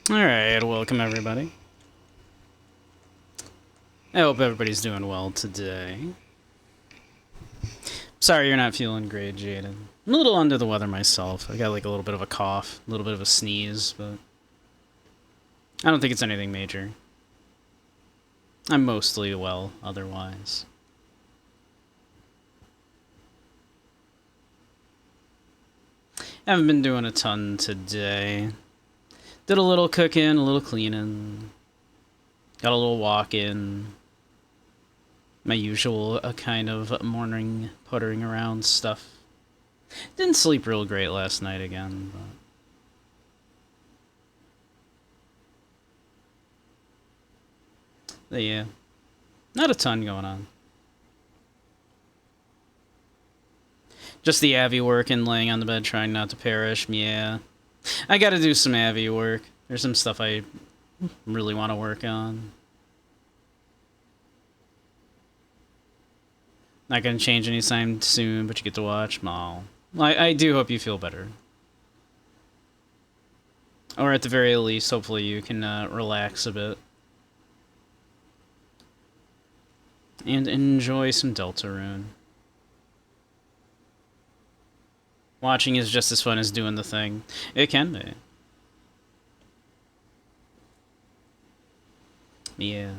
Alright, welcome everybody. I hope everybody's doing well today. Sorry you're not feeling great, Jaden. I'm a little under the weather myself. I got like a little bit of a cough, a little bit of a sneeze, but I don't think it's anything major. I'm mostly well otherwise. Haven't been doing a ton today. Did a little cooking, a little cleaning. Got a little walk in. My usual kind of morning puttering around stuff. Didn't sleep real great last night again, but yeah, not a ton going on. Just the Avi work and laying on the bed trying not to perish. Yeah, I gotta do some Avi work. There's some stuff I really want to work on. Not gonna change anytime soon, but you get to watch. Well, I do hope you feel better. Or at the very least, hopefully you can relax a bit. And enjoy some Deltarune. Watching is just as fun as doing the thing. It can be. Yeah.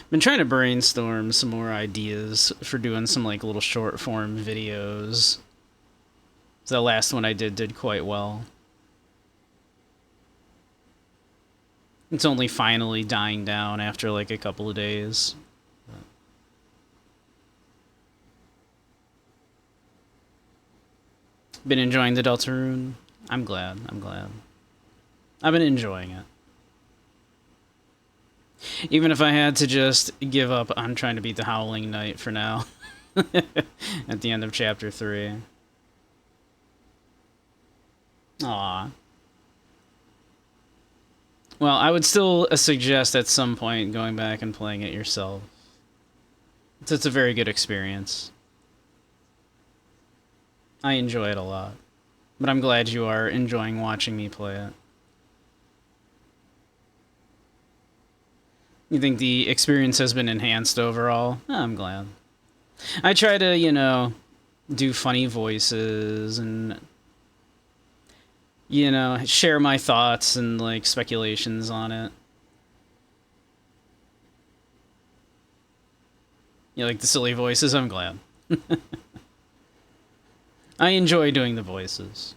Been trying to brainstorm some more ideas for doing some like little short form videos. The last one I did quite well. It's only finally dying down after like a couple of days. Been enjoying the Deltarune. I'm glad. I've been enjoying it. Even if I had to just give up on trying to beat the Howling Knight for now. At the end of Chapter 3. Aww. Well, I would still suggest at some point going back and playing it yourself. It's a very good experience. I enjoy it a lot. But I'm glad you are enjoying watching me play it. You think the experience has been enhanced overall? Oh, I'm glad. I try to, you know, do funny voices and, you know, share my thoughts and, like, speculations on it. You like the silly voices? I'm glad. I enjoy doing the voices.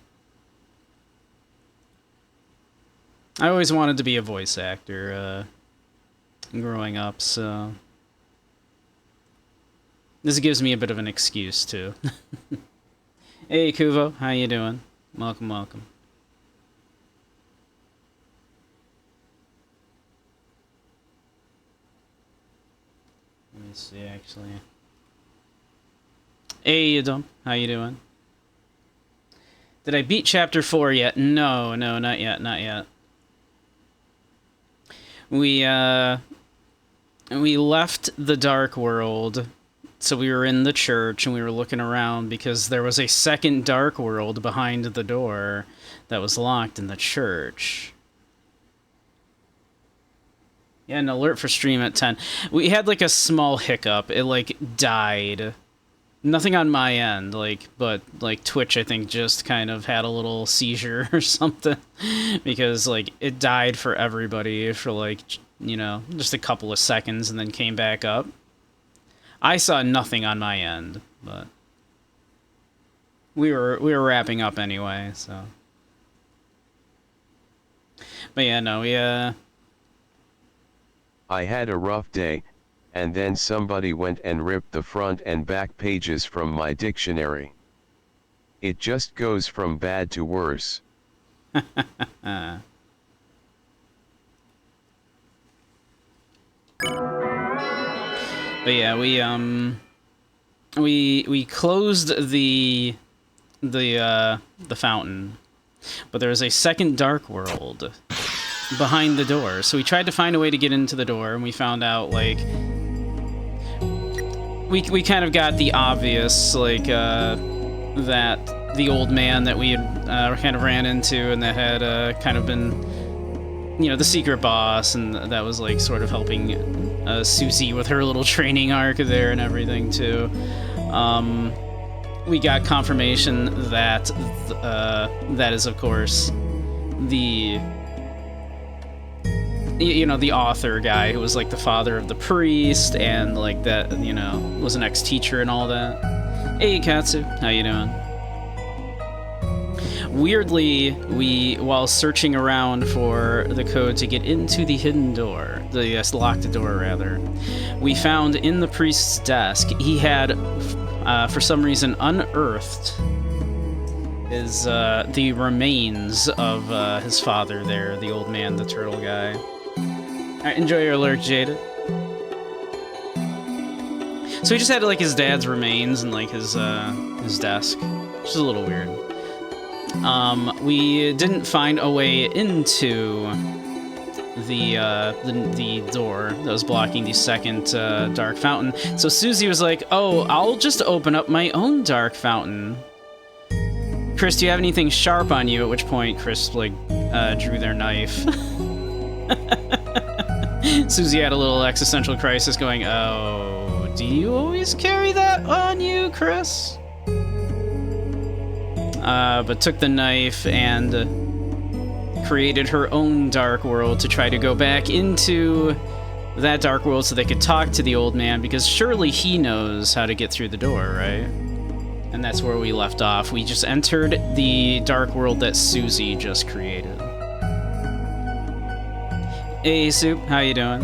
I always wanted to be a voice actor, growing up, so this gives me a bit of an excuse, too. Hey, Kuvo, how you doing? Welcome. Let me see, actually. Hey, Dump, how you doing? Did I beat Chapter 4 yet? No, not yet. We left the Dark World, so we were in the church, and we were looking around because there was a second Dark World behind the door that was locked in the church. Yeah, an alert for stream at 10. We had, like, a small hiccup. It, like, died. Nothing on my end, like, but, like, Twitch, I think, just kind of had a little seizure or something. Because, like, it died for everybody for, like, you know, just a couple of seconds and then came back up. I saw nothing on my end, but we were wrapping up anyway, so. But yeah, no, I had a rough day, and then somebody went and ripped the front and back pages from my dictionary. It just goes from bad to worse. But yeah, we closed the fountain, but there was a second Dark World behind the door. So we tried to find a way to get into the door, and we found out, like, we kind of got the obvious, like, that the old man that we had kind of ran into and that had kind of been, you know, the secret boss, and that was like sort of helping Susie with her little training arc there and everything too. We got confirmation that that is, of course, the the author guy who was like the father of the priest and like that, you know, was an ex-teacher and all that. Hey, Katsu, how you doing? Weirdly, while searching around for the code to get into the hidden door, the locked door rather, we found in the priest's desk, he had, for some reason, unearthed is the remains of his father there, the old man, the turtle guy. Alright, enjoy your alert, Jada. So he just had like his dad's remains in like his desk, which is a little weird. We didn't find a way into the door that was blocking the second dark fountain. So Susie was like, "Oh, I'll just open up my own dark fountain." Chris, do you have anything sharp on you? At which point, Chris like drew their knife. Susie had a little existential crisis, going, "Oh, do you always carry that on you, Chris?" But took the knife and created her own dark world to try to go back into that dark world so they could talk to the old man, because surely he knows how to get through the door, right? And that's where we left off. We just entered the dark world that Susie just created. Hey, Soup, how you doing?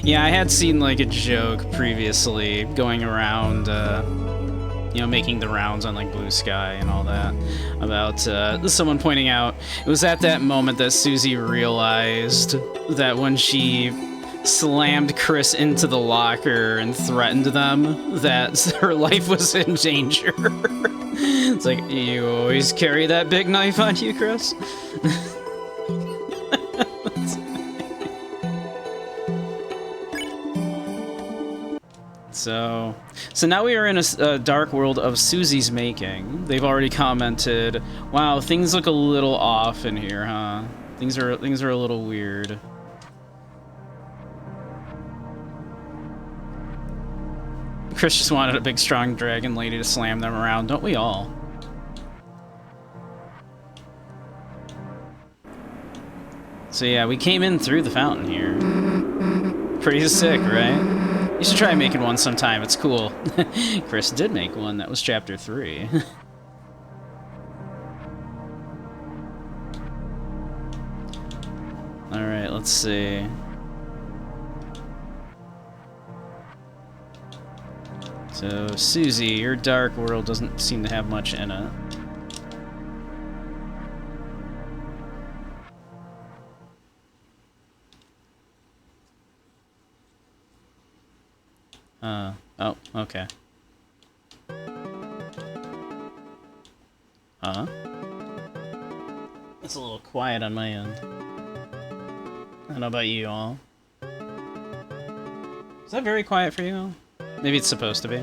Yeah, I had seen like a joke previously going around, you know, making the rounds on like Blue Sky and all that, about someone pointing out it was at that moment that Susie realized that when she slammed Chris into the locker and threatened them, that her life was in danger. It's like, you always carry that big knife on you, Chris? So now we are in a dark world of Susie's making. They've already commented, "Wow, things look a little off in here, huh? Things are a little weird." Chris just wanted a big, strong dragon lady to slam them around, don't we all? So yeah, we came in through the fountain here. Pretty sick, right? You should try making one sometime, it's cool. Chris did make one, that was chapter 3. Alright, let's see. So, Susie, your dark world doesn't seem to have much in it. Oh, okay. Huh? It's a little quiet on my end. I don't know about you all. Is that very quiet for you all? Maybe it's supposed to be.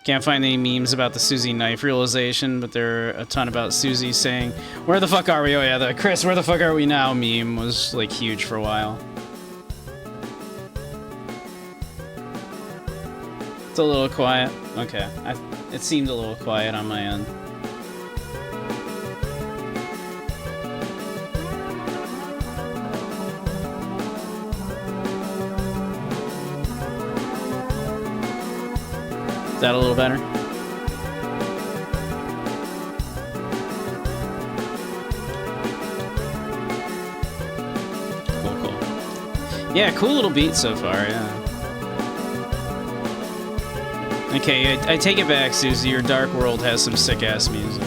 Can't find any memes about the Susie knife realization, but there are a ton about Susie saying, "Where the fuck are we?" Oh yeah, the Chris, "Where the fuck are we now?" meme was like huge for a while. It's a little quiet. Okay, it seemed a little quiet on my end. Is that a little better? Cool. Yeah, cool little beat so far, yeah. Okay, I take it back, Susie. Your Dark World has some sick-ass music.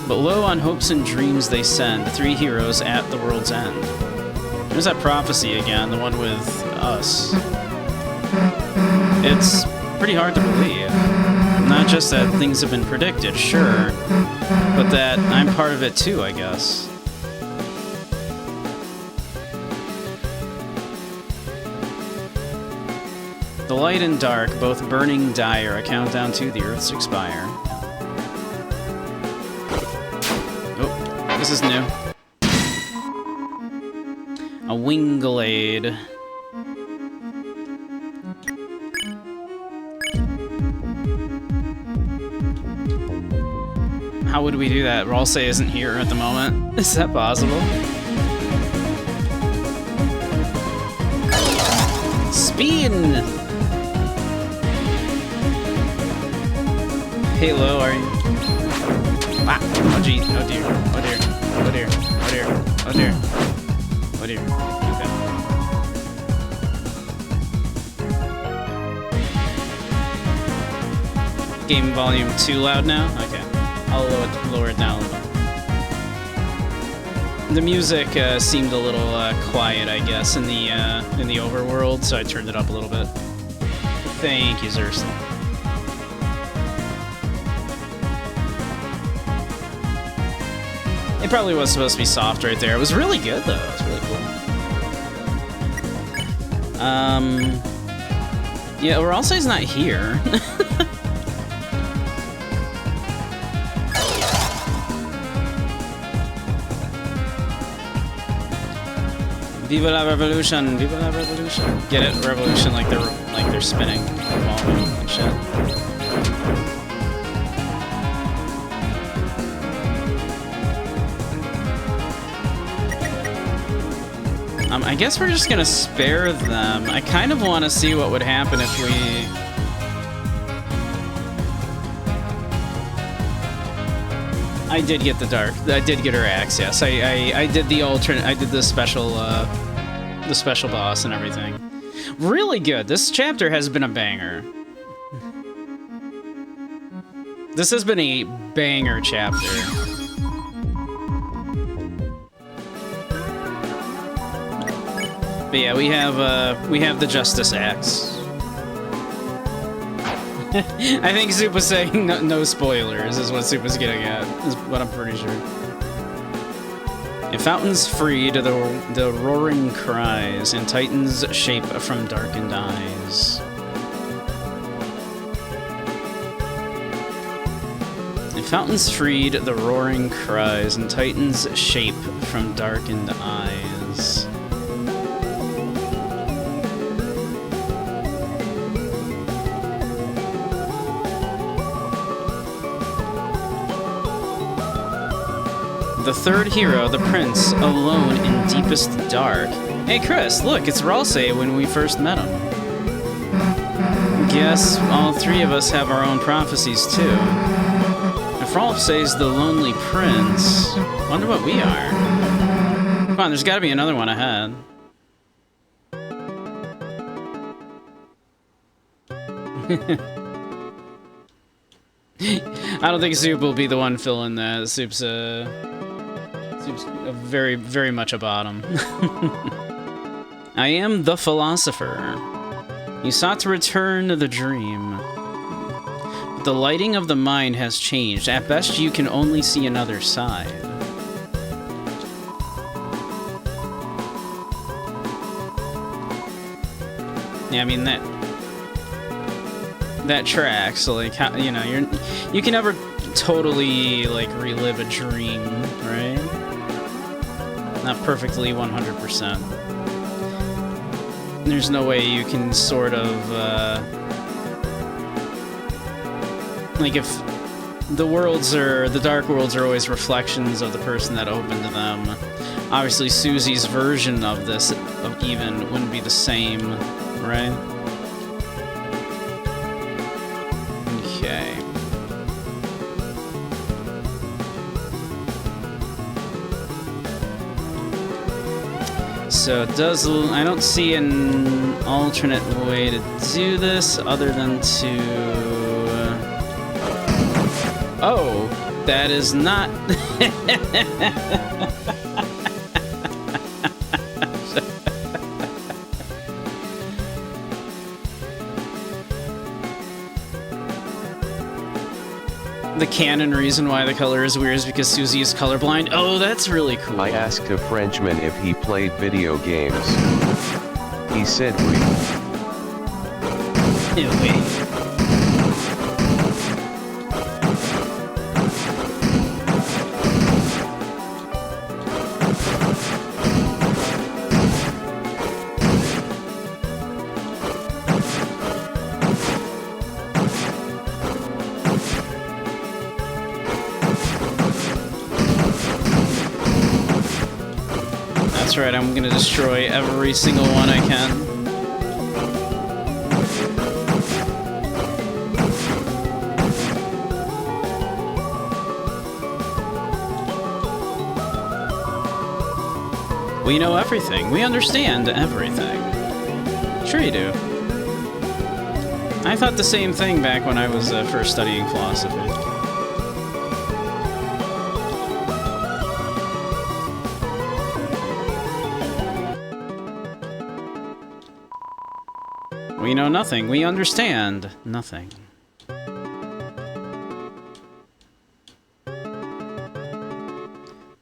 But lo, on hopes and dreams they send, 3 heroes at the world's end. There's that prophecy again, the one with us. It's pretty hard to believe. Not just that things have been predicted, sure, but that I'm part of it too, I guess. The light and dark, both burning dire, a countdown to the Earth's expire. Oh, this is new. A Winglade. How would we do that? Ralse isn't here at the moment. Is that possible? Spin! Halo, are you? Ah! Oh geez, oh dear, oh dear, oh dear, oh dear, oh dear, oh dear. Okay. Game volume too loud now? Okay. I'll lower it down a little. The music seemed a little quiet, I guess, in the overworld, so I turned it up a little bit. Thank you, Zerson. It probably was supposed to be soft right there. It was really good, though. It was really cool. Yeah, Ralse's not here. Viva la revolution! Viva la revolution! Get it? Revolution, like they're spinning, revolving, and shit. I guess we're just gonna spare them. I kind of want to see what would happen if we. I did get the dark. I did get her axe. Yes, I did the alternate. I did the special boss and everything. Really good. This chapter has been a banger. This has been a banger chapter. But yeah, we have the Justice Axe. I think Soup was saying no spoilers, is what Soup was getting at, is what I'm pretty sure. If fountains free to the roaring cries, and titans shape from darkened eyes. If fountains freed, the roaring cries, and titans shape from darkened eyes. The third hero, the prince, alone in deepest dark. Hey Chris, look, it's Ralse when we first met him. Guess all three of us have our own prophecies too. If Ralse's the lonely prince, wonder what we are. Come on, there's gotta be another one ahead. I don't think Soup will be the one filling that. Soup's very, very much a bottom. I am the philosopher. You sought to return the dream. But the lighting of the mind has changed. At best, you can only see another side. Yeah, I mean that tracks. Like, how, you know, you can never totally like relive a dream, right? Not perfectly 100%. There's no way you can sort of, like if the dark worlds are always reflections of the person that opened them. Obviously, Susie's version of this, even, wouldn't be the same, right? Okay. So I don't see an alternate way to do this other than to... Oh, that is not... The canon reason why the color is weird is because Susie is colorblind. Oh, that's really cool. I asked a Frenchman if he played video games. He said oui. Wait. That's right, I'm gonna destroy every single one I can. We know everything. We understand everything. Sure you do. I thought the same thing back when I was first studying philosophy. We know nothing. We understand nothing.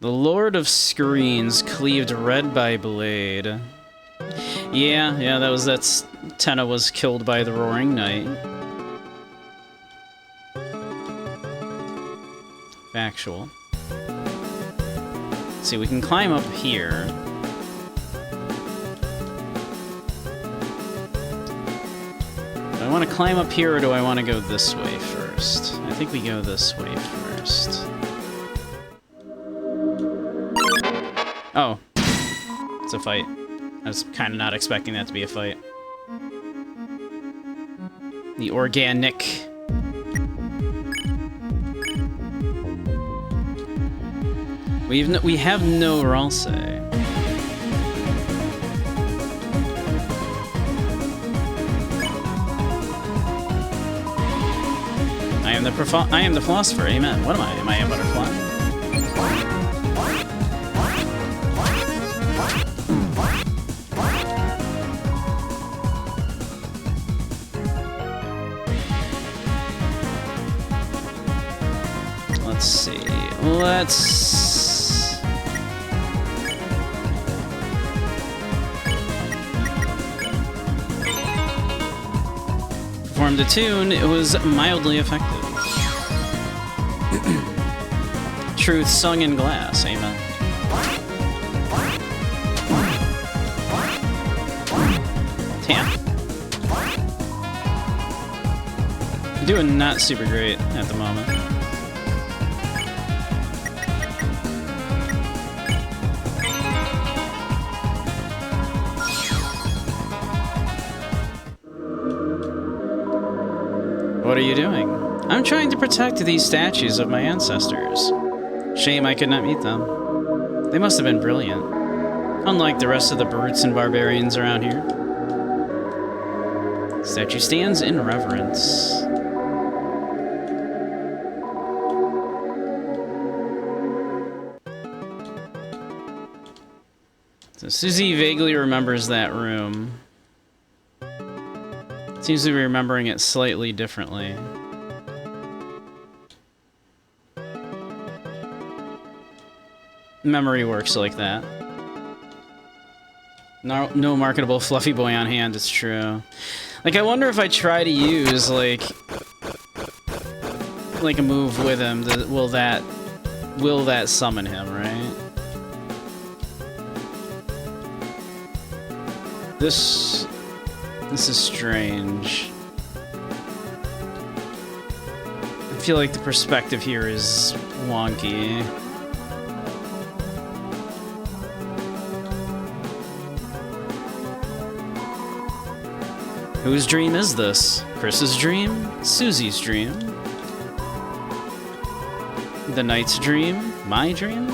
The Lord of Screens cleaved red by blade. Yeah, that's Tenna was killed by the Roaring Knight. Factual. Let's see, we can climb up here. Do I want to climb up here or do I want to go this way first? I think we go this way first. Oh. It's a fight. I was kind of not expecting that to be a fight. The organic. We have no Ralse. I am the philosopher. Amen. What am I? Am I a butterfly? Let's see. Performed a tune. It was mildly effective. Truth sung in glass. Amen. Damn. I'm doing not super great at the moment. What are you doing? I'm trying to protect these statues of my ancestors. Shame I could not meet them. They must have been brilliant. Unlike the rest of the brutes and barbarians around here. Statue stands in reverence. So Susie vaguely remembers that room. Seems to be remembering it slightly differently. Memory works like that. No marketable fluffy boy on hand, it's true. Like, I wonder if I try to use, like a move with him, will that summon him, right? This is strange. I feel like the perspective here is wonky. Whose dream is this? Chris's dream? Susie's dream? The knight's dream? My dream?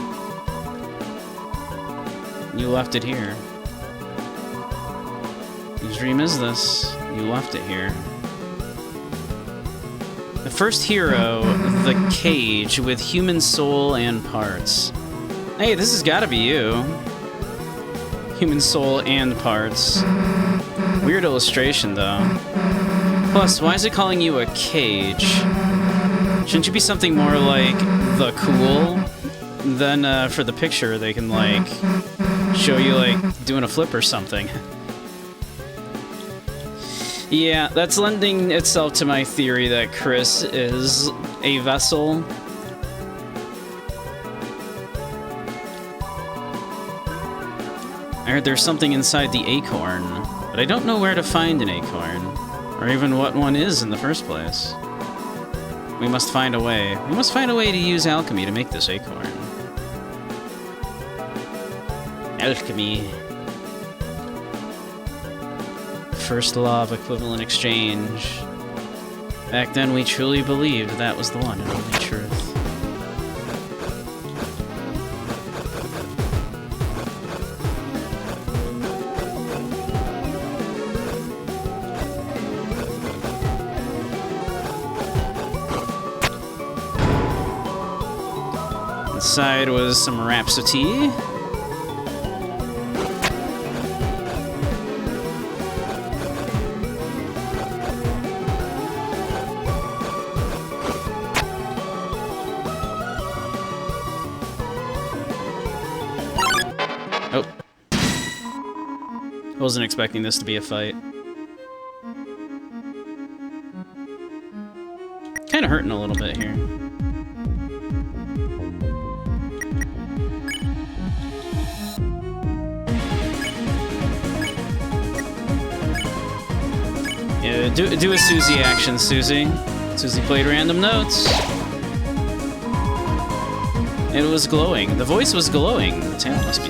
You left it here. Whose dream is this? You left it here. The first hero, the cage with human soul and parts. Hey, this has gotta be you. Human soul and parts. Weird illustration, though. Plus, why is it calling you a cage? Shouldn't you be something more like the cool? Then for the picture, they can like show you like doing a flip or something. Yeah, that's lending itself to my theory that Chris is a vessel. I heard there's something inside the acorn, but I don't know where to find an acorn, or even what one is in the first place. We must find a way. We must find a way to use alchemy to make this acorn. Alchemy. First law of equivalent exchange. Back then, we truly believed that was the one and only truth. Inside was some Rhapsody. Oh. Wasn't expecting this to be a fight. Kinda hurting a little bit here. Yeah, do a Susie action, Susie. Susie played random notes. It was glowing. The voice was glowing. The tail must be...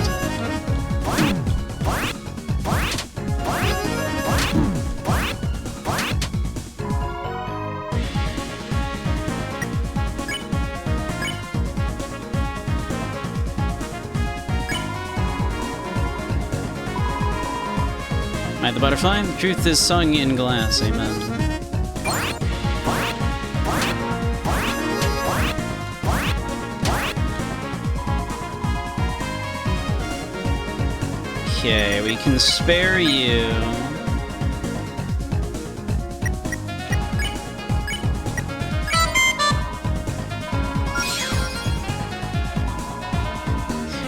Am I the butterfly? The truth is sung in glass. Amen. Okay, we can spare you.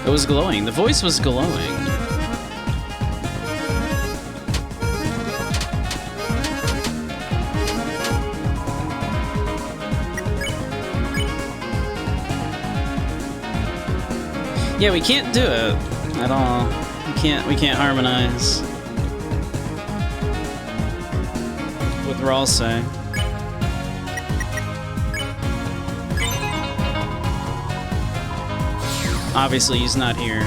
It was glowing. The voice was glowing. Yeah, we can't do it at all. We can't harmonize. What Rawl say. Obviously, he's not here.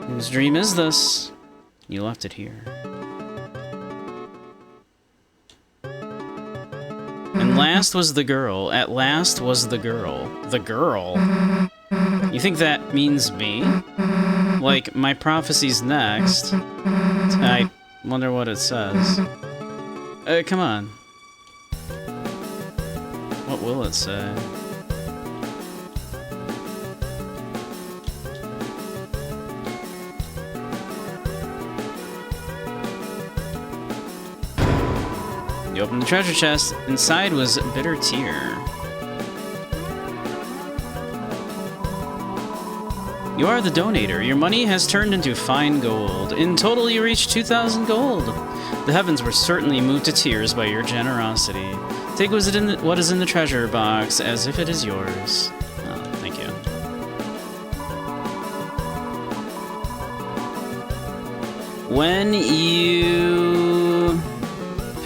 Whose dream is this? You left it here. And last was the girl. At last was the girl. The girl? You think that means me? Like, my prophecy's next. I wonder what it says. Come on. What will it say? You opened the treasure chest. Inside was bitter tear. You are the donator. Your money has turned into fine gold. In total, you reached 2,000 gold. The heavens were certainly moved to tears by your generosity. Take what is in the treasure box as if it is yours. Oh, thank you. When you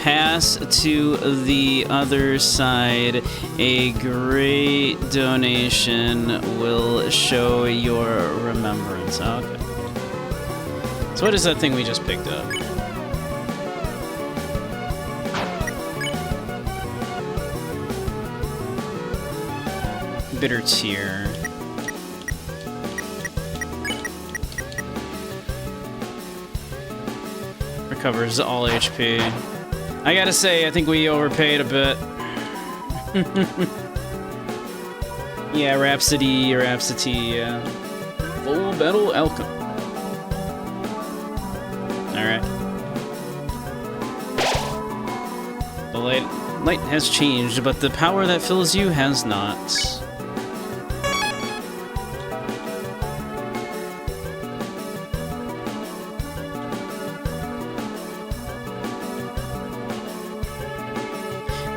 pass to the other side, a great donation will show your remembrance. Okay. So what is that thing we just picked up? Bitter tear. Recovers all HP. I gotta say, I think we overpaid a bit. Yeah, Rhapsody, yeah. Full Battle Alchemy. Alright. The light has changed, but the power that fills you has not.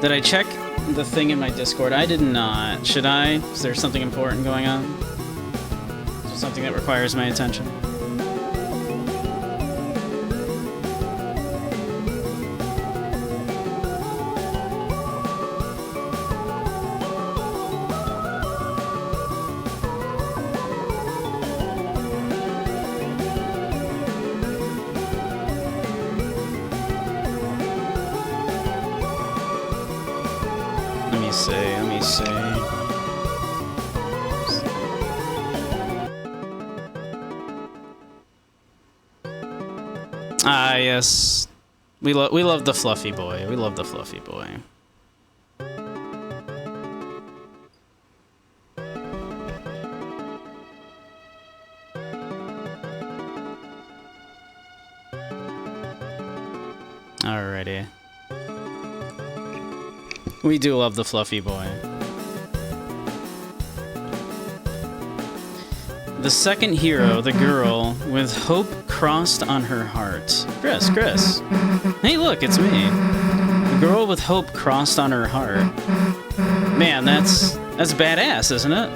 Did I check the thing in my Discord? I did not. Should I? Is there something important going on? Is there something that requires my attention? Let me see. Ah, yes. We love the fluffy boy. We love the fluffy boy. Alrighty. We do love the fluffy boy. The second hero, the girl with hope crossed on her heart. Chris. Hey, look, it's me. The girl with hope crossed on her heart. Man, that's badass, isn't it?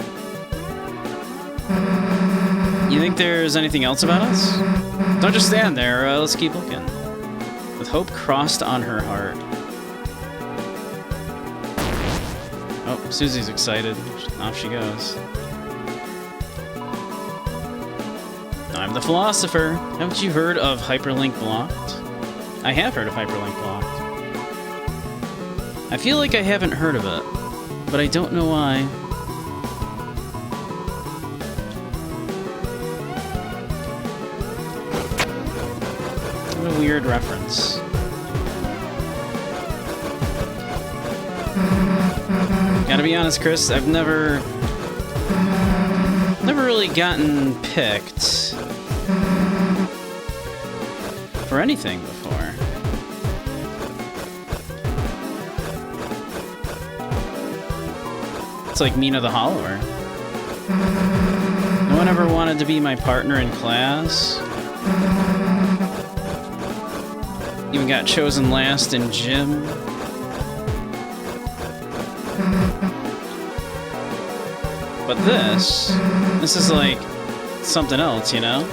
You think there's anything else about us? Don't just stand there. Let's keep looking. With hope crossed on her heart. Oh, Susie's excited. Off she goes. I'm the philosopher. Haven't you heard of Hyperlink Blocked? I have heard of Hyperlink Blocked. I feel like I haven't heard of it, but I don't know why. What a weird reference. Gotta be honest, Chris, I've never really gotten picked for anything before. It's like Mina the Hollower. No one ever wanted to be my partner in class. Even got chosen last in gym. But this is like something else, you know?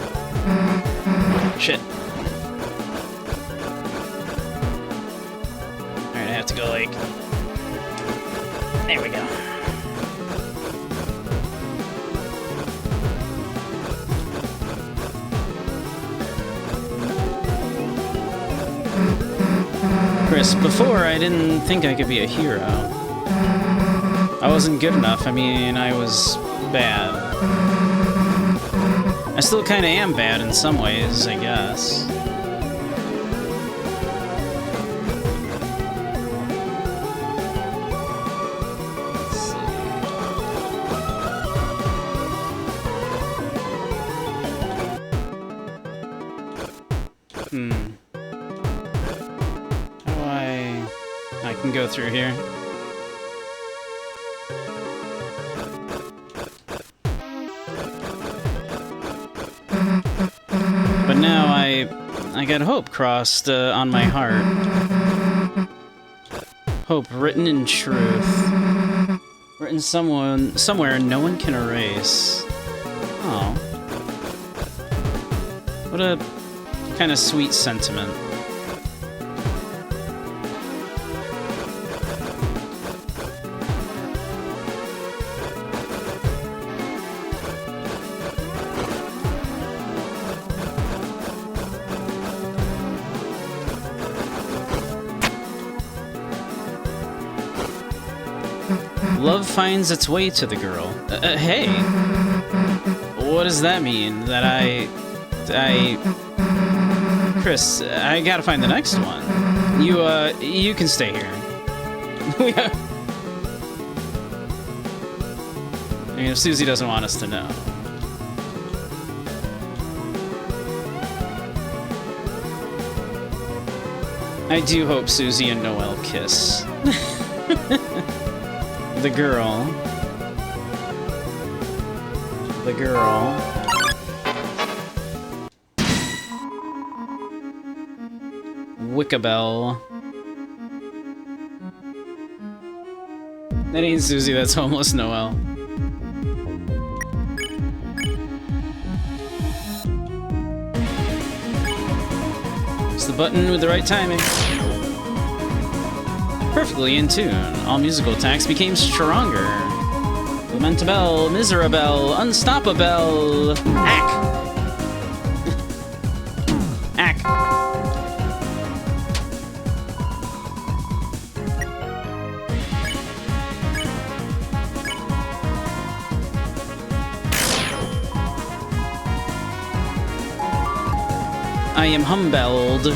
Shit. Alright, I have to go like... There we go. Chris, before I didn't think I could be a hero. I wasn't good enough. I mean, I was bad. I still kind of am bad in some ways, I guess. Let's see. How do I can go through here. But now I got hope crossed on my heart. Hope written in truth. Written somewhere no one can erase. Oh. What a kind of sweet sentiment. Love finds its way to the girl. Hey! What does that mean? That Chris, I gotta find the next one. You can stay here. I mean, if Susie doesn't want us to know. I do hope Susie and Noelle kiss. The girl. The girl. Wickabell. That ain't Susie, that's homeless Noelle. It's the button with the right timing. Perfectly in tune. All musical attacks became stronger. Lamentabelle, Miserabelle, Unstoppable. Ack! Ack! I am humbled.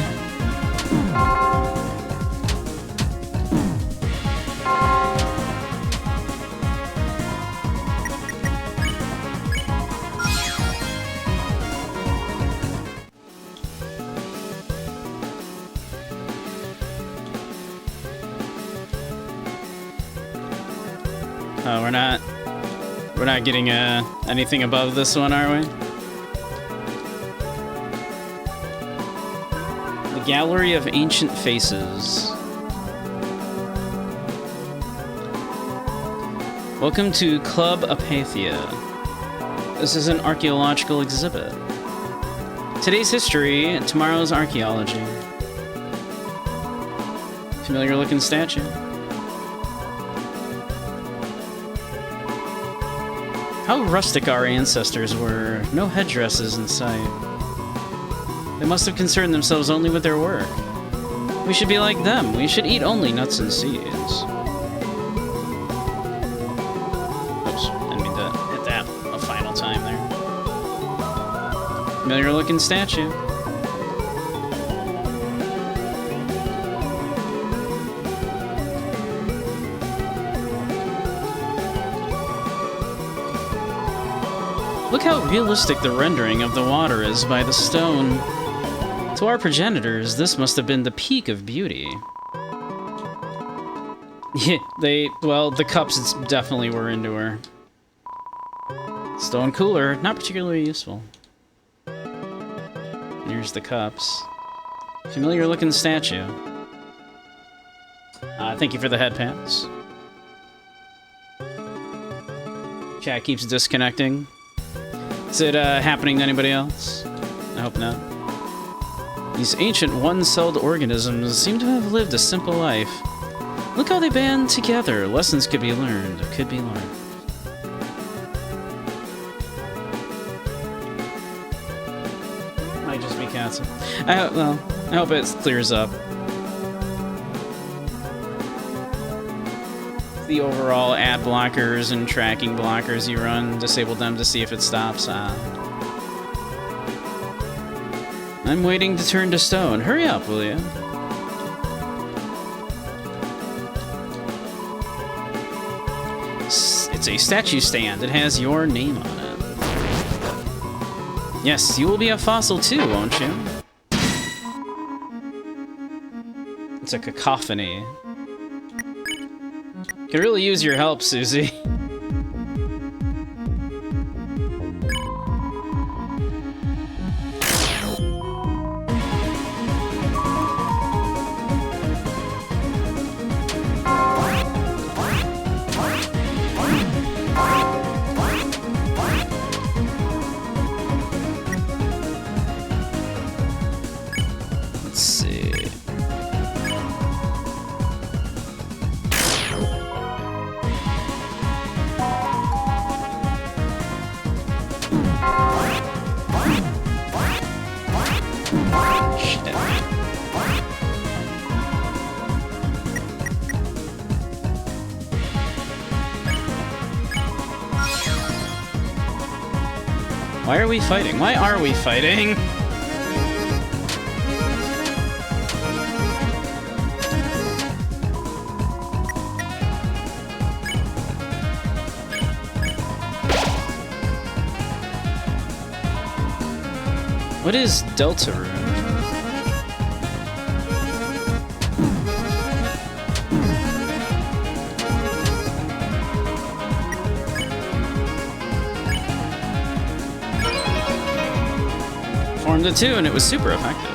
We're not getting anything above this one, are we? The Gallery of Ancient Faces. Welcome to Club Apathia. This is an archaeological exhibit. Today's history, tomorrow's archaeology. Familiar looking statue. How rustic our ancestors were. No headdresses in sight. They must have concerned themselves only with their work. We should be like them. We should eat only nuts and seeds. Oops, didn't mean to hit that a final time there. Familiar looking statue. Look how realistic the rendering of the water is by the stone. To our progenitors, this must have been the peak of beauty. Yeah, well, the cups definitely were into her. Stone cooler, not particularly useful. Here's the cups. Familiar looking statue. Thank you for the headpants. Chat keeps disconnecting. Is it happening to anybody else? I hope not. These ancient one-celled organisms seem to have lived a simple life. Look how they band together. Lessons could be learned. Could be learned. Might just be cats. I hope it clears up. The overall ad blockers and tracking blockers you run, disable them to see if it stops. I'm waiting to turn to stone. Hurry up, will you? It's a statue stand. It has your name on it. Yes, you will be a fossil too, won't you? It's a cacophony. Could really use your help, Susie. Let's see. Why are we fighting? Why are we fighting? What is Deltarune? performed it too, and it was super effective.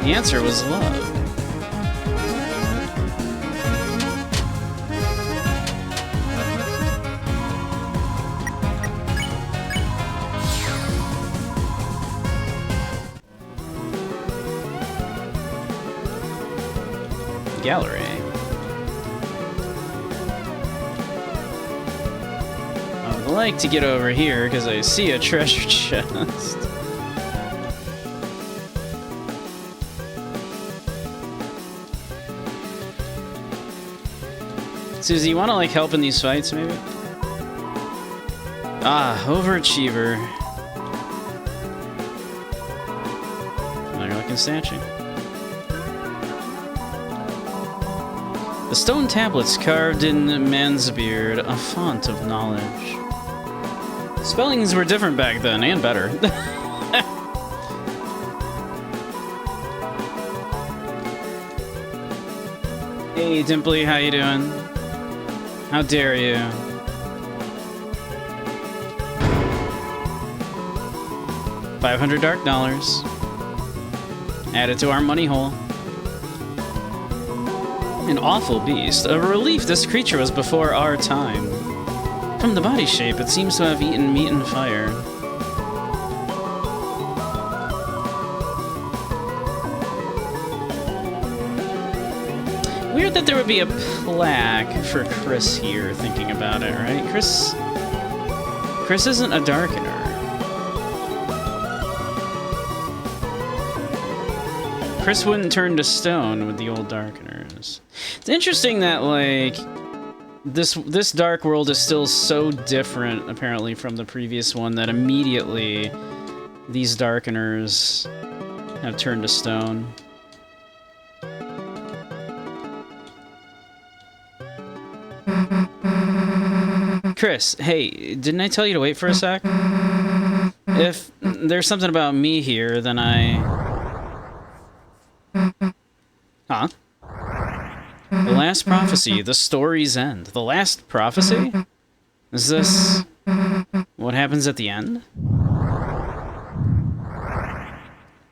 The answer was love. Gallery. I would like to get over here because I see a treasure chest. Susie, you want to like help in these fights, maybe? Ah, overachiever. Another looking statue. The stone tablets carved in man's beard, a font of knowledge. Spellings were different back then, and better. Hey, Dimply, how you doing? How dare you? $500 dark dollars. Added to our money hole. An awful beast. A relief this creature was before our time. From the body shape, it seems to have eaten meat and fire. Weird that there would be a plaque for Chris here, thinking about it, right? Chris isn't a Darkener. Chris wouldn't turn to stone with the old Darkeners. It's interesting that, like, this Dark World is still so different, apparently, from the previous one, that immediately these Darkeners have turned to stone. Chris, hey, didn't I tell you to wait for a sec? If there's something about me here, then Huh? The last prophecy, the story's end. The last prophecy? Is this what happens at the end?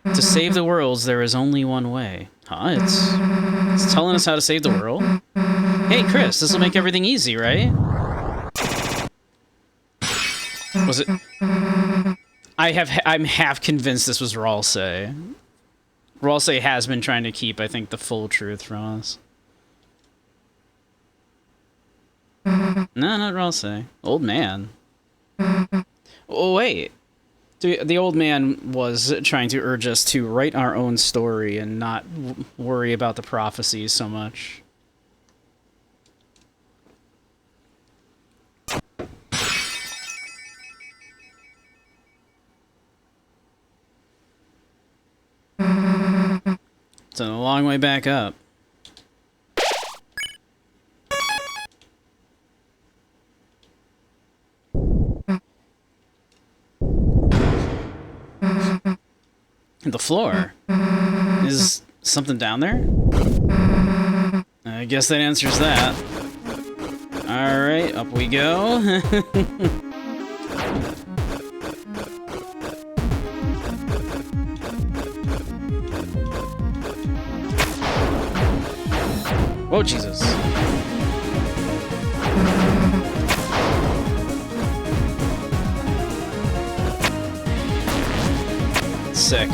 To save the worlds, there is only one way. Huh? It's telling us how to save the world? Hey, Chris, this will make everything easy, right? Was it? I'm half convinced this was Ralsei. Ralsei has been trying to keep, I think, the full truth from us. No, not Ralsei. Old man. Oh, wait. The old man was trying to urge us to write our own story and not worry about the prophecies so much. It's a long way back up. The floor. Is something down there? I guess that answers that. Alright, up we go. Whoa, Jesus. Sick.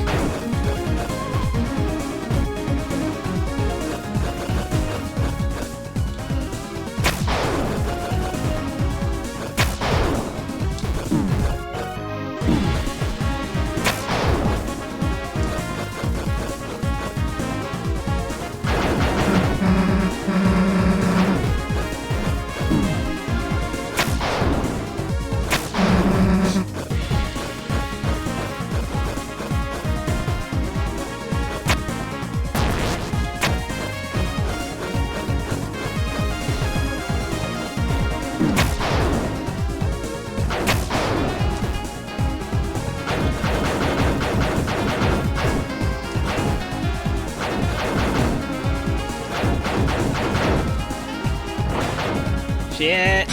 Shit.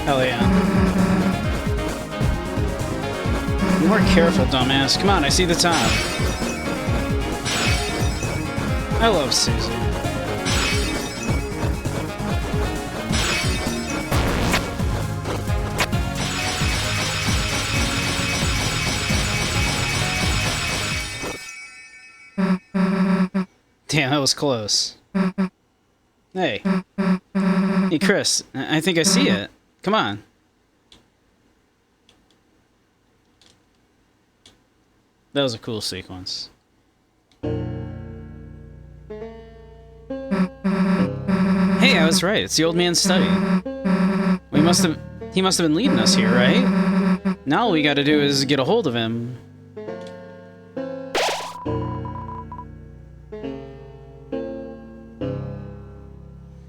Hell yeah. Be more careful, dumbass. Come on, I see the top. I love Susie. Damn, that was close. Hey. Hey, Chris, I think I see it. Come on. That was a cool sequence. Hey, I was right. It's the old man's study. He must have been leading us here, right? Now all we gotta do is get a hold of him.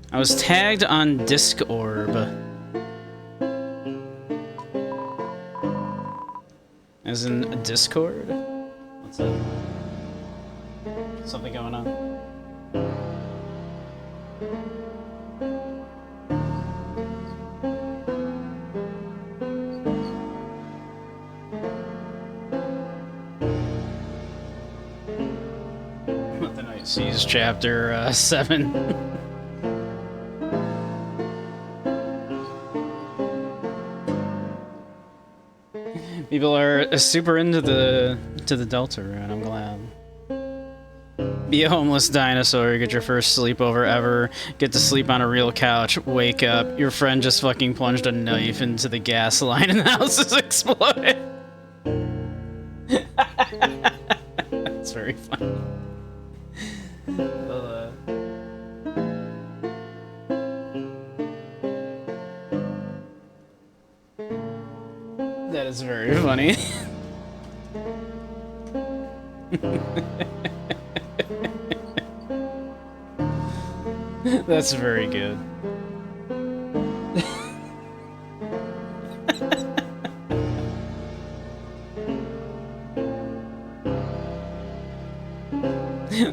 I was tagged on Discord. As in a Discord? What's that? Something going on? What the Night Seas chapter 7. People are super into the Deltarune, I'm glad. Be a homeless dinosaur, get your first sleepover ever, get to sleep on a real couch, wake up, your friend just fucking plunged a knife into the gas line and the house is exploded. That's very funny. That is very funny. That's very good.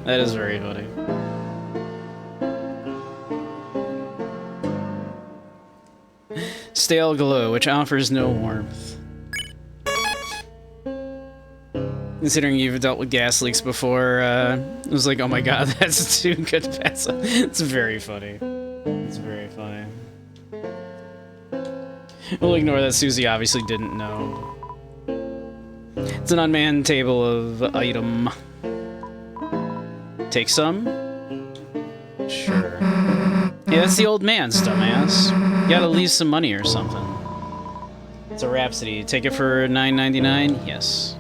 That is very funny. Stale glow, which offers no warmth. Considering you've dealt with gas leaks before, it was like, oh my god, that's too good to pass up. It's very funny. It's very funny. We'll ignore that Susie obviously didn't know. It's an unmanned table of item. Take some? Sure. Hey, that's the old man's, dumbass. You gotta leave some money or something. It's a Rhapsody. Take it for $9.99? Yes.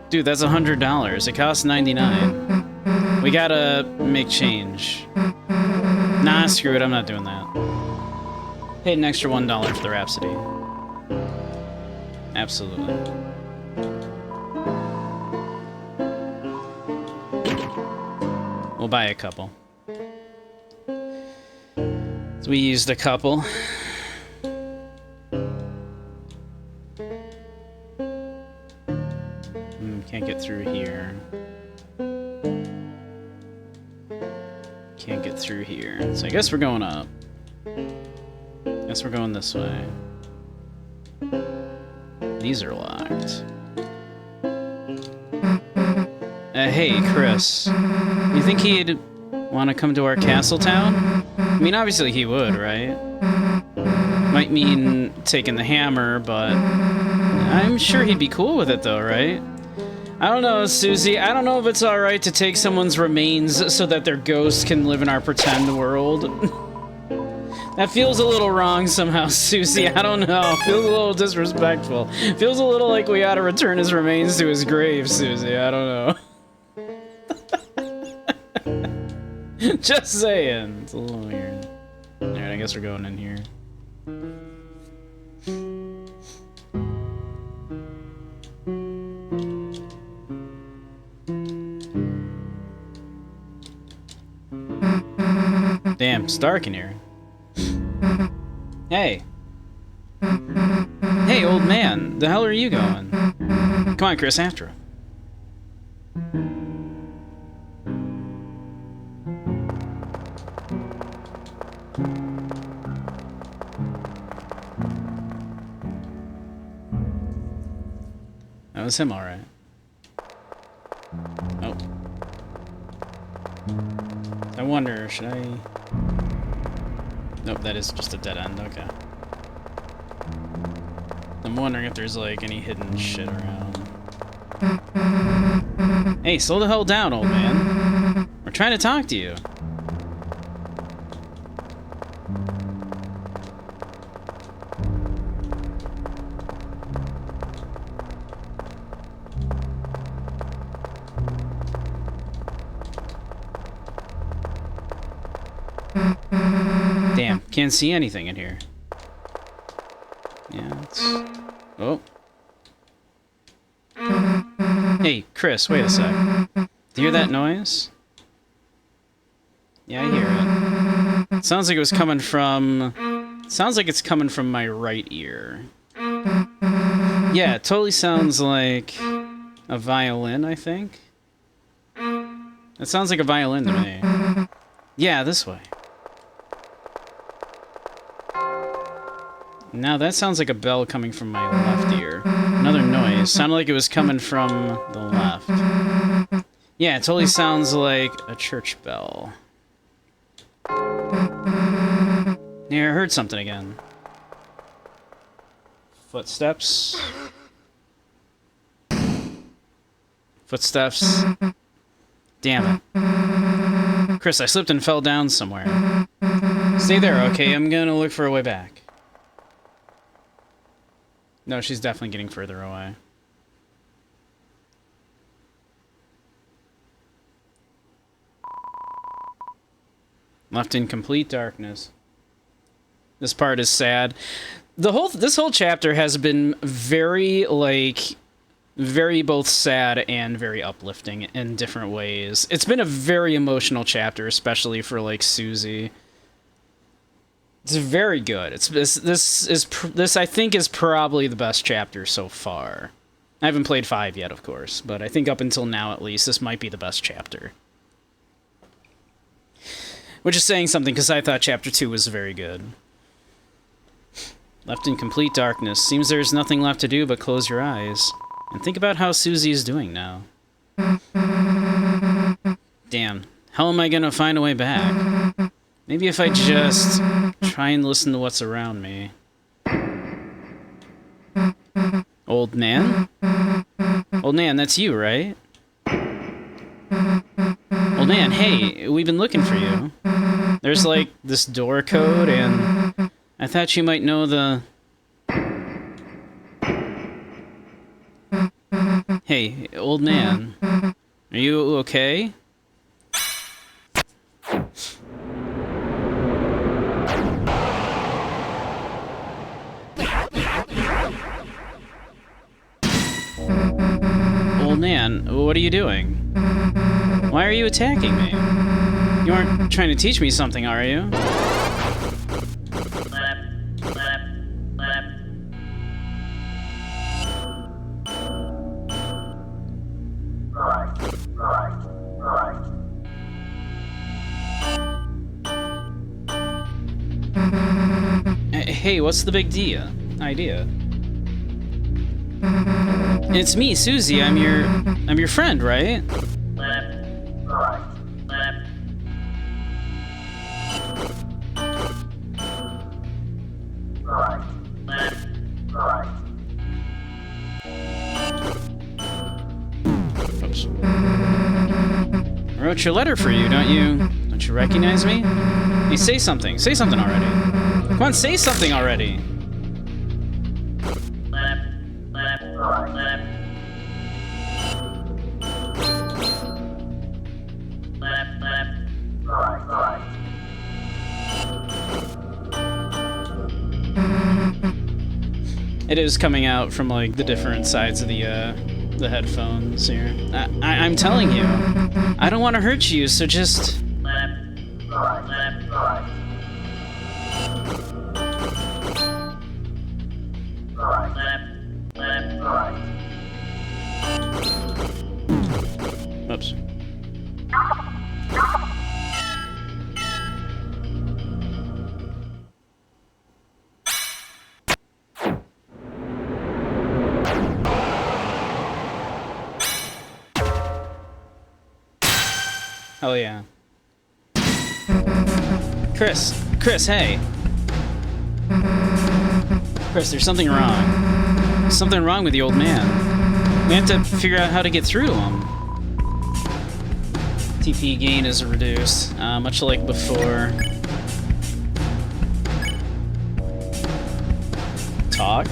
Dude, that's $100. It costs $99. We gotta make change. Nah, screw it. I'm not doing that. Paid an extra $1 for the Rhapsody. Absolutely. We'll buy a couple. So we used a couple. Can't get through here. Can't get through here. So I guess we're going up. Guess we're going this way. These are locked. Hey, Chris. You think he'd want to come to our castle town? I mean, obviously he would, right? Might mean taking the hammer, but I'm sure he'd be cool with it though, right? I don't know, Susie. I don't know if it's alright to take someone's remains so that their ghost can live in our pretend world. That feels a little wrong somehow, Susie. I don't know. Feels a little disrespectful. Feels a little like we ought to return his remains to his grave, Susie. I don't know. Just saying. It's a little weird. Alright, I guess we're going in here. Damn, it's dark in here. Hey. Hey, old man. The hell are you going? Come on, Chris, after him. was him, alright. Oh. I wonder, should I... Nope, that is just a dead end, okay. I'm wondering if there's, like, any hidden shit around. Hey, slow the hell down, old man. We're trying to talk to you. Damn, can't see anything in here. Yeah, it's... Oh. Hey, Chris, wait a sec. Do you hear that noise? Yeah, I hear it. It sounds like it was coming from... Sounds like it's coming from my right ear. Yeah, it totally sounds like a violin, I think. It sounds like a violin to me. Yeah, this way. Now that sounds like a bell coming from my left ear. Another noise. Sounded like it was coming from the left. Yeah, it totally sounds like a church bell. Yeah, I heard something again. Footsteps. Footsteps. Damn it. Chris, I slipped and fell down somewhere. Stay there, okay? I'm gonna look for a way back. No, she's definitely getting further away. Left in complete darkness. This part is sad. This whole chapter has been very, like, very both sad and very uplifting in different ways. It's been a very emotional chapter, especially for, like, Susie. It's very good. This I think is probably the best chapter so far. I haven't played 5 yet, of course, but I think up until now at least this might be the best chapter. Which is saying something because I thought chapter 2 was very good. Left in complete darkness. Seems there's nothing left to do but close your eyes and think about how Susie is doing now. Damn. How am I gonna find a way back? Maybe if I just try and listen to what's around me. Old man? Old man, that's you, right? Old man, hey, we've been looking for you. There's, like, this door code, and I thought you might know the... Hey, old man. Are you okay? Old man, what are you doing? Why are you attacking me? You aren't trying to teach me something, are you? Hey, what's the big idea? It's me, Susie. I'm your friend, right? Oops. I wrote your letter for you, don't you recognize me? Hey, say something already. Come on, say something already. It is coming out from, like, the different sides of the headphones here. I'm telling you, I don't want to hurt you, so just... Oops. Hell yeah. Chris, hey. Chris, there's something wrong. There's something wrong with the old man. We have to figure out how to get through to him. TP gain is reduced, much like before. Talk.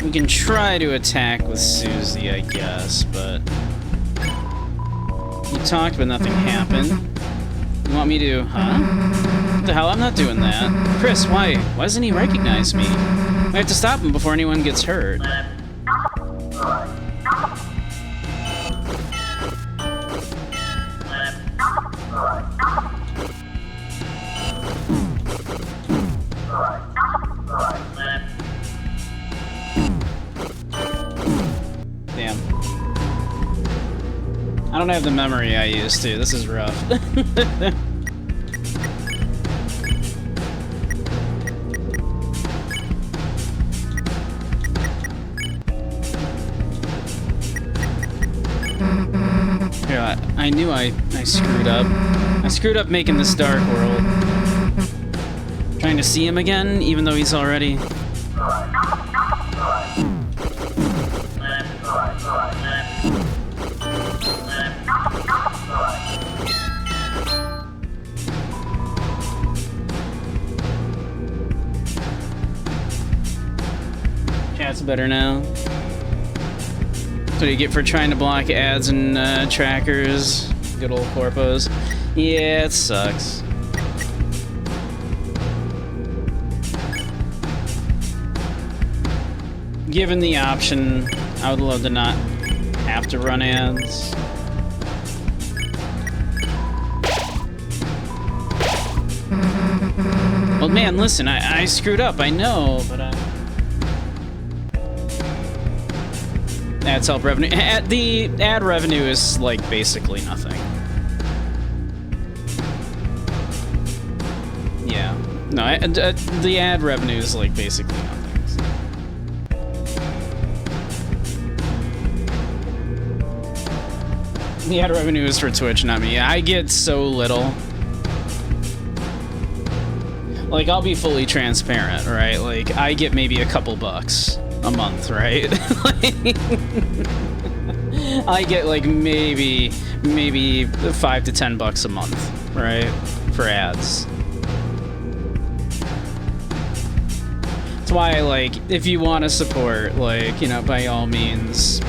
We can try to attack with Susie, I guess, but... We talked, but nothing happened. You want me to... Huh? What the hell? I'm not doing that. Chris, why? Why doesn't he recognize me? We have to stop him before anyone gets hurt. Damn. I don't have the memory I used to. This is rough. Yeah, I knew I screwed up. I screwed up making this Dark World. Trying to see him again, even though he's already... Chat's better now. That's what you get for trying to block ads and trackers. Good old corpos. Yeah, it sucks. Given the option, I would love to not have to run ads. Well, man, listen, I screwed up, I know, but ads help revenue. The ad revenue is, like, basically nothing. Yeah. No, the ad revenue is, like, basically nothing. So. The ad revenue is for Twitch, not me. I get so little. Like, I'll be fully transparent, right? Like, I get maybe a couple bucks a month, right? Like, I get, like, maybe 5 to 10 bucks a month, right? For ads. That's why, like, if you want to support, like, you know, by all means,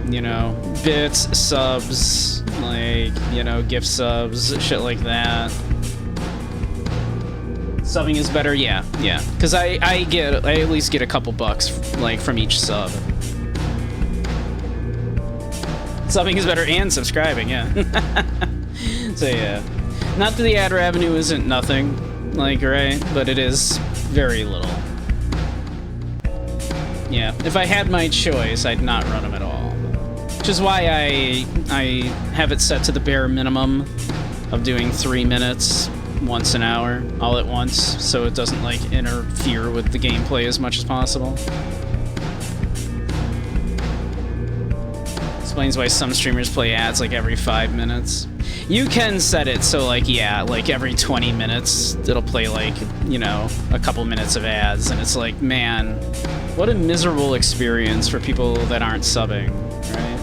you know, bits, subs, like, you know, gift subs, shit like that. Subbing is better, yeah. Because I at least get a couple bucks, like, from each sub. Subbing is better and subscribing, yeah. So, yeah. Not that the ad revenue isn't nothing, like, right? But it is very little. Yeah, if I had my choice, I'd not run them at all. Which is why I have it set to the bare minimum of doing 3 minutes once an hour, all at once, so it doesn't, like, interfere with the gameplay as much as possible. Explains why some streamers play ads, like, every 5 minutes. You can set it so, like, yeah, like, every 20 minutes, it'll play, like, you know, a couple minutes of ads, and it's like, man, what a miserable experience for people that aren't subbing, right?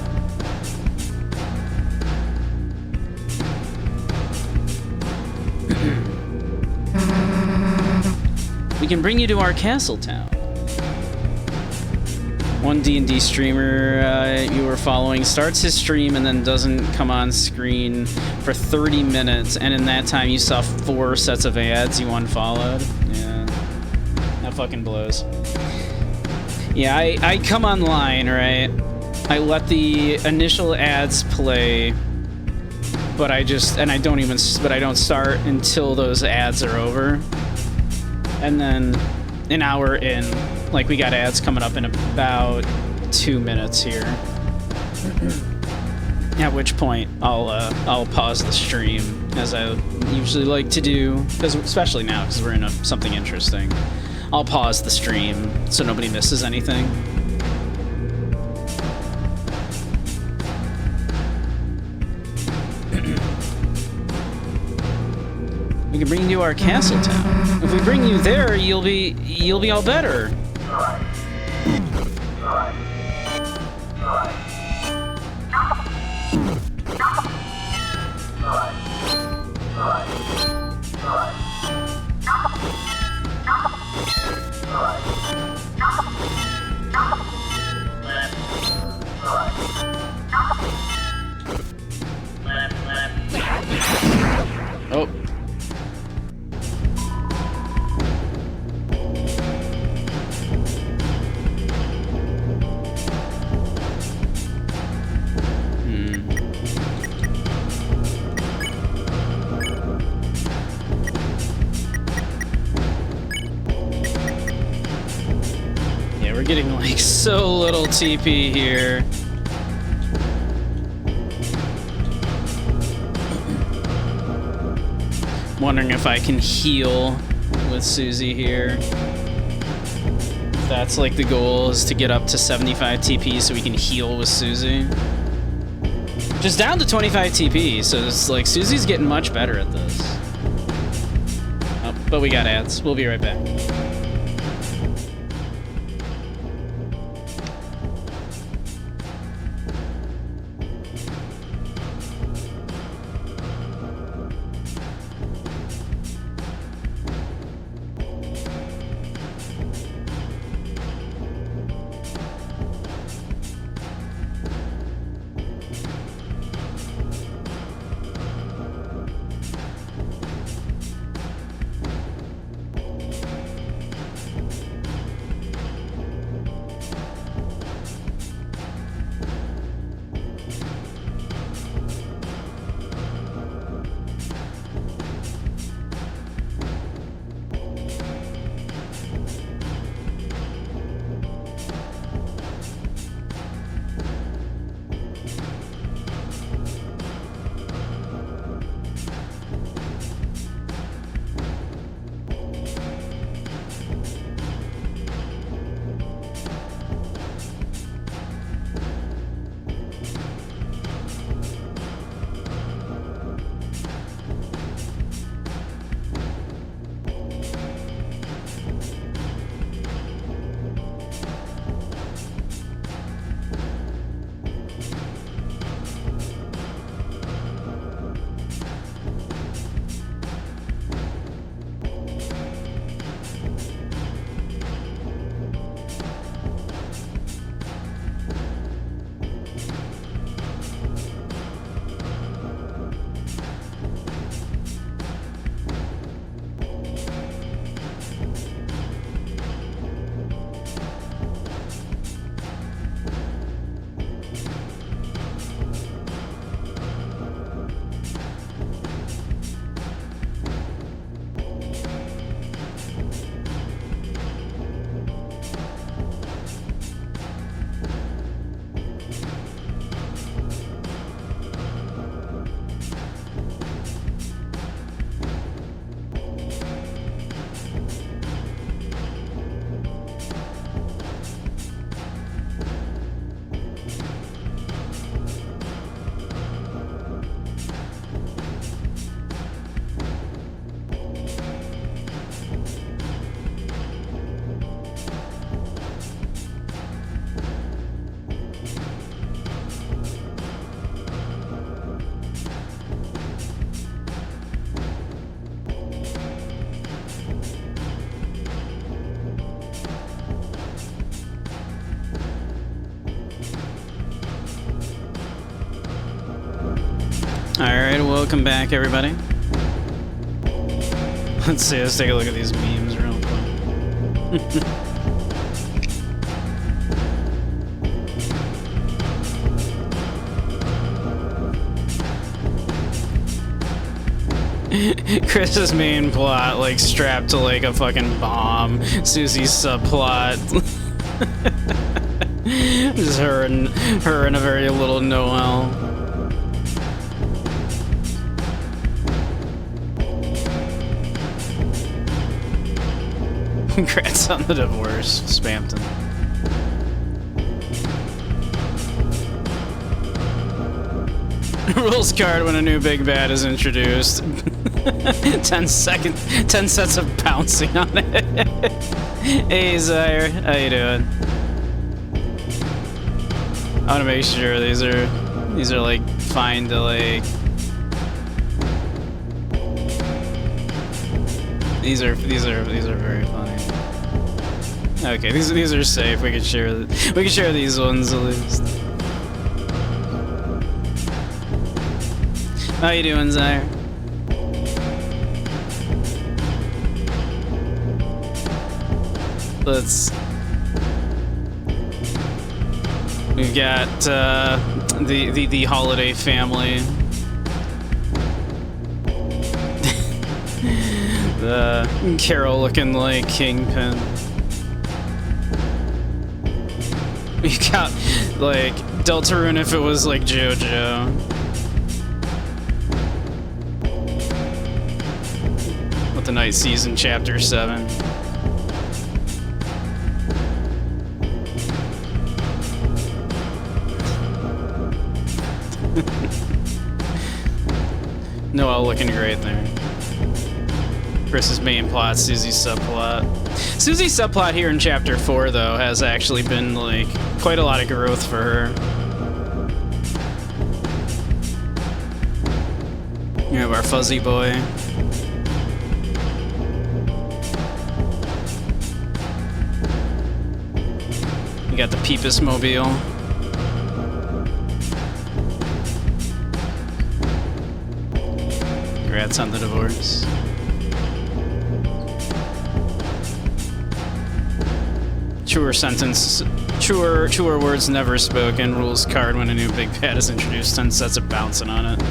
We can bring you to our castle town. One D&D streamer you were following starts his stream and then doesn't come on screen for 30 minutes, and in that time you saw 4 sets of ads you unfollowed. Yeah, that fucking blows. Yeah, I come online, right? I let the initial ads play, but I don't start until those ads are over. And then an hour in, like, we got ads coming up in about 2 minutes here. At which point I'll pause the stream, as I usually like to do, especially now because we're in something interesting. I'll pause the stream so nobody misses anything. We can bring you to our castle town. If we bring you there, you'll be all better. Oh. Yeah, we're getting like so little TP here. Wondering if I can heal with Susie here. That's like the goal, is to get up to 75 TP so we can heal with Susie. Just down to 25 TP, so it's like Susie's getting much better at this. Oh, but we got ads. We'll be right back. Alright, welcome back, everybody. Let's take a look at these memes real quick. Chris's main plot, like, strapped to, like, a fucking bomb. Susie's subplot. Just her and a very little Noel. Congrats on the divorce, Spampton. Rules card when a new big bad is introduced. 10 seconds, 10 sets of bouncing on it. Hey, Zaire, how you doing? I want to make sure these are like fine to like. These are very funny. Okay, these are safe. We can share these ones at least. How you doing, Zaire? We've got the holiday family. The Carol looking like Kingpin. We got like Deltarune if it was like JoJo. With the Night Season Chapter 7. Noelle looking great there. Chris's main plot, Susie's subplot. Susie's subplot here in Chapter 4, though, has actually been, like, quite a lot of growth for her. You have our fuzzy boy. We got the Peepus Mobile. Congrats on the divorce. Truer words never spoken. Rules card when a new big pad is introduced. 10 sets of bouncing on it.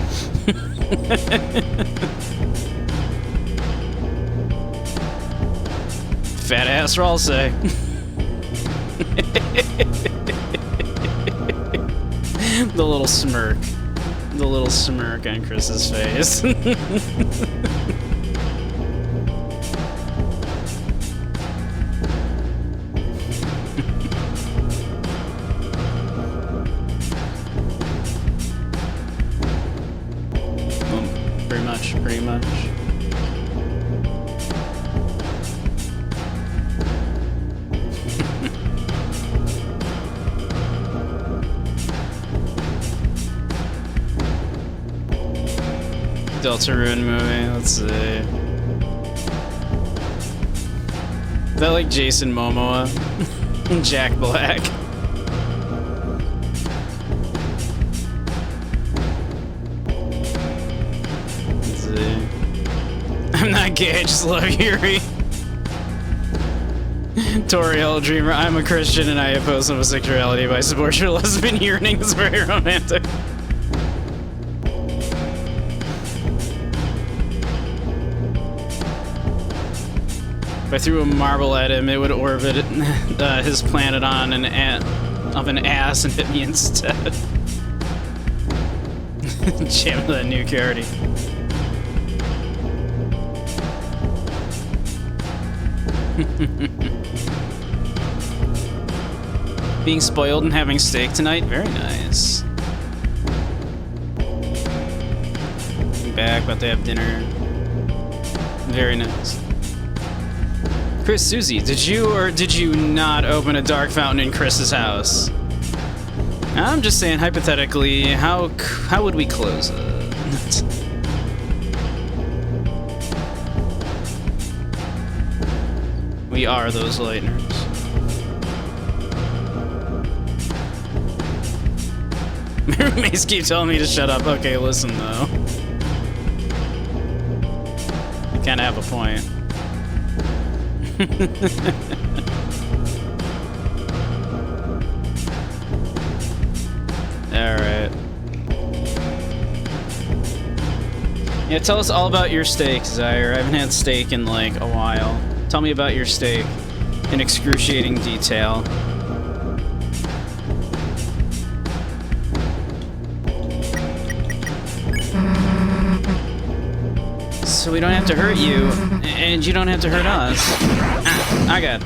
Fat ass roll say. The little smirk. The little smirk on Chris's face. Pretty much. Deltarune movie, let's see. Is that like Jason Momoa? Jack Black? I'm not gay, I just love Yuri. Toriel Dreamer, I'm a Christian and I oppose homosexuality, but I support your lesbian yearning. It's very romantic. If I threw a marble at him, it would orbit his planet on an ass and hit me instead. Jam that new cardi. Being spoiled and having steak tonight? Very nice. Back, about to have dinner. Very nice. Chris, Susie, did you or did you not open a dark fountain in Chris's house? I'm just saying, hypothetically, how would we close it? We are those lighteners. My roommates keep telling me to shut up. Okay, listen though. You kinda have a point. Alright. Yeah, tell us all about your steak, Zaire. I haven't had steak in like a while. Tell me about your steak in excruciating detail. So we don't have to hurt you, and you don't have to hurt us. Ah, I got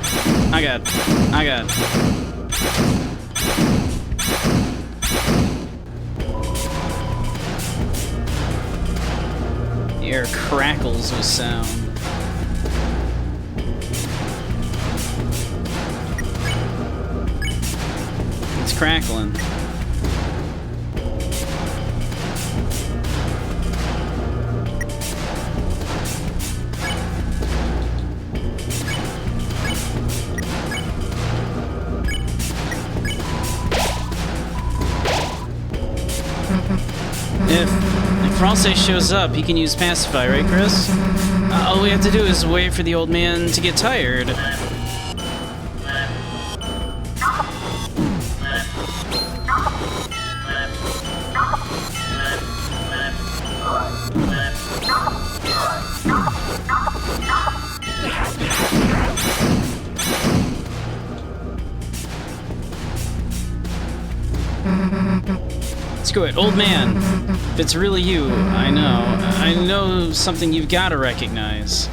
air crackles with sound. It's crackling. If Frosty shows up, he can use Pacify, right, Chris? All we have to do is wait for the old man to get tired. Screw it, old man. If it's really you, I know something you've got to recognize.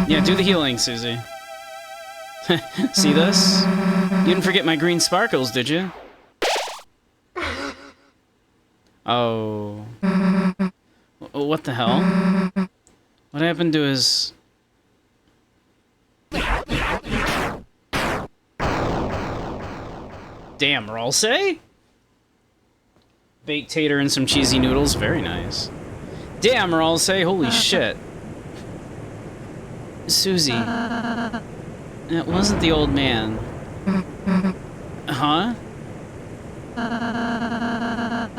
Yeah, do the healing, Susie. See this? You didn't forget my green sparkles, did you? Oh. What the hell? What happened to his... Damn, Ralsei? Baked tater and some cheesy noodles, very nice. Damn, Ralsei, holy shit. Susie. That wasn't the old man. Huh?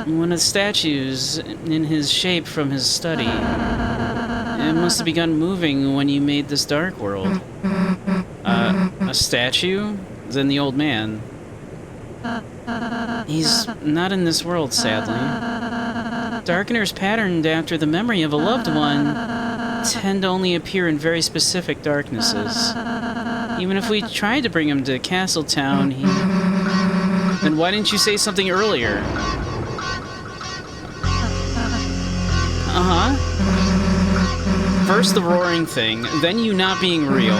One of the statues in his shape from his study. It must have begun moving when you made this dark world. A statue? Then the old man. He's not in this world, sadly. Darkeners patterned after the memory of a loved one tend to only appear in very specific darknesses. Even if we tried to bring him to Castletown, Then why didn't you say something earlier? Uh-huh. First the roaring thing, then you not being real,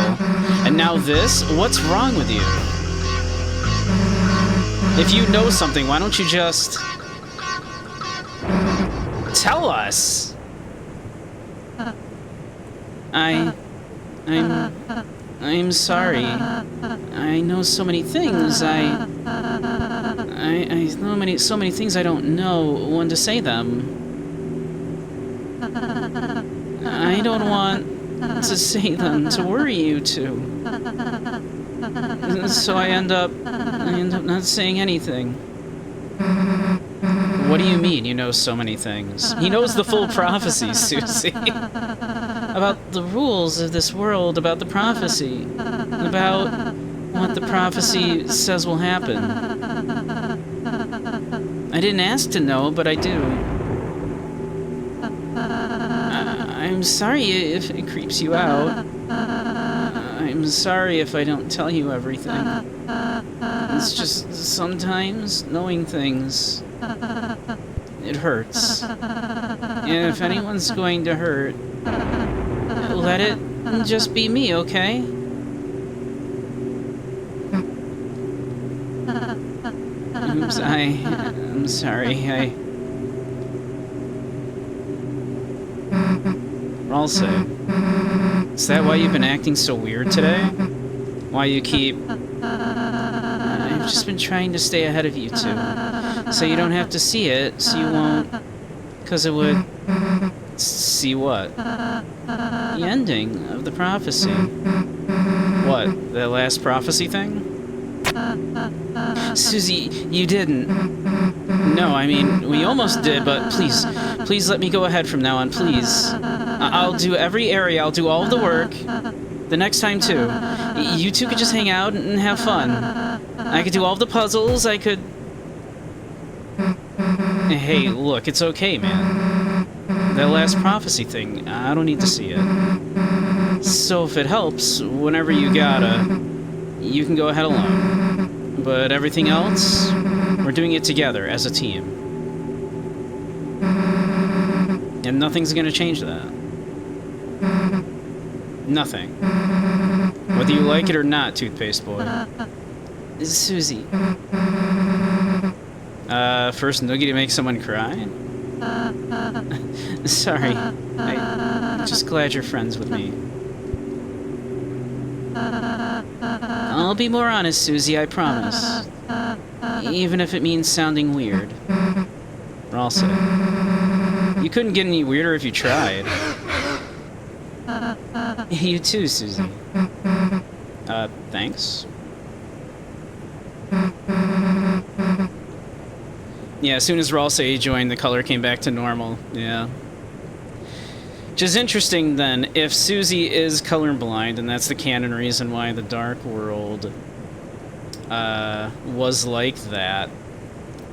and now this? What's wrong with you? If you know something, why don't you just... tell us? I'm sorry. I know so many things. I know so many things I don't know when to say them. I don't want to say them to worry you two. So I end up not saying anything. What do you mean you know so many things? He knows the full prophecy, Susie. About the rules of this world, about the prophecy. About what the prophecy says will happen. I didn't ask to know, but I do. I'm sorry if it creeps you out. I'm sorry if I don't tell you everything. It's just sometimes knowing things, it hurts. And if anyone's going to hurt, let it just be me, okay? Oops, I'm sorry, Also, is that why you've been acting so weird today? Why you keep... I've just been trying to stay ahead of you two. So you don't have to see it, so you won't... Because it would... See what? The ending of the prophecy. What, the last prophecy thing? Susie, you didn't. No, I mean, we almost did, but please let me go ahead from now on, please. I'll do every area, I'll do all of the work. The next time, too. You two could just hang out and have fun. I could do all of the puzzles, I could... Hey, look, it's okay, man. That last prophecy thing, I don't need to see it. So if it helps, whenever you gotta, you can go ahead alone. But everything else, we're doing it together as a team. And nothing's gonna change that. Nothing. Whether you like it or not, Toothpaste Boy. Susie. First noogie to make someone cry? Sorry. just glad you're friends with me. I'll be more honest, Susie, I promise. Even if it means sounding weird. Also, you couldn't get any weirder if you tried. You too, Susie. Thanks. Yeah, as soon as Ralsei joined, the color came back to normal. Yeah. Which is interesting, then. If Susie is colorblind, and that's the canon reason why the Dark World was like that,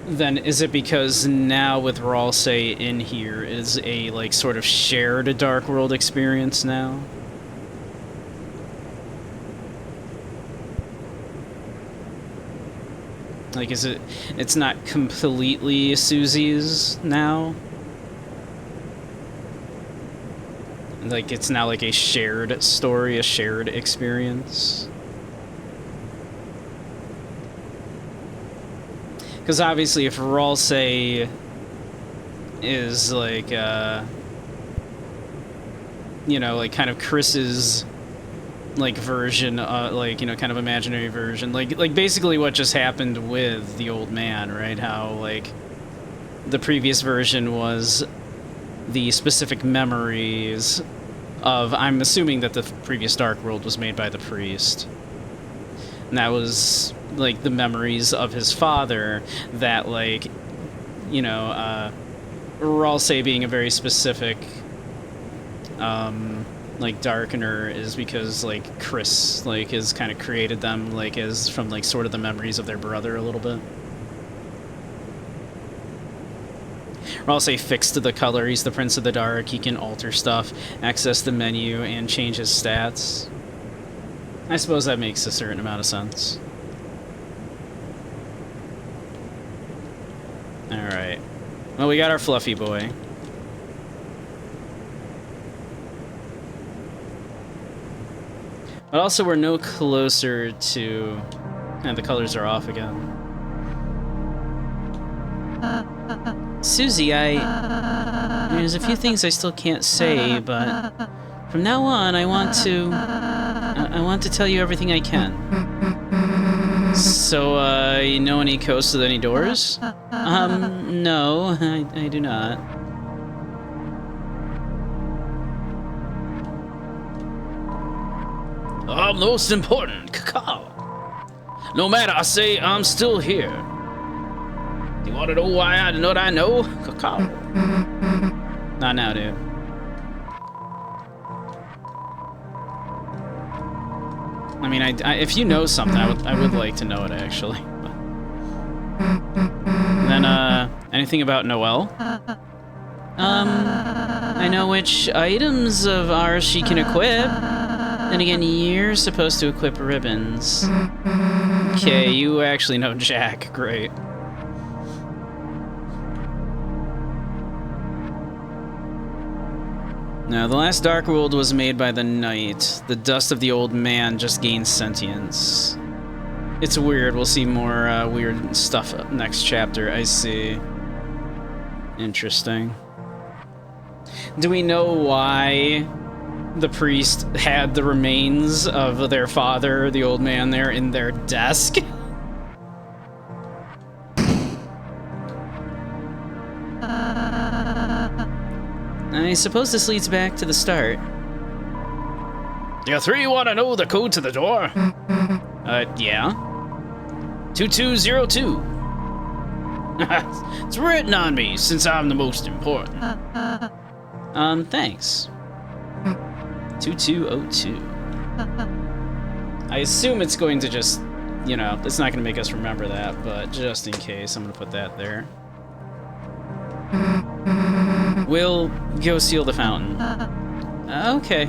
then is it because now with Ralsei in here is a, like, sort of shared Dark World experience now? Like, is it... It's not completely Susie's now? Like, it's now like a shared story, a shared experience? Because obviously if Ralsei is, like, you know, like, kind of Chris's, like, version, like, you know, kind of imaginary version. Like basically what just happened with the old man, right? How, like, the previous version was the specific memories of... I'm assuming that the previous Dark World was made by the priest. And that was, like, the memories of his father that, like, you know, Ralsei being a very specific... like, darkener is because, like, Chris, like, has kind of created them, like, as from, like, sort of the memories of their brother a little bit. Ralsei fixed the color, he's the Prince of the Dark, he can alter stuff, access the menu, and change his stats. I suppose that makes a certain amount of sense. Alright. Well, we got our fluffy boy. But also, we're no closer to... And the colors are off again. Susie, there's a few things I still can't say, but... From now on, I want to tell you everything I can. So, you know any codes with any doors? No, I do not. Most important, Cacao. No matter, I say I'm still here. You want to know why I know what I know? Cacao. Not now, dude. I mean, if you know something, I would like to know it, actually. Then, anything about Noelle? I know which items of ours she can equip. And again, you're supposed to equip ribbons. Okay, you actually know Jack. Great. Now, the last Dark World was made by the Knight. The dust of the old man just gains sentience. It's weird. We'll see more weird stuff next chapter. I see. Interesting. Do we know why the priest had the remains of their father, the old man there, in their desk? I suppose this leads back to the start. You three want to know the code to the door? Yeah. 2202. It's written on me, since I'm the most important. Thanks. 2202. I assume it's going to just, you know, it's not going to make us remember that, but just in case, I'm going to put that there. We'll go seal the fountain. Okay.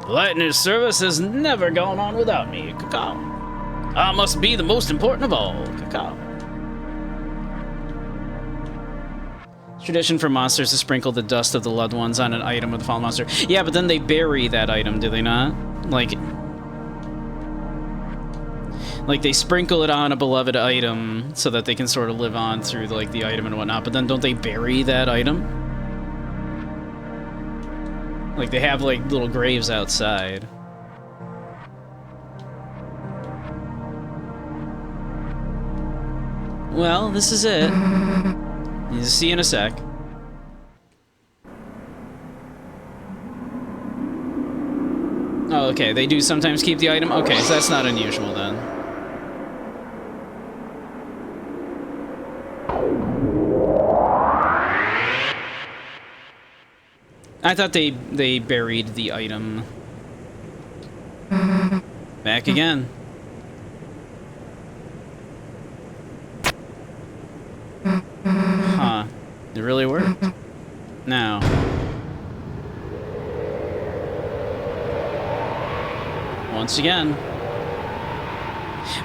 Lightning service has never gone on without me, Cacao. I must be the most important of all, Cacao. Tradition for monsters to sprinkle the dust of the loved ones on an item of the fallen monster. Yeah, but then they bury that item, do they not? Like they sprinkle it on a beloved item so that they can sort of live on through, like, the item and whatnot, but then don't they bury that item? Like, they have, like, little graves outside. Well, this is it. See you in a sec. Oh, okay, they do sometimes keep the item? Okay, so that's not unusual then. I thought they buried the item. Back again. Huh. It really worked. Now. Once again.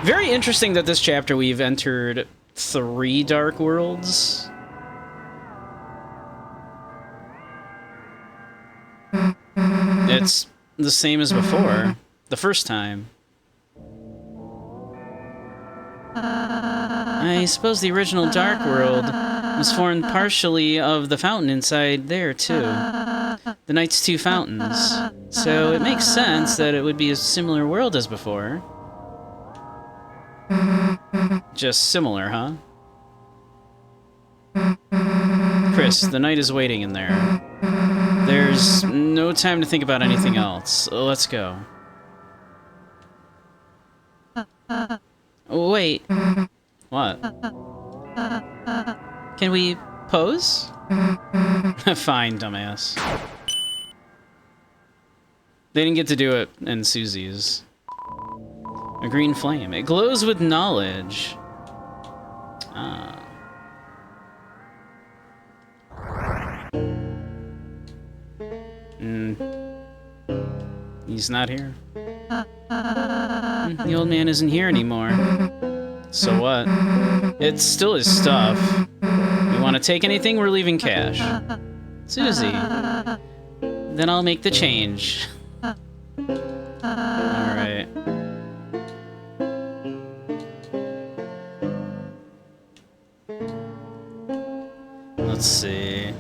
Very interesting that this chapter we've entered 3 dark worlds. It's the same as before, the first time. I suppose the original Dark World was formed partially of the fountain inside there, too. The Knight's 2 fountains. So it makes sense that it would be a similar world as before. Just similar, huh? Chris, the Knight is waiting in there. There's no time to think about anything else. Let's go. Wait. What? Can we pose? Fine, dumbass. They didn't get to do it in Susie's. A green flame. It glows with knowledge. Ah. He's not here. The old man isn't here anymore. So what? It's still his stuff. You want to take anything? We're leaving cash. Susie. Then I'll make the change. Alright. Let's see.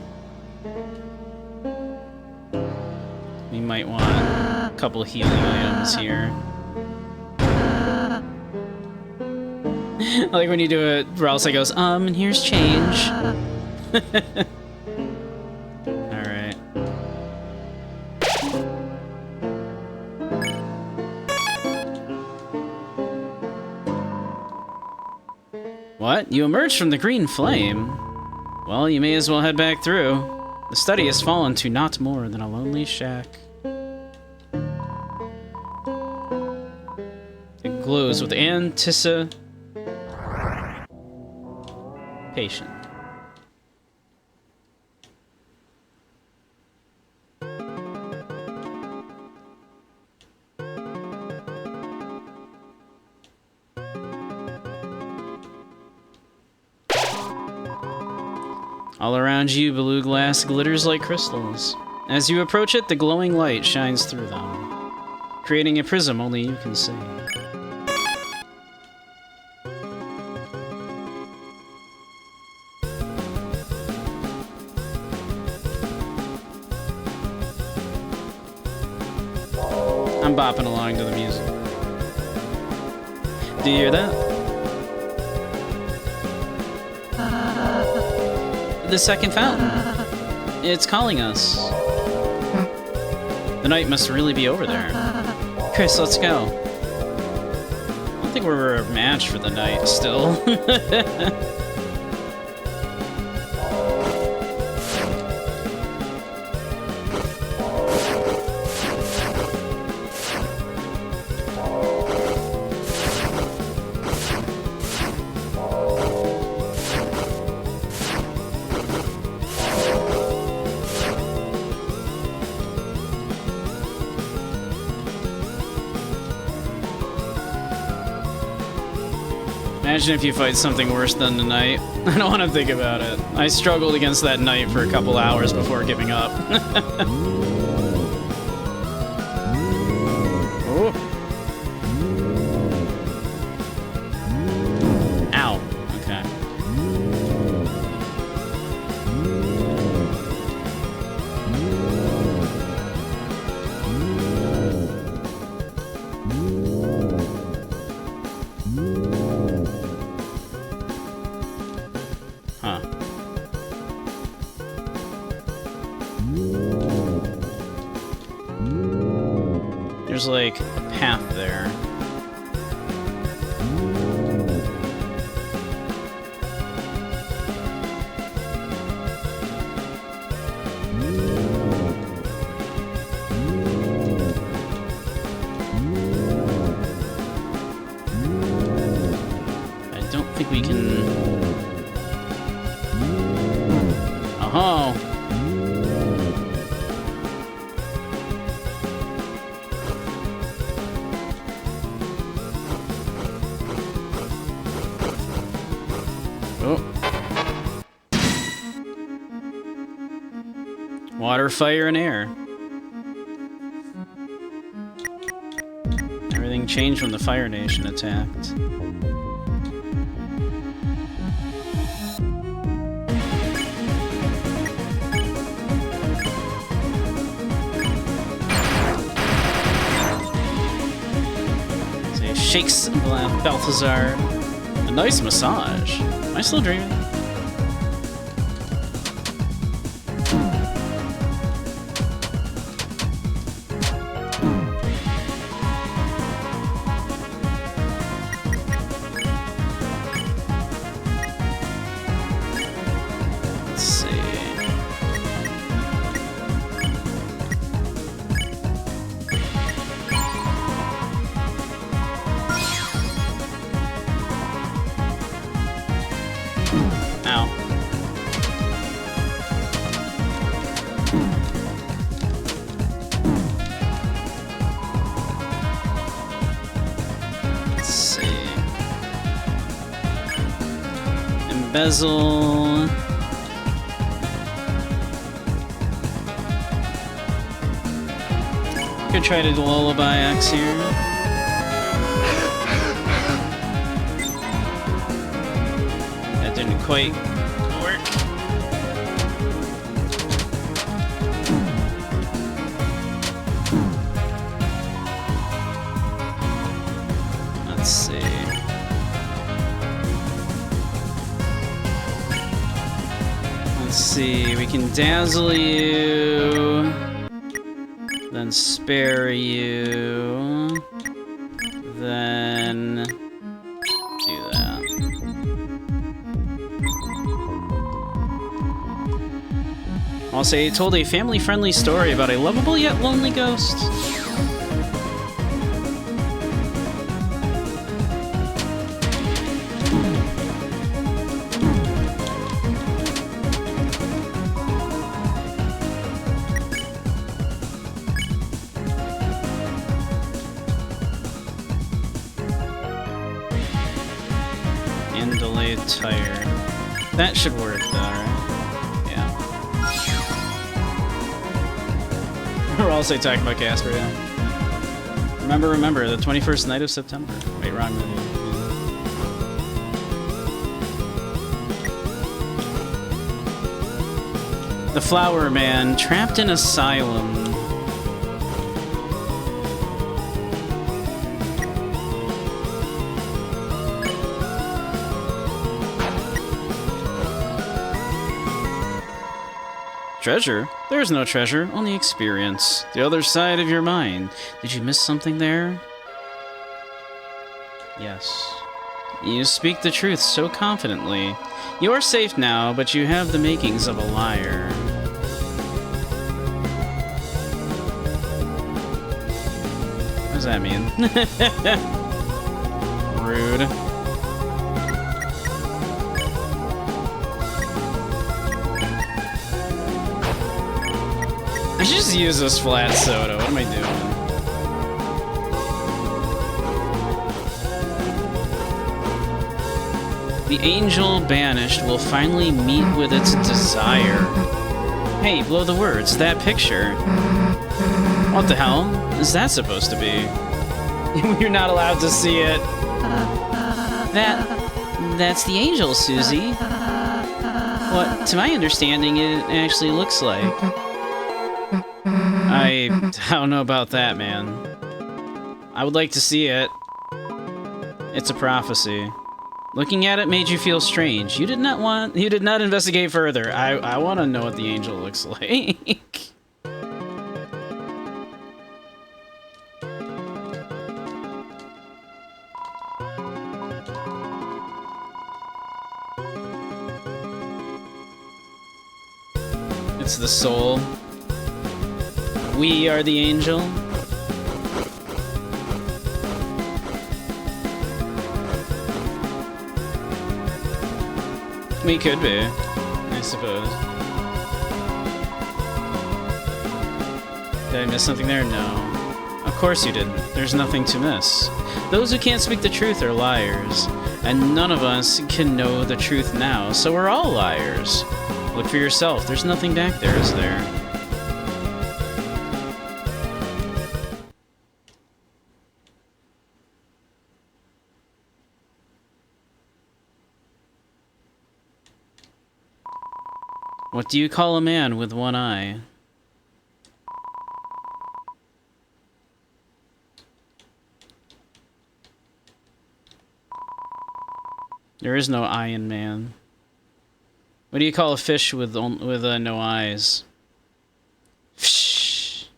We might want a couple healing items here. Like when you do it, Ralsei goes, and here's change. Alright. What? You emerged from the green flame? Well, you may as well head back through. The study has fallen to not more than a lonely shack. It glows with anticipation. All around you, blue glass glitters like crystals. As you approach it, the glowing light shines through them, creating a prism only you can see. I'm bopping along to the music. Do you hear that? The second fountain. It's calling us. The Knight must really be over there. Chris, let's go. I don't think we're a match for the Knight still. Imagine if you fight something worse than the Knight. I don't want to think about it. I struggled against that Knight for a couple hours before giving up. Oh. Ow. Okay. there's like a path there. I don't think we can... Oh. Water, fire, and air. Everything changed when the Fire Nation attacked. So shakes Balthazar. A nice massage. Am I still dreaming? Bezel. Could try to lullaby X here. That didn't quite work. Let's see. Let's see, we can dazzle you, then spare you, then do that. I'll say it told a family-friendly story about a lovable yet lonely ghost. Delayed tire. That should work though, right? Yeah. We're also talking about Casper, yeah. Remember, the 21st night of September. Wait, wrong movie. The Flower Man, trapped in asylum. Treasure? There's no treasure, only experience. The other side of your mind. Did you miss something there? Yes. You speak the truth so confidently. You are safe now, but you have the makings of a liar. What does that mean? Rude. I should just use this flat soda. What am I doing? The angel banished will finally meet with its desire. Hey, blow the words. That picture. What the hell is that supposed to be? You're not allowed to see it. That's the angel, Susie. What, to my understanding, it actually looks like. I don't know about that, man. I would like to see it. It's a prophecy. Looking at it made you feel strange. You did not investigate further. I want to know what the angel looks like. It's the soul. We are the angel. We could be, I suppose. Did I miss something there? No. Of course you didn't. There's nothing to miss. Those who can't speak the truth are liars, and none of us can know the truth now, so we're all liars. Look for yourself. There's nothing back there, is there? What do you call a man with one eye? There is no eye in man. What do you call a fish with no eyes? Fish.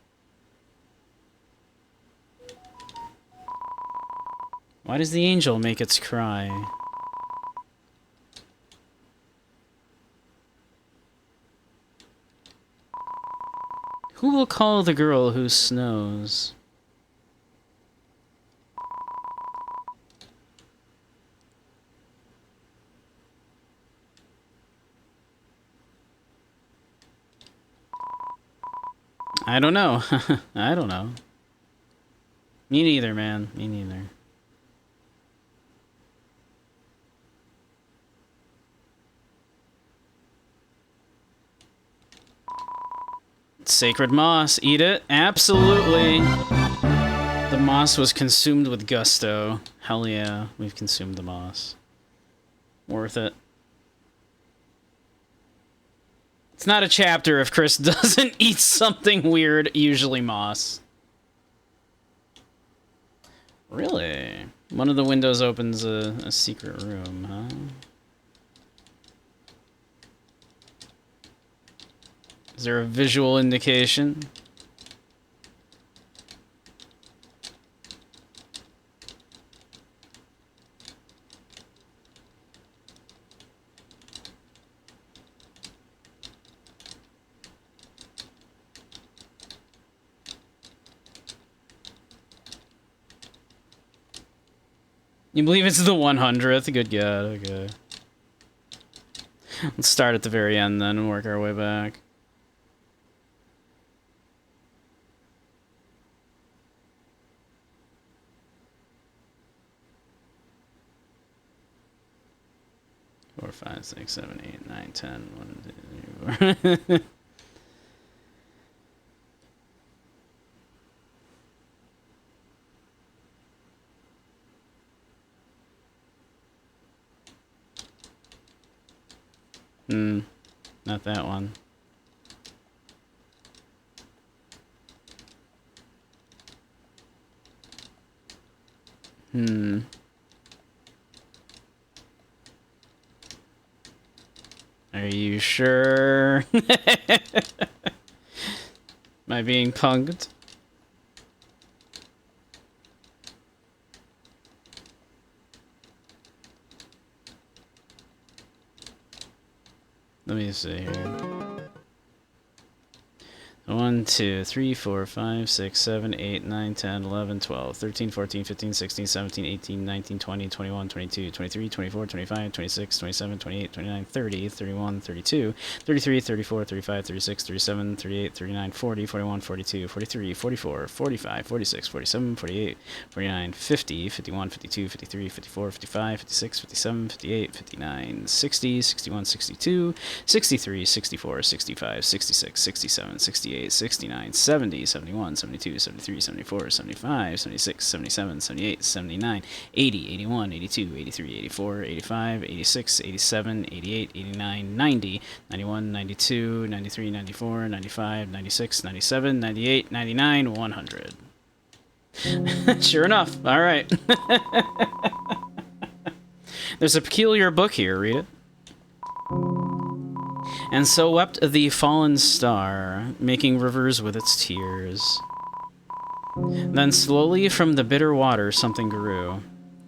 Why does the angel make its cry? Who will call the girl who snows? I don't know. I don't know. Me neither, man. Me neither. Sacred moss. Eat it? Absolutely. The moss was consumed with gusto. Hell yeah. We've consumed the moss. Worth it. It's not a chapter if Chris doesn't eat something weird, usually moss. Really? One of the windows opens a secret room, huh? Is there a visual indication? You believe it's the 100th? Good God, okay. Let's start at the very end then and work our way back. Four, 5, 6, 7, 8, 9, 10. 1, 2, 3, 4. Not that one. Are you sure? Am I being punked? Let me see here. 1, 2, 3, 4, 5, 6, 7, 8, 9, 10, 11, 12, 13, 14, 15, 16, 17, 18, 19, 20, 21, 22, 23, 24, 25, 26, 27, 28, 29, 30, 31, 32, 33, 34, 35, 36, 37, 38, 39, 40, 41, 42, 43, 44, 45, 46, 47, 48, 49, 50, 51, 52, 53, 54, 55, 56, 57, 58, 59, 60, 61, 62, 63, 64, 65, 66, 67, 68, 69, 70, 71, 72, 73, 74, 75, 76, 77, 78, 79, 80, 81, 82, 83, 84, 85, 86, 87, 88, 89, 90, 91, 92, 93, 94, 95, 96, 97, 98, 99, 100. Sure enough. All right. There's a peculiar book here. Read it. And so wept the fallen star, making rivers with its tears. Then slowly from the bitter water something grew.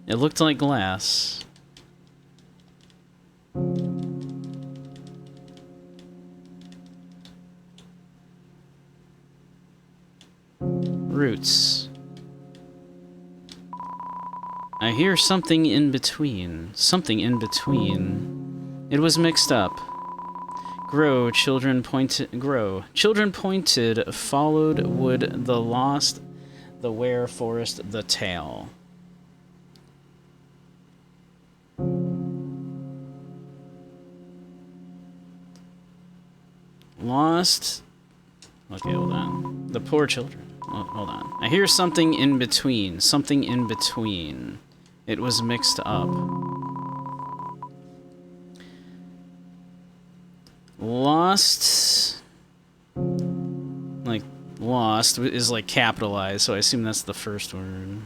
It looked like glass. Roots. I hear something in between. Something in between. It was mixed up. Grow, children pointed, grow. Children pointed, followed, wood, the lost, the where, forest, the tail. Lost. Okay, hold on. The poor children. Oh, hold on. I hear something in between. Something in between. It was mixed up. Lost. Like, lost is like capitalized, so I assume that's the first word.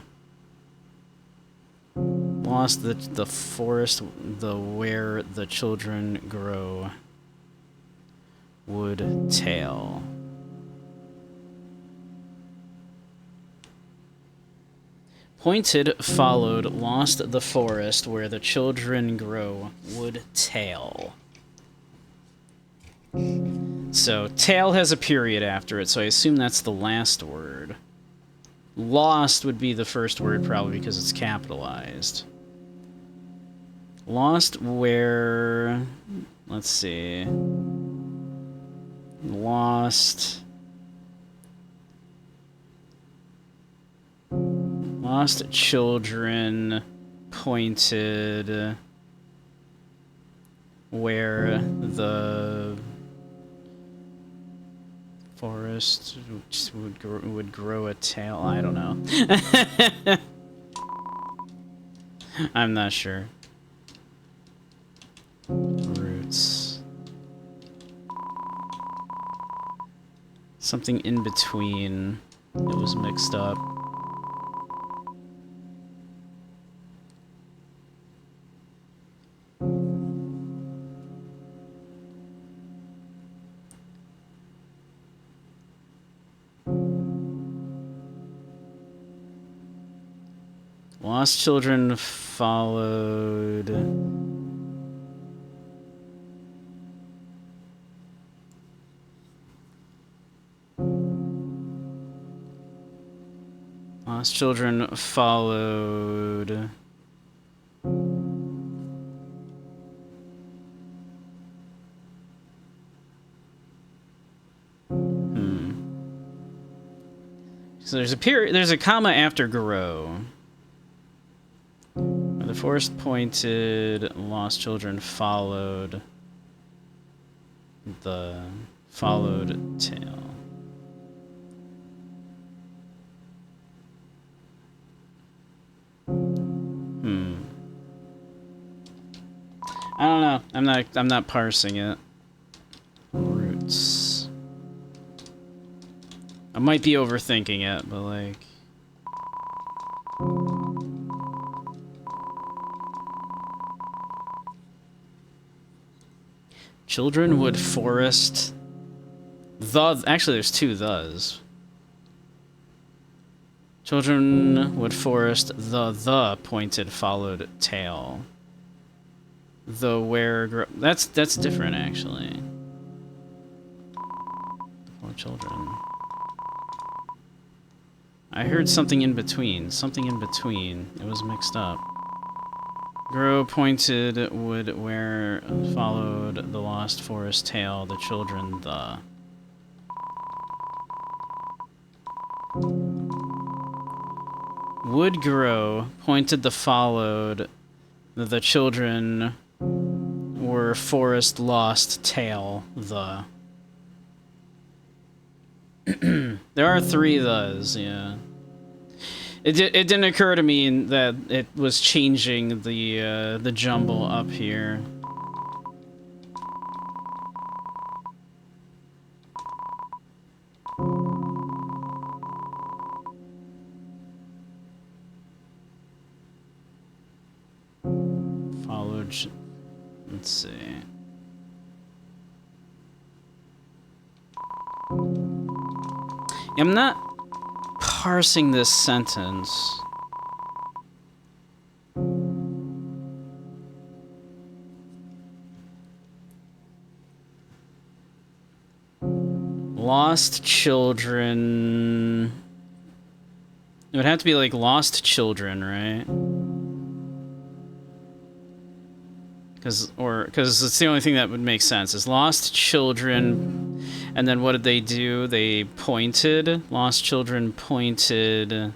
Lost the forest, the where the children grow. Wood tail. Pointed, followed, lost the forest where the children grow. Wood tail. So, tail has a period after it, so I assume that's the last word. Lost would be the first word, probably because it's capitalized. Lost where... Let's see... Lost children pointed where the forest would grow a tail. I don't know. I'm not sure. Roots. Something in between. It was mixed up. Lost children followed. Lost children followed. So there's a comma after grow. Where the forest pointed, lost children followed the followed tail. I don't know. I'm not parsing it. Roots. I might be overthinking it, but like... Children would forest... Actually, there's two thes. Children would forest the pointed followed tail. The where... That's different, actually. Poor children. I heard something in between. Something in between. It was mixed up. Grow pointed would where followed the lost forest tail, the children the. Would grow pointed the followed the children were forest lost tail the. There are three thes, yeah. It didn't occur to me that it was changing the jumble up here. Followed. Let's see. I'm not parsing this sentence. Lost children It would have to be like lost children, right? Because it's the only thing that would make sense is lost children, and then what did they do? They pointed. Lost children pointed.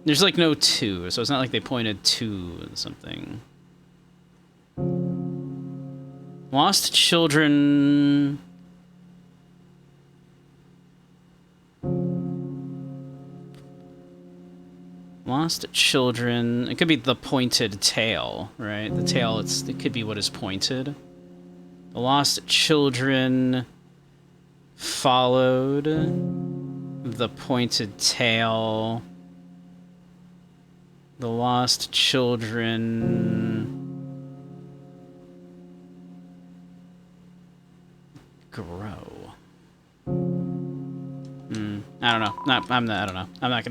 There's like no to, so it's not like they pointed to something. Lost children. Lost children. It could be the pointed tail, right? The tail. It could be what is pointed. The lost children followed the pointed tail. The lost children grow. I don't know. I don't know. I'm not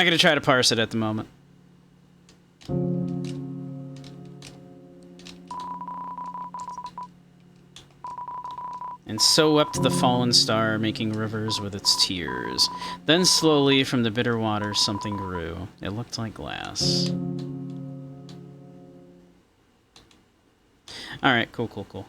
gonna try to parse it at the moment. And so wept the fallen star, making rivers with its tears. Then slowly from the bitter waters something grew. It looked like glass. Alright, cool.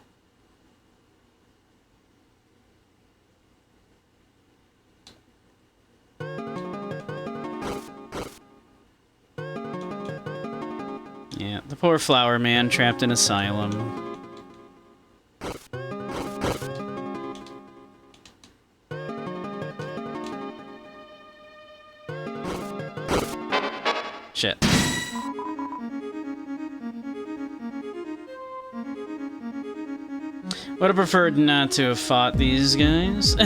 Yeah, the poor flower man trapped in asylum. Shit. Would have preferred not to have fought these guys.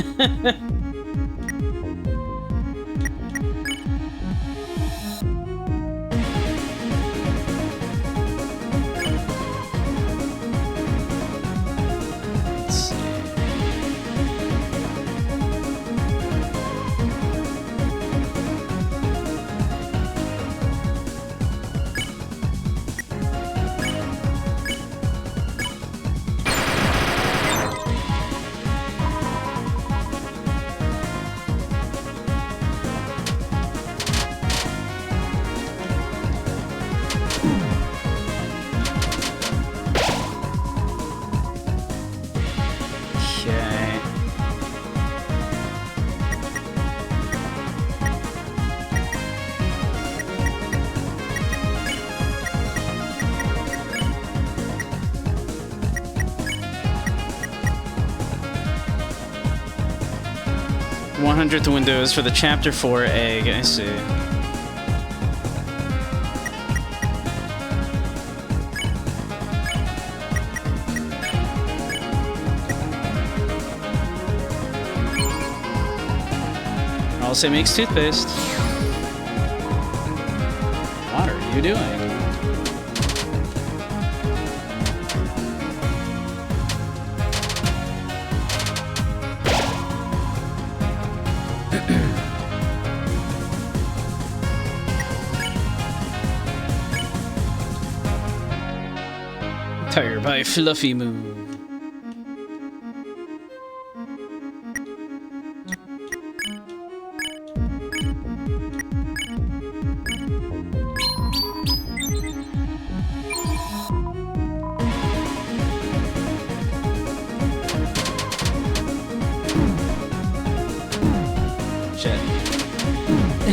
Okay. $100th Windows for the Chapter 4 egg, I see. Also makes toothpaste. What are you doing? Tired by Fluffy Moon.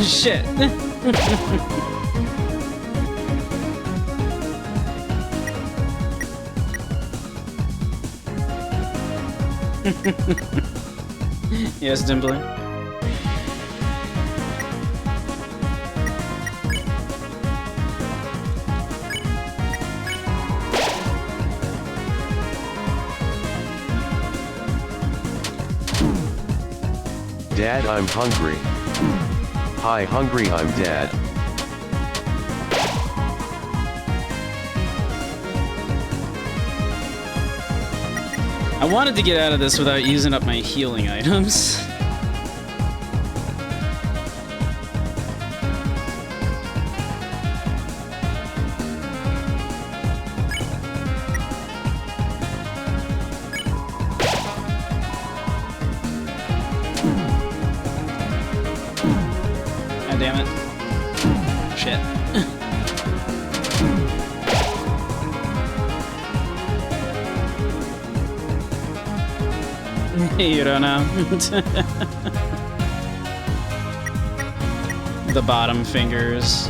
Shit. Yes, Dimbler. Dad, I'm hungry. Hi, hungry, I'm Dad. I wanted to get out of this without using up my healing items. You don't know. The bottom fingers.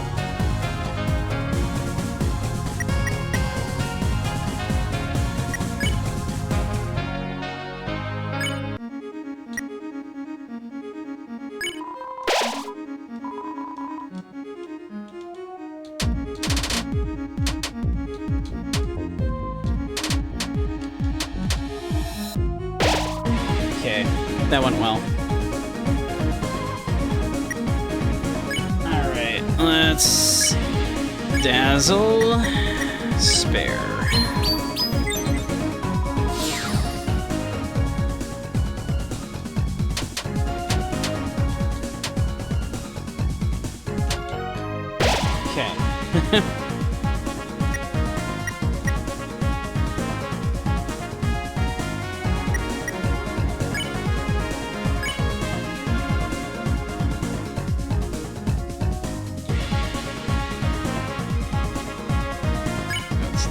That went well. Alright, let's dazzle, spare. Okay.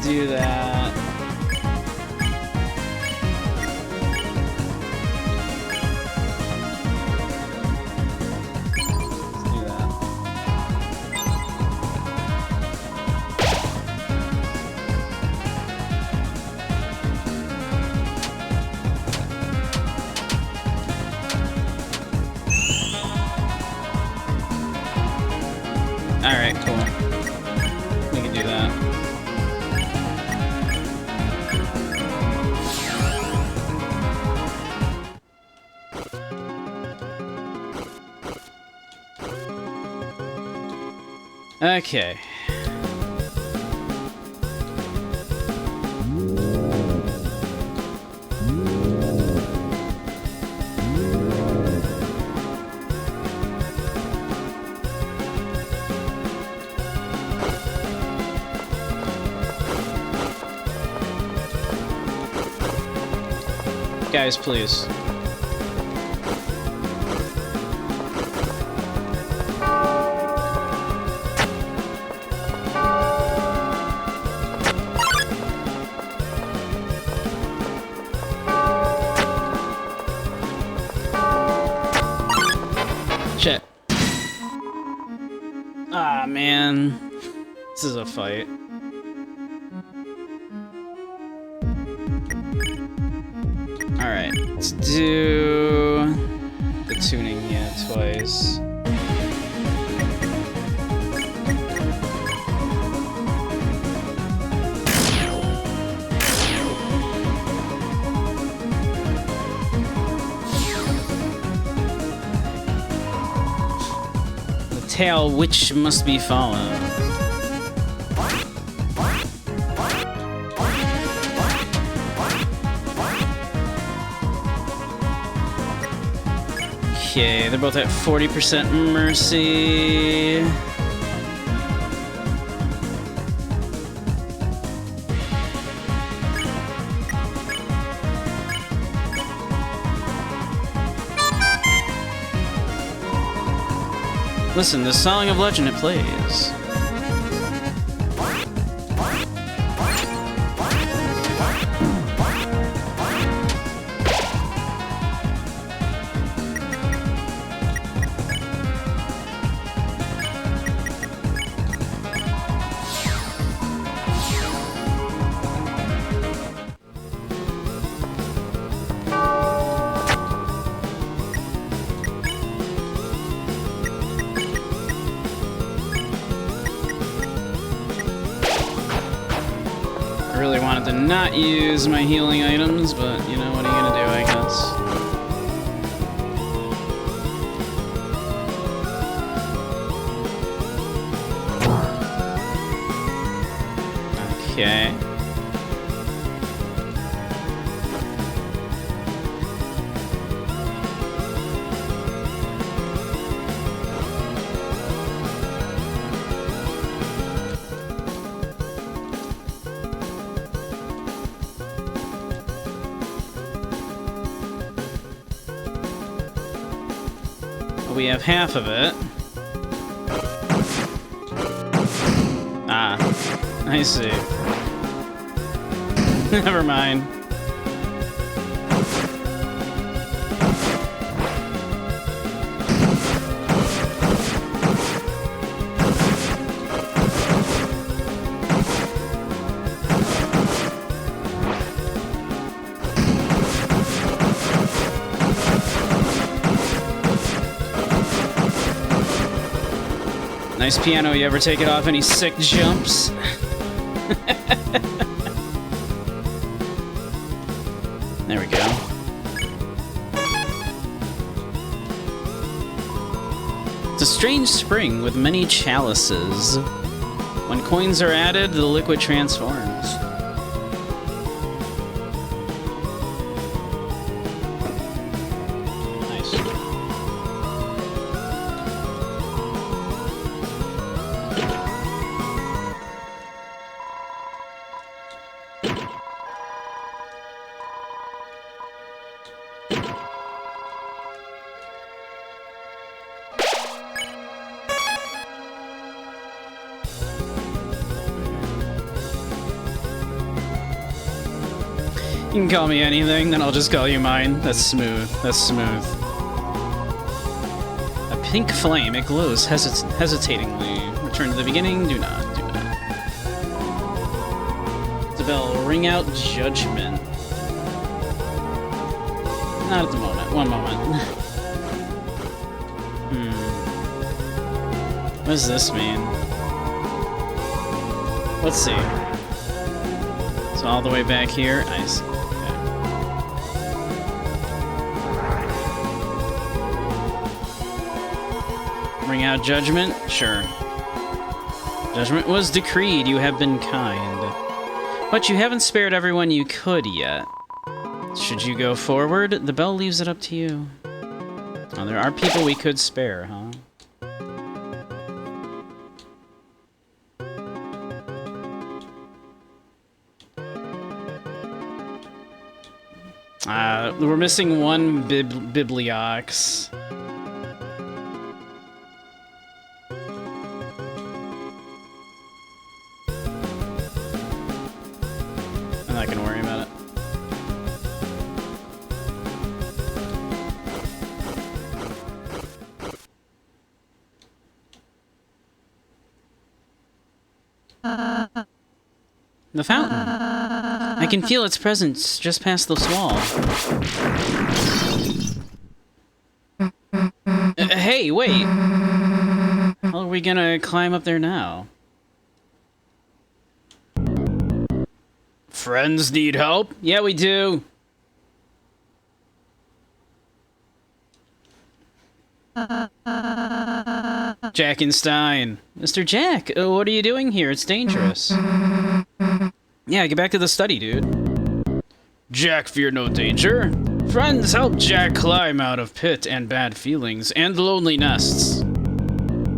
Do that. Let's do that. All right, cool. We can do that. Okay. Guys, please. Shit. Ah, man. This is a fight. Alright, let's do the tuning, yeah, twice. The tale which must be followed. Okay, they're both at 40% mercy. Listen, the Song of Legend, it plays. I really wanted to not use my healing items, but you know, what are you gonna do, I guess. Okay. We have half of it. I see. Never mind. Nice piano. You ever take it off any sick jumps? There we go. It's a strange spring with many chalices. When coins are added, the liquid transforms. Nice. You can call me anything, then I'll just call you mine. That's smooth. That's smooth. A pink flame. It glows hesitatingly. Return to the beginning. Do not. Do not. The bell. Ring out judgment. Not at the moment. One moment. What does this mean? Let's see. So all the way back here. Nice. Bring out judgment? Sure. Judgment was decreed. You have been kind. But you haven't spared everyone you could yet. Should you go forward? The bell leaves it up to you. Oh, there are people we could spare, huh? We're missing one Bibliox. I'm not gonna worry about it. The fountain. I can feel its presence just past this wall. Hey, wait! How are we gonna climb up there now? Friends need help? Yeah, we do. Jackenstein. Mr. Jack, what are you doing here? It's dangerous. Yeah, get back to the study, dude. Jack, fear no danger. Friends, help Jack climb out of pit and bad feelings and lonely nests.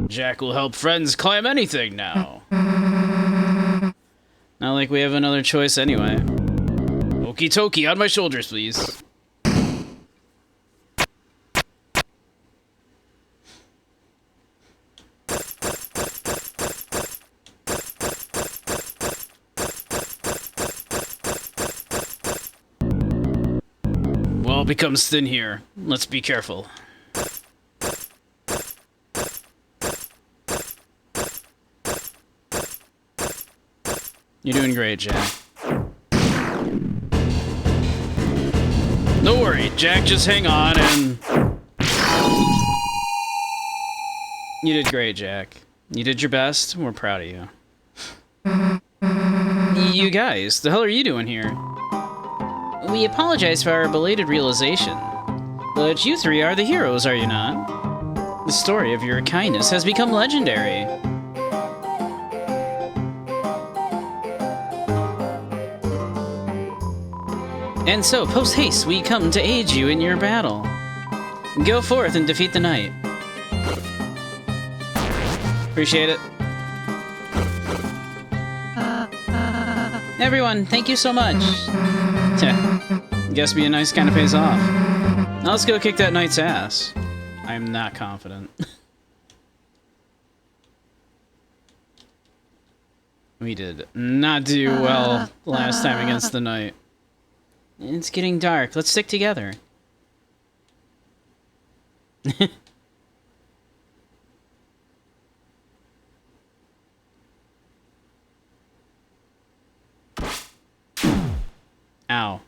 Jack will help friends climb anything now. Not like we have another choice anyway. Okie dokie, on my shoulders, please. Well, it becomes thin here. Let's be careful. You're doing great, Jack. Don't worry, Jack, just hang on and... You did great, Jack. You did your best, we're proud of you. You guys, the hell are you doing here? We apologize for our belated realization, but you three are the heroes, are you not? The story of your kindness has become legendary. And so, post-haste, we come to aid you in your battle. Go forth and defeat the knight. Appreciate it. Everyone, thank you so much. Guess being nice kind of pays off. Now let's go kick that knight's ass. I am not confident. We did not do well last time against the knight. It's getting dark. Let's stick together. Ow.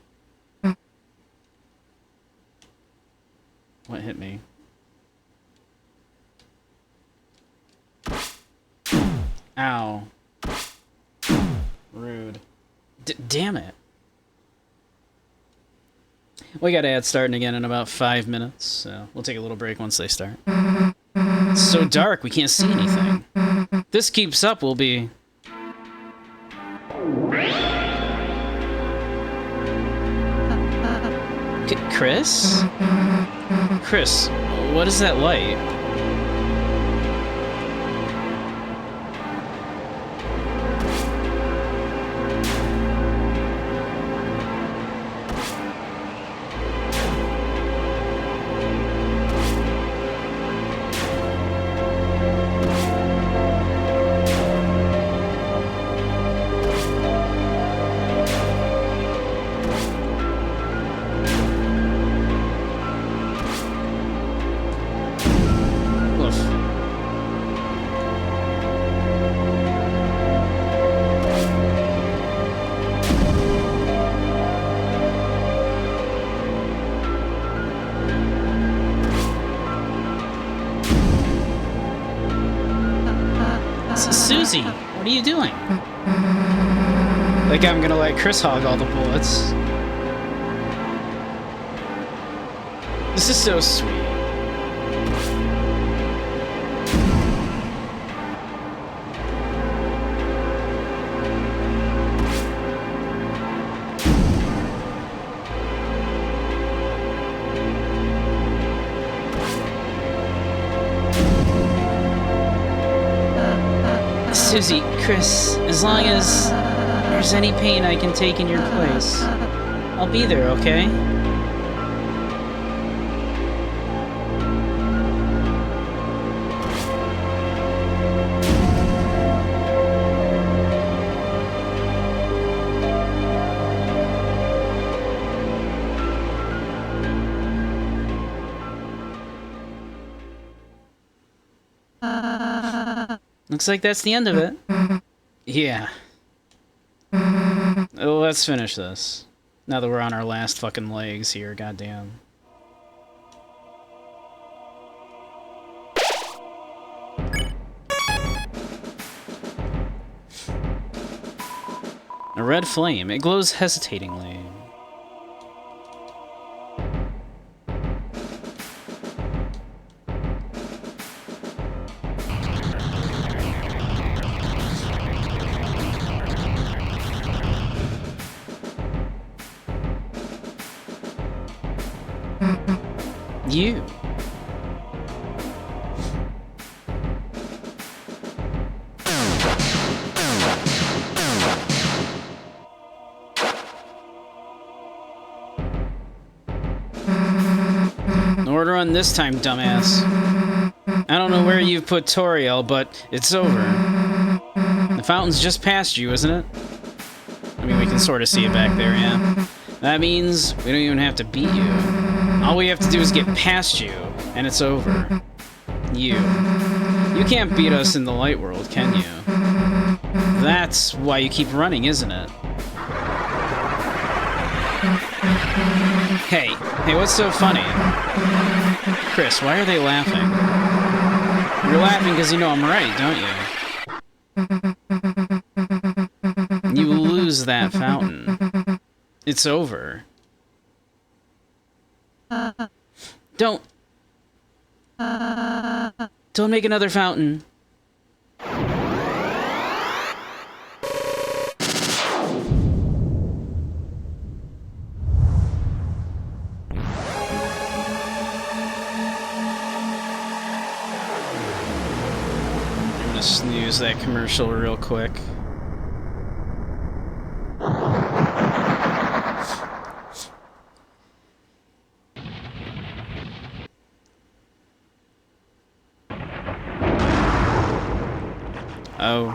What hit me? Ow. Rude. Damn it. We got ads starting again in about 5 minutes, so we'll take a little break once they start. It's so dark, we can't see anything. If this keeps up, we'll be... Chris? Chris, what is that light? Susie, what are you doing? Like I'm gonna let Chris hog all the bullets. This is so sweet. Susie, Chris, as long as there's any pain I can take in your place, I'll be there, okay? Looks like that's the end of it. Yeah. Let's finish this. Now that we're on our last fucking legs here, goddamn. A red flame. It glows hesitatingly. You. Order on this time, dumbass. I don't know where you've put Toriel, but it's over. The fountain's just past you, isn't it? I mean, we can sort of see it back there, yeah. That means we don't even have to beat you. All we have to do is get past you, and it's over. You can't beat us in the light world, can you? That's why you keep running, isn't it? Hey, what's so funny? Chris, why are they laughing? You're laughing because you know I'm right, don't you? You lose that fountain. It's over. Don't make another fountain. I'm gonna snooze that commercial real quick. Oh.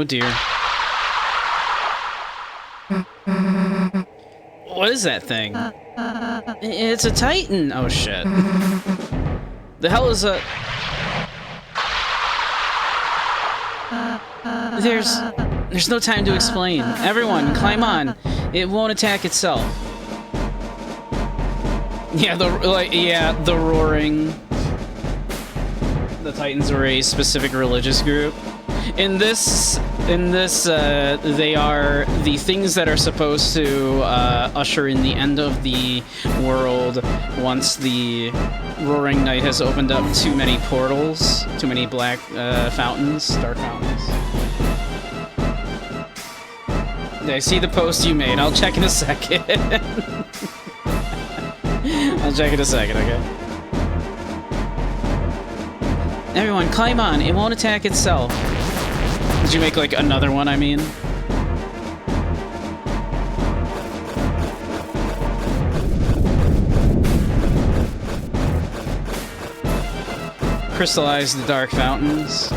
Oh dear. What is that thing? It's a Titan! Oh shit. The hell is a... There's no time to explain. Everyone, climb on. It won't attack itself. Yeah, the roaring. The Titans are a specific religious group. In this, they are the things that are supposed to usher in the end of the world once the Roaring Night has opened up too many portals, too many black fountains, dark fountains. I see the post you made. I'll check in a second. I'll check in a second, okay? Everyone, climb on. It won't attack itself. Did you make, like, another one, I mean? Crystallize the dark fountains.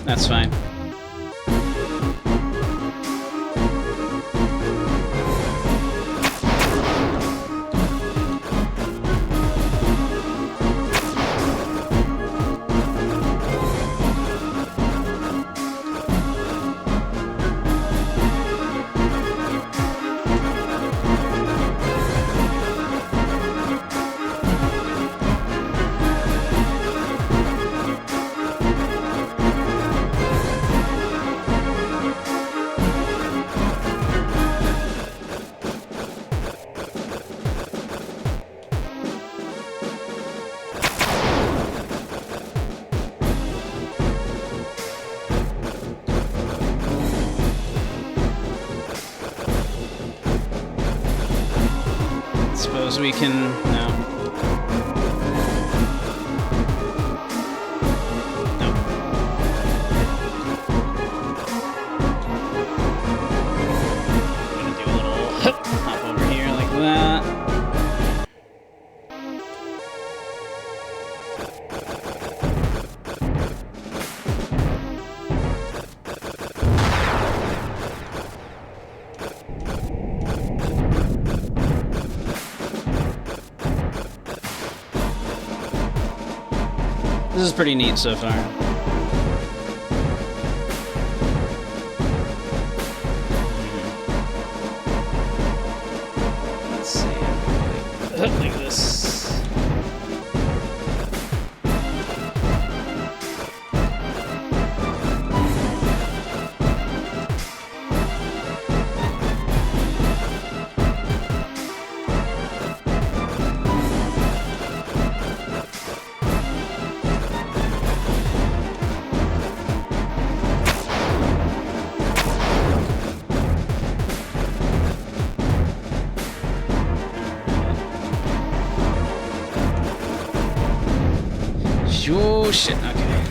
That's fine. Suppose we can... No. No. I'm gonna do a little hop over here like that. This is pretty neat so far. Let's see. Like this. Oh shit, okay.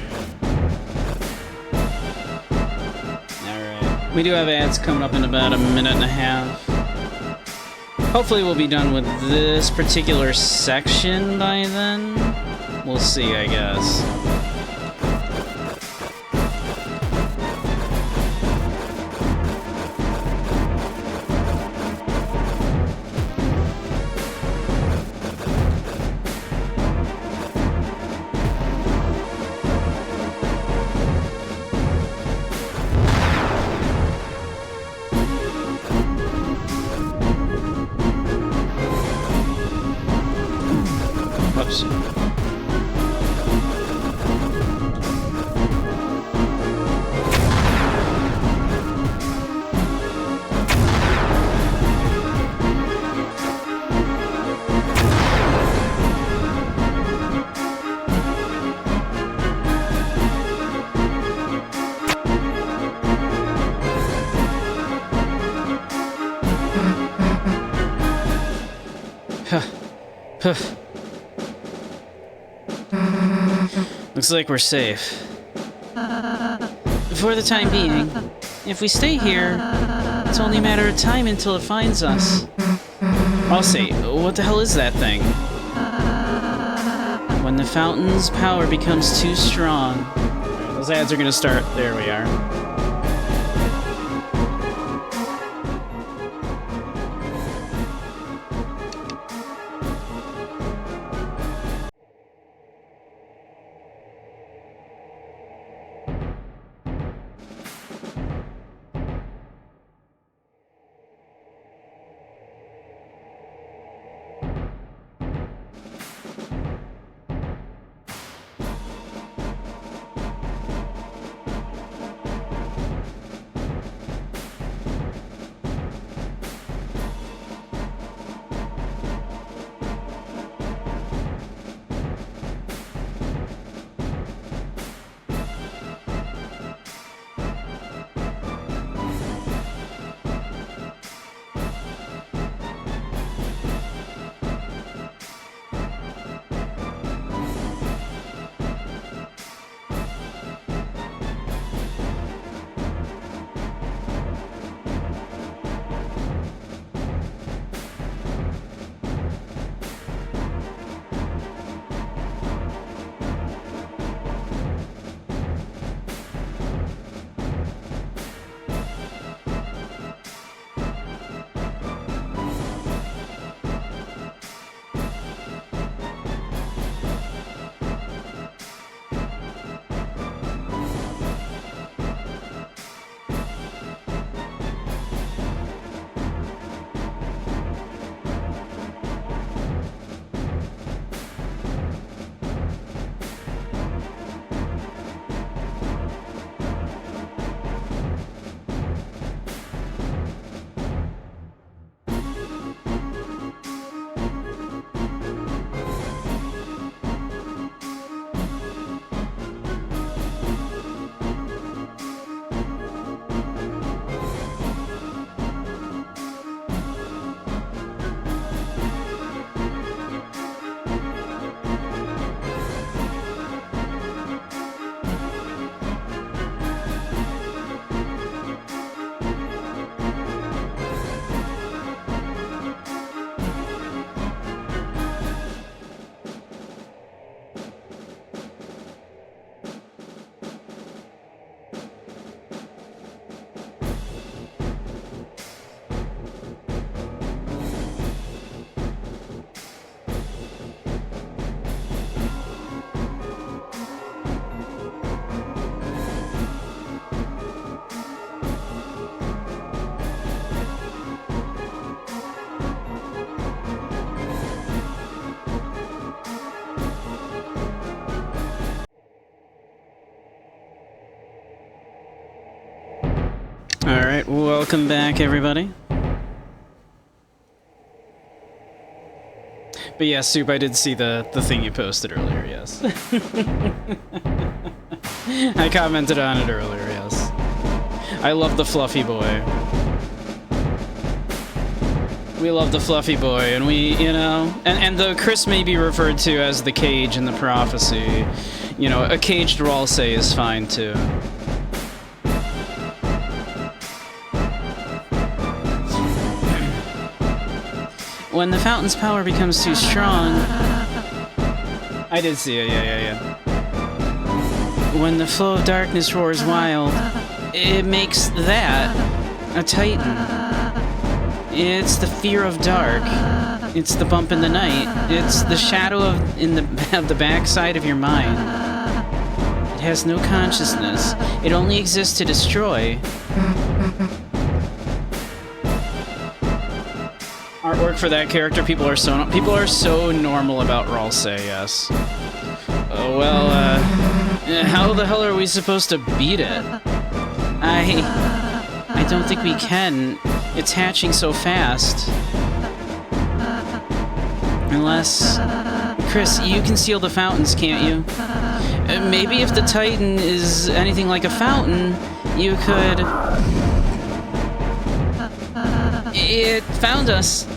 Alright. We do have ads coming up in about a minute and a half. Hopefully we'll be done with this particular section by then. We'll see, I guess. Whoops. Looks like we're safe. For the time being, if we stay here, it's only a matter of time until it finds us. I'll say, what the hell is that thing? When the fountain's power becomes too strong. Right, those ads are gonna start. There we are. Alright, welcome back, everybody. But yeah, Soup, I did see the thing you posted earlier, yes. I commented on it earlier, yes. I love the fluffy boy. We love the fluffy boy, and we, you know... And though Chris may be referred to as the cage in the prophecy, you know, a caged Ralsei is fine, too. When the fountain's power becomes too strong... I did see it, yeah. When the flow of darkness roars wild, it makes that a titan. It's the fear of dark. It's the bump in the night. It's the shadow of the backside of your mind. It has no consciousness. It only exists to destroy. Artwork for that character, people are so normal about Ralsei, yes. How the hell are we supposed to beat it? I don't think we can. It's hatching so fast. Unless... Chris, you can seal the fountains, can't you? Maybe if the Titan is anything like a fountain, you could... It found us.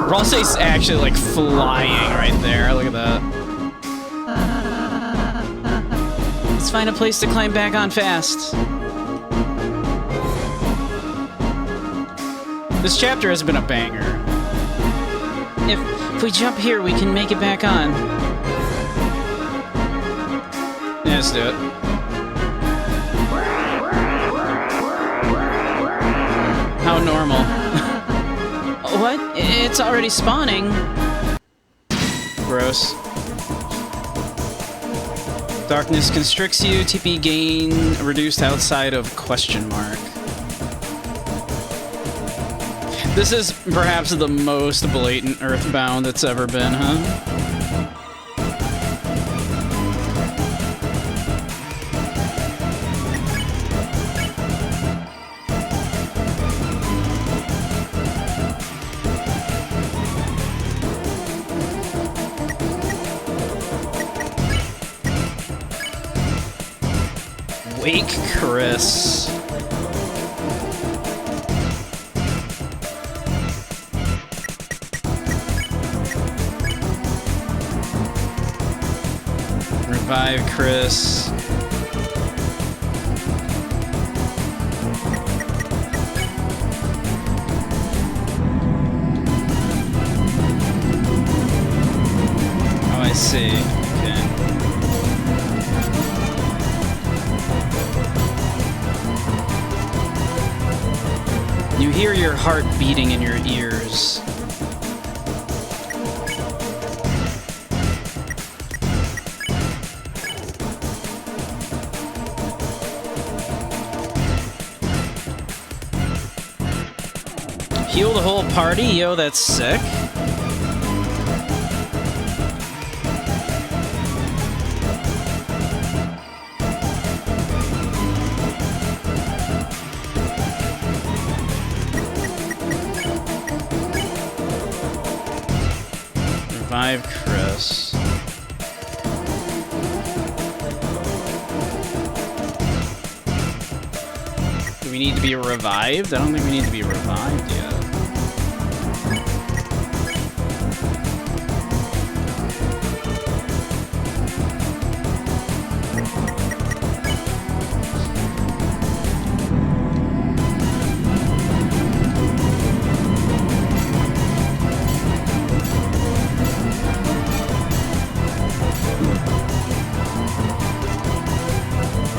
Ralsei's actually, like, flying right there. Look at that. Let's find a place to climb back on fast. This chapter has been a banger. If we jump here, we can make it back on. Yeah, let's do it. How normal. What? It's already spawning. Gross. Darkness constricts you. TP gain reduced outside of question mark. This is perhaps the most blatant Earthbound it's ever been, huh? Wake Chris. Revive Chris. Oh, I see. Okay. You hear your heart beating in your ears. Heal the whole party? Yo, that's sick. Revive Chris. Do we need to be revived? I don't think we need to be revived yet.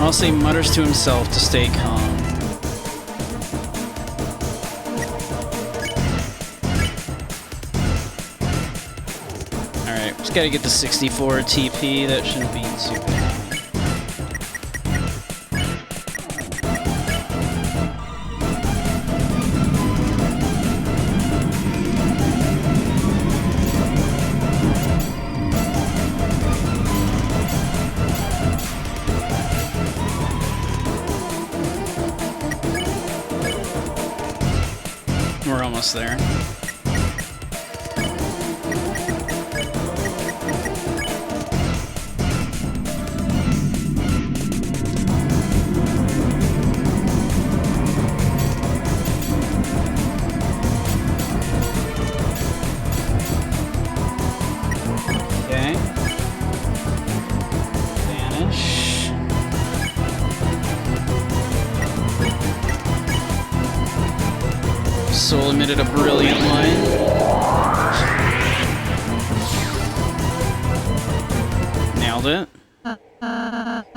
Ralsei mutters to himself to stay calm. Alright, just gotta get the 64 TP, that shouldn't be too bad. We're almost there. Okay. Vanish. Soul emitted a brilliant line. Nailed it.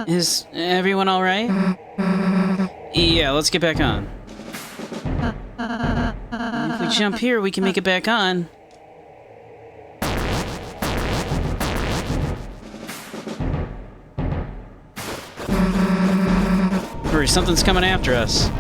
Is everyone alright? Yeah, let's get back on. If we jump here, we can make it back on. Hurry, something's coming after us.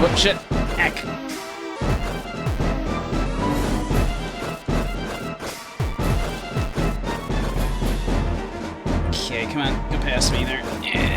Whoop, shit. Heck. Okay, come on. Go past me there. Yeah.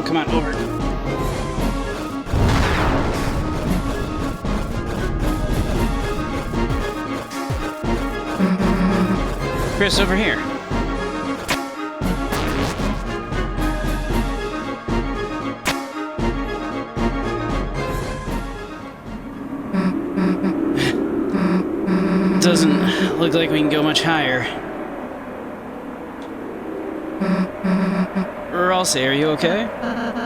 Oh, come on, over. Chris, over here. Doesn't look like we can go much higher. Ralsei, are you okay?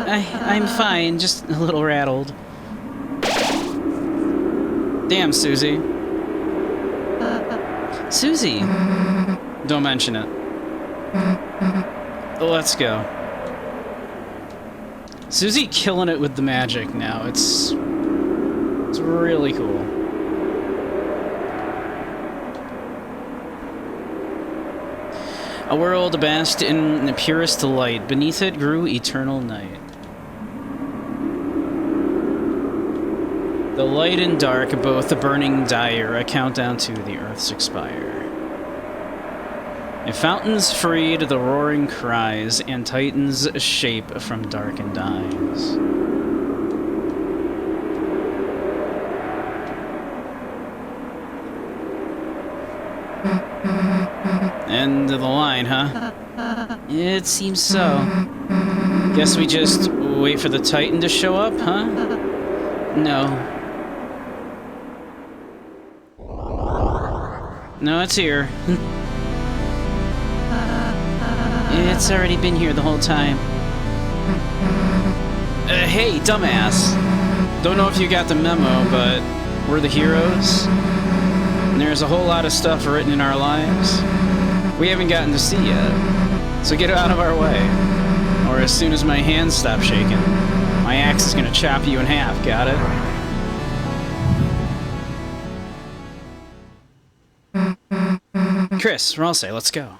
I'm fine, just a little rattled. Damn, Susie. Susie! Don't mention it. Let's go. Susie killing it with the magic now. It's really cool. A world basked in the purest light. Beneath it grew eternal night. The light and dark, both burning dire, a countdown to the Earth's expire. If fountains freed the roaring cries, and titans shape from darkened eyes. End of the line, huh? It seems so. Guess we just wait for the Titan to show up, huh? No. No, it's here. It's already been here the whole time. Hey, dumbass. Don't know if you got the memo, but we're the heroes. And there's a whole lot of stuff written in our lives we haven't gotten to see yet. So get out of our way. Or as soon as my hands stop shaking, my axe is gonna chop you in half, got it? Chris, Ralsei, let's go.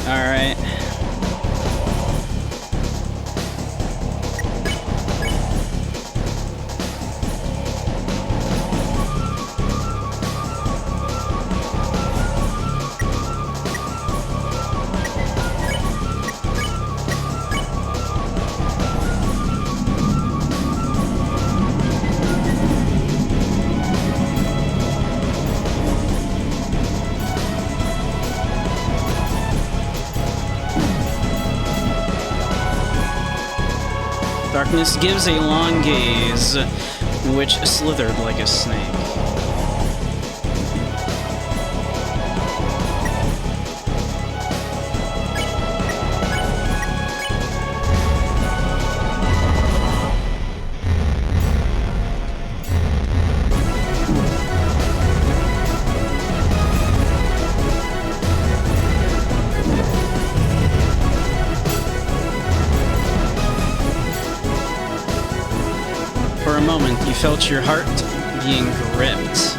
Alright. Darkness gives a long gaze, which slithered like a snake. For a moment, you felt your heart being gripped.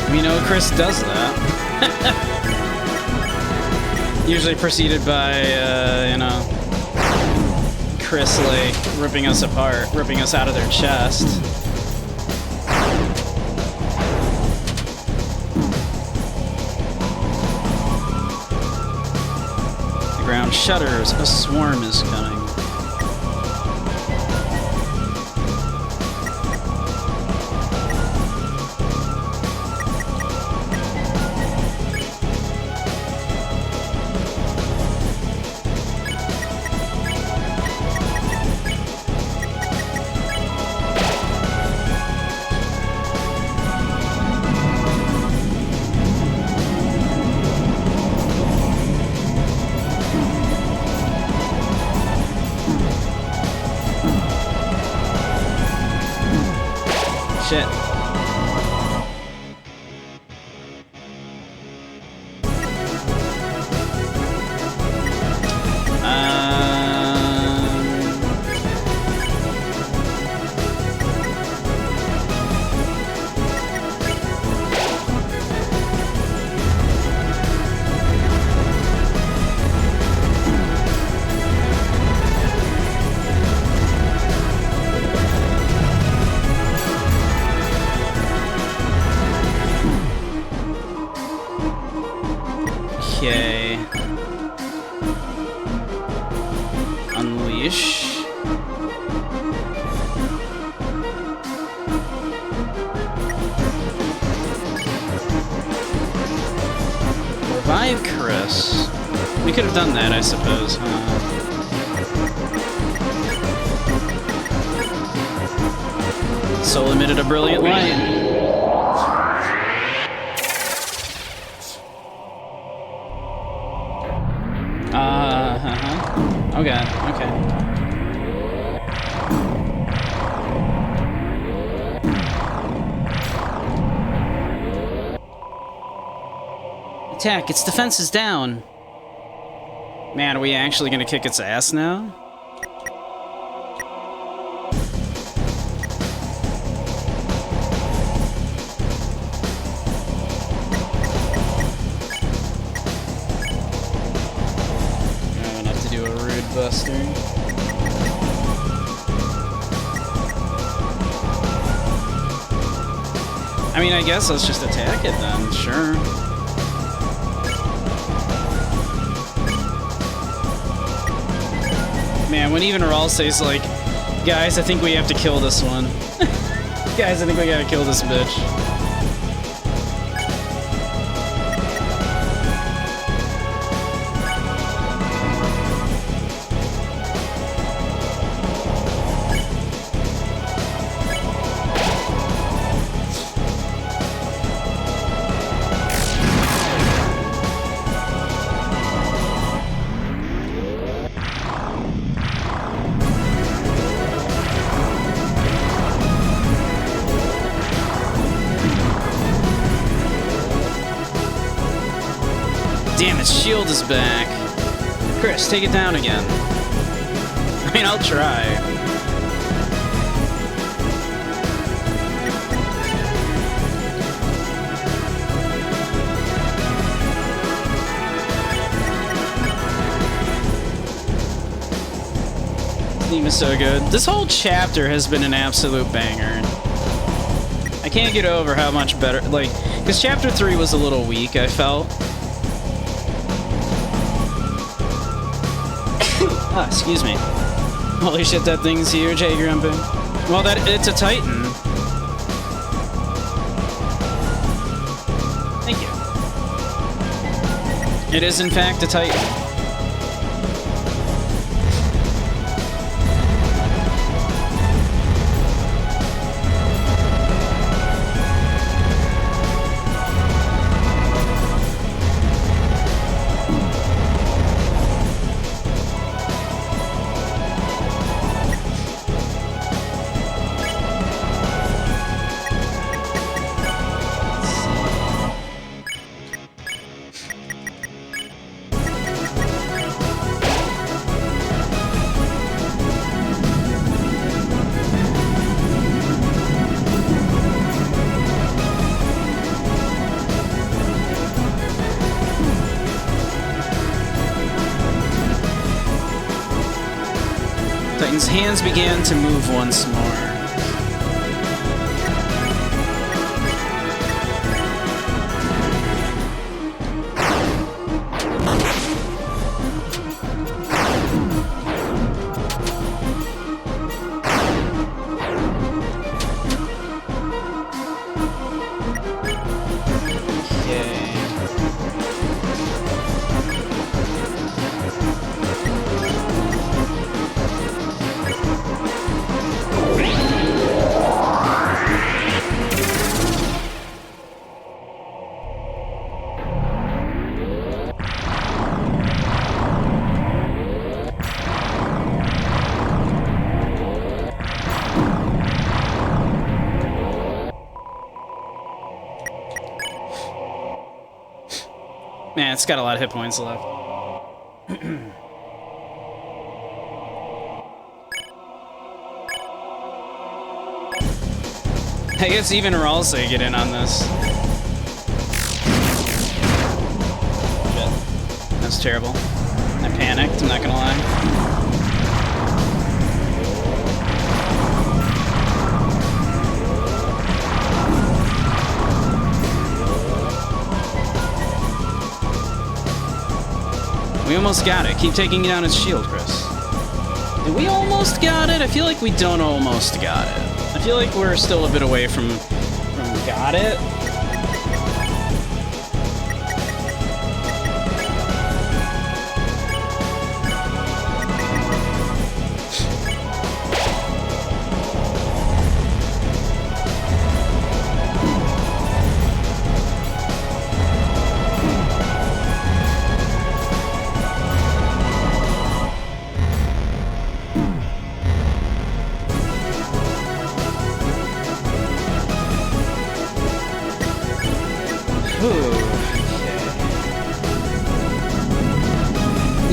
We know Chris does that. Usually preceded by, you know, Chris, like, ripping us apart, ripping us out of their chest. The ground shudders, a swarm is coming. Okay. Unleash. Revive Chris. We could have done that, I suppose, huh? Soul emitted a brilliant light. Oh god, okay. Attack, its defense is down. Man, are we actually gonna kick its ass now? Buster. I mean, I guess let's just attack it then, sure. Man, when even Raul says like, guys, I think we have to kill this one. Guys, I think we gotta kill this bitch. Damn, its shield is back. Chris, take it down again. I mean, I'll try. This theme is so good. This whole chapter has been an absolute banger. I can't get over how much better, like, because chapter 3 was a little weak, I felt. Ah, excuse me. Holy shit, that thing's huge. Hey, Grumpy. Well, it's a Titan. Thank you. It is, in fact, a Titan. Titan's hands began to move once more. Man, it's got a lot of hit points left. I guess even Ralsei get in on this. Shit. That's terrible. I panicked, I'm not gonna lie. We almost got it. Keep taking down his shield, Chris. Did we almost got it? I feel like we don't almost got it. I feel like we're still a bit away from got it.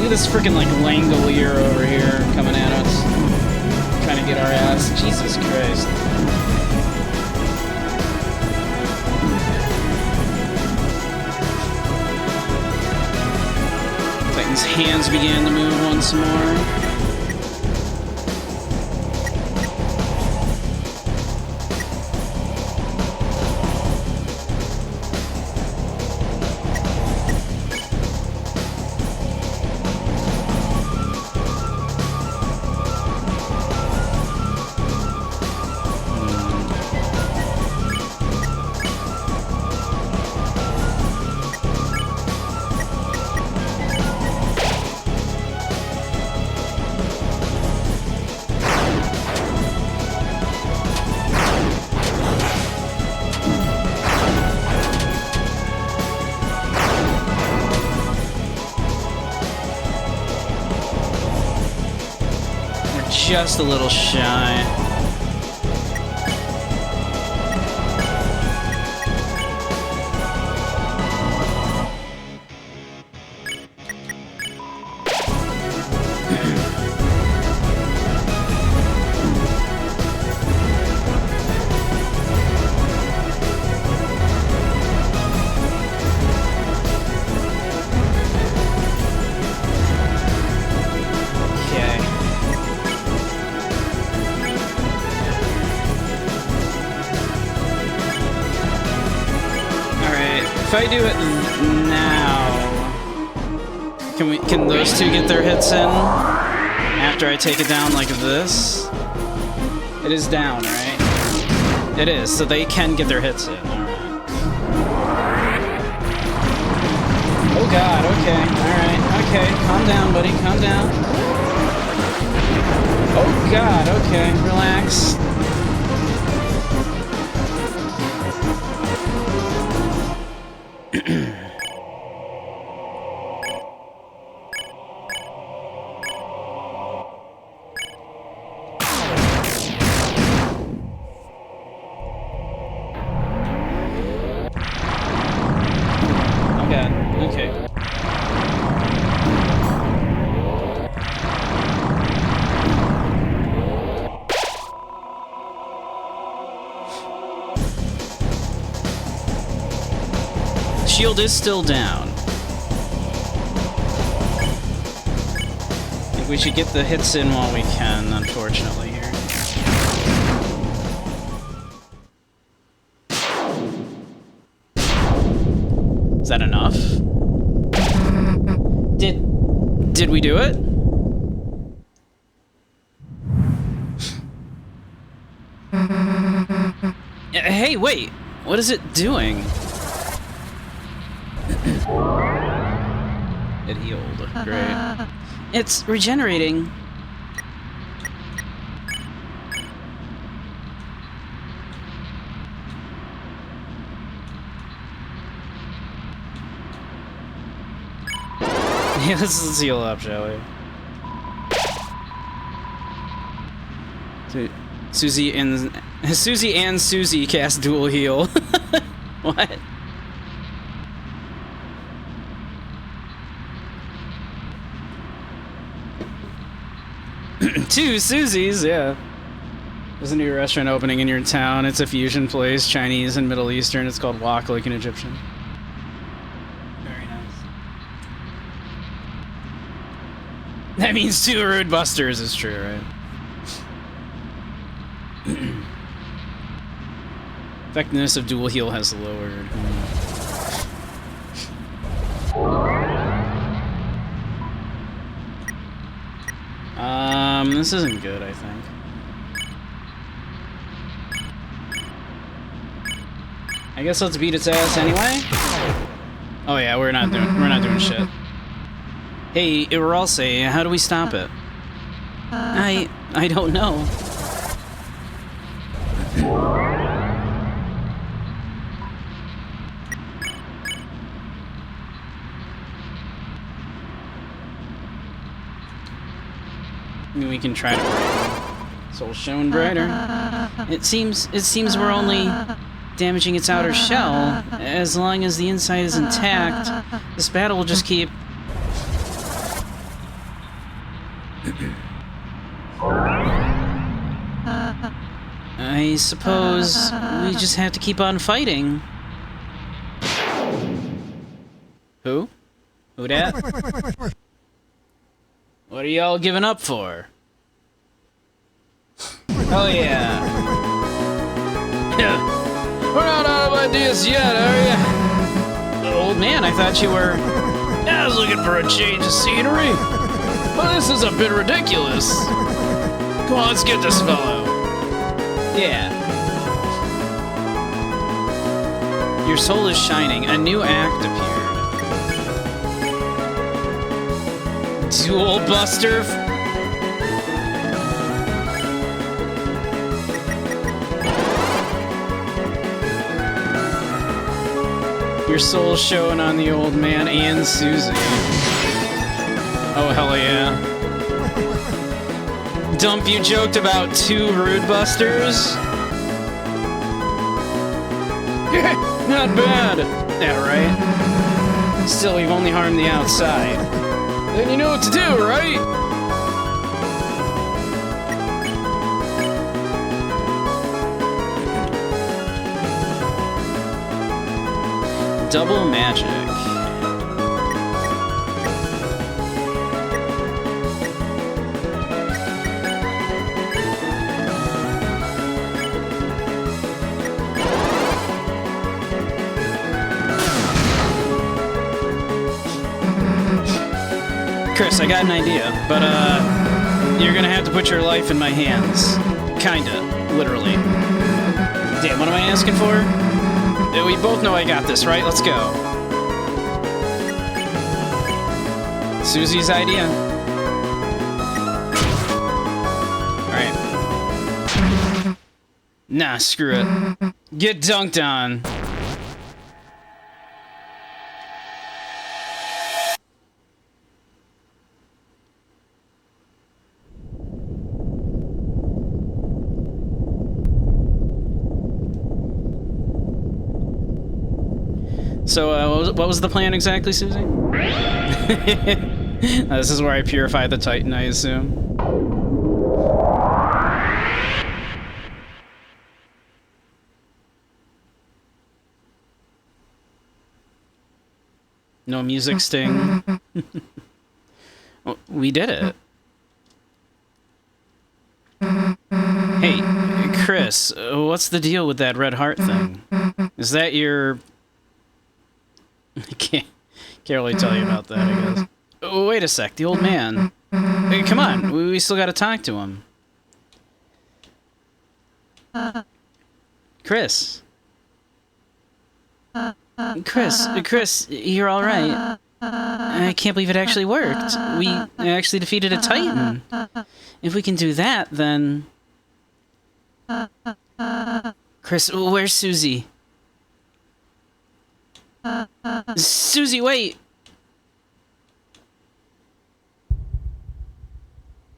This freaking like Langolier over here coming at us, trying to get our ass. Jesus Christ! Titan's hands began to move once more. Just a little shy. If I do it now, can those two get their hits in after I take it down like this? It is down, right? It is, so they can get their hits in. Alright. Oh god, okay, alright, okay, calm down, buddy, calm down. Oh god, okay, relax. Shield is still down. I think we should get the hits in while we can, unfortunately, here. Is that enough? Did we do it? Hey, wait! What is it doing? It healed. Great. It's regenerating. Yeah, let's heal up, shall we? Susie and Susie cast dual heal. What? Two Susies, yeah. There's a new restaurant opening in your town. It's a fusion place, Chinese and Middle Eastern. It's called Walk Like an Egyptian. Very nice. That means two rude busters is true, right? Effectiveness of dual heal has lowered. This isn't good, I think. I guess let's beat its ass anyway. Oh yeah, we're not doing shit. Hey, Iralse, how do we stop it? I don't know. We can try to break it. Soul shown brighter. It seems we're only damaging its outer shell. As long as the inside is intact, this battle will just keep... I suppose we just have to keep on fighting. Who? Who dat? What are y'all giving up for? Oh yeah. We're not out of ideas yet, are ya? Old man, I thought you were... I was looking for a change of scenery. But this is a bit ridiculous. Come on, let's get this fellow. Yeah. Your soul is shining. A new act appeared. Duel Buster. Your soul's showing on the old man and Susie. Oh, hell yeah. Dump, you joked about 2 Rude Busters? Not bad. Yeah, right? Still, we've only harmed the outside. Then you know what to do, right? Double magic. Chris, I got an idea, but, you're gonna have to put your life in my hands. Kinda. Literally. Damn, what am I asking for? We both know I got this, right? Let's go. Susie's idea. Alright. Nah, screw it. Get dunked on. So, what was the plan exactly, Susie? This is where I purify the Titan, I assume. No music sting. Well, we did it. Hey, Chris, what's the deal with that red heart thing? Is that your... I can't really tell you about that, I guess. Oh, wait a sec, the old man. Hey, come on, we still gotta talk to him. Chris. Chris, you're alright. I can't believe it actually worked. We actually defeated a Titan. If we can do that, then... Chris, where's Susie? Susie, wait!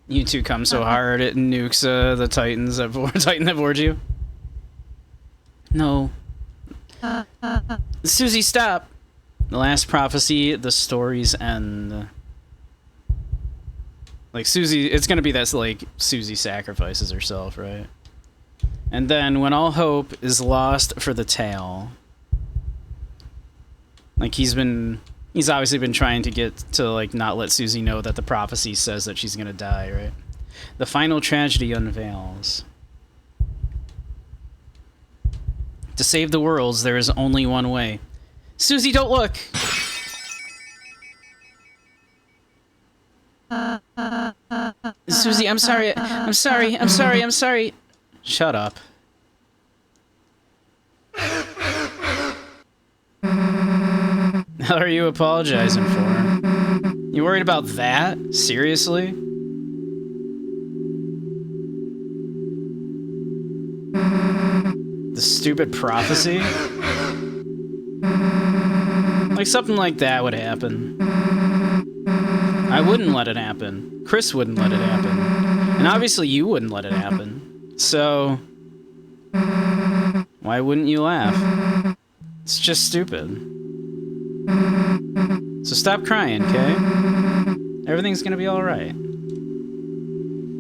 You two come so hard it nukes the Titans Titan that bored you. No. Susie, stop! The last prophecy, the story's end. Like, Susie, it's gonna be that, like, Susie sacrifices herself, right? And then, when all hope is lost for the tale... Like, he's obviously been trying to get to, like, not let Susie know that the prophecy says that she's gonna die, right? The final tragedy unveils. To save the worlds, there is only one way. Susie, don't look! Susie, I'm sorry. I'm sorry. I'm sorry. I'm sorry. Shut up. What are you apologizing for? You worried about that? Seriously? The stupid prophecy? Like something like that would happen. I wouldn't let it happen. Chris wouldn't let it happen. And obviously you wouldn't let it happen. So... why wouldn't you laugh? It's just stupid. So stop crying, okay? Everything's gonna be alright.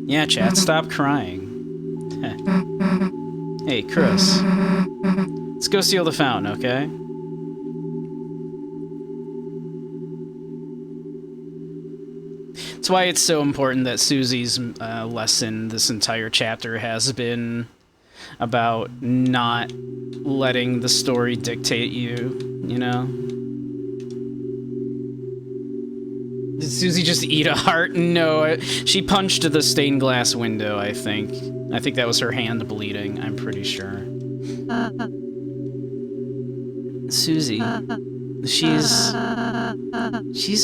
Yeah, chat, stop crying. Hey, Chris. Let's go steal the fountain, okay? That's why it's so important that Susie's lesson this entire chapter has been about not letting the story dictate you, you know? Did Susie just eat a heart? No, she punched the stained glass window, I think. I think that was her hand bleeding, I'm pretty sure. Susie, she's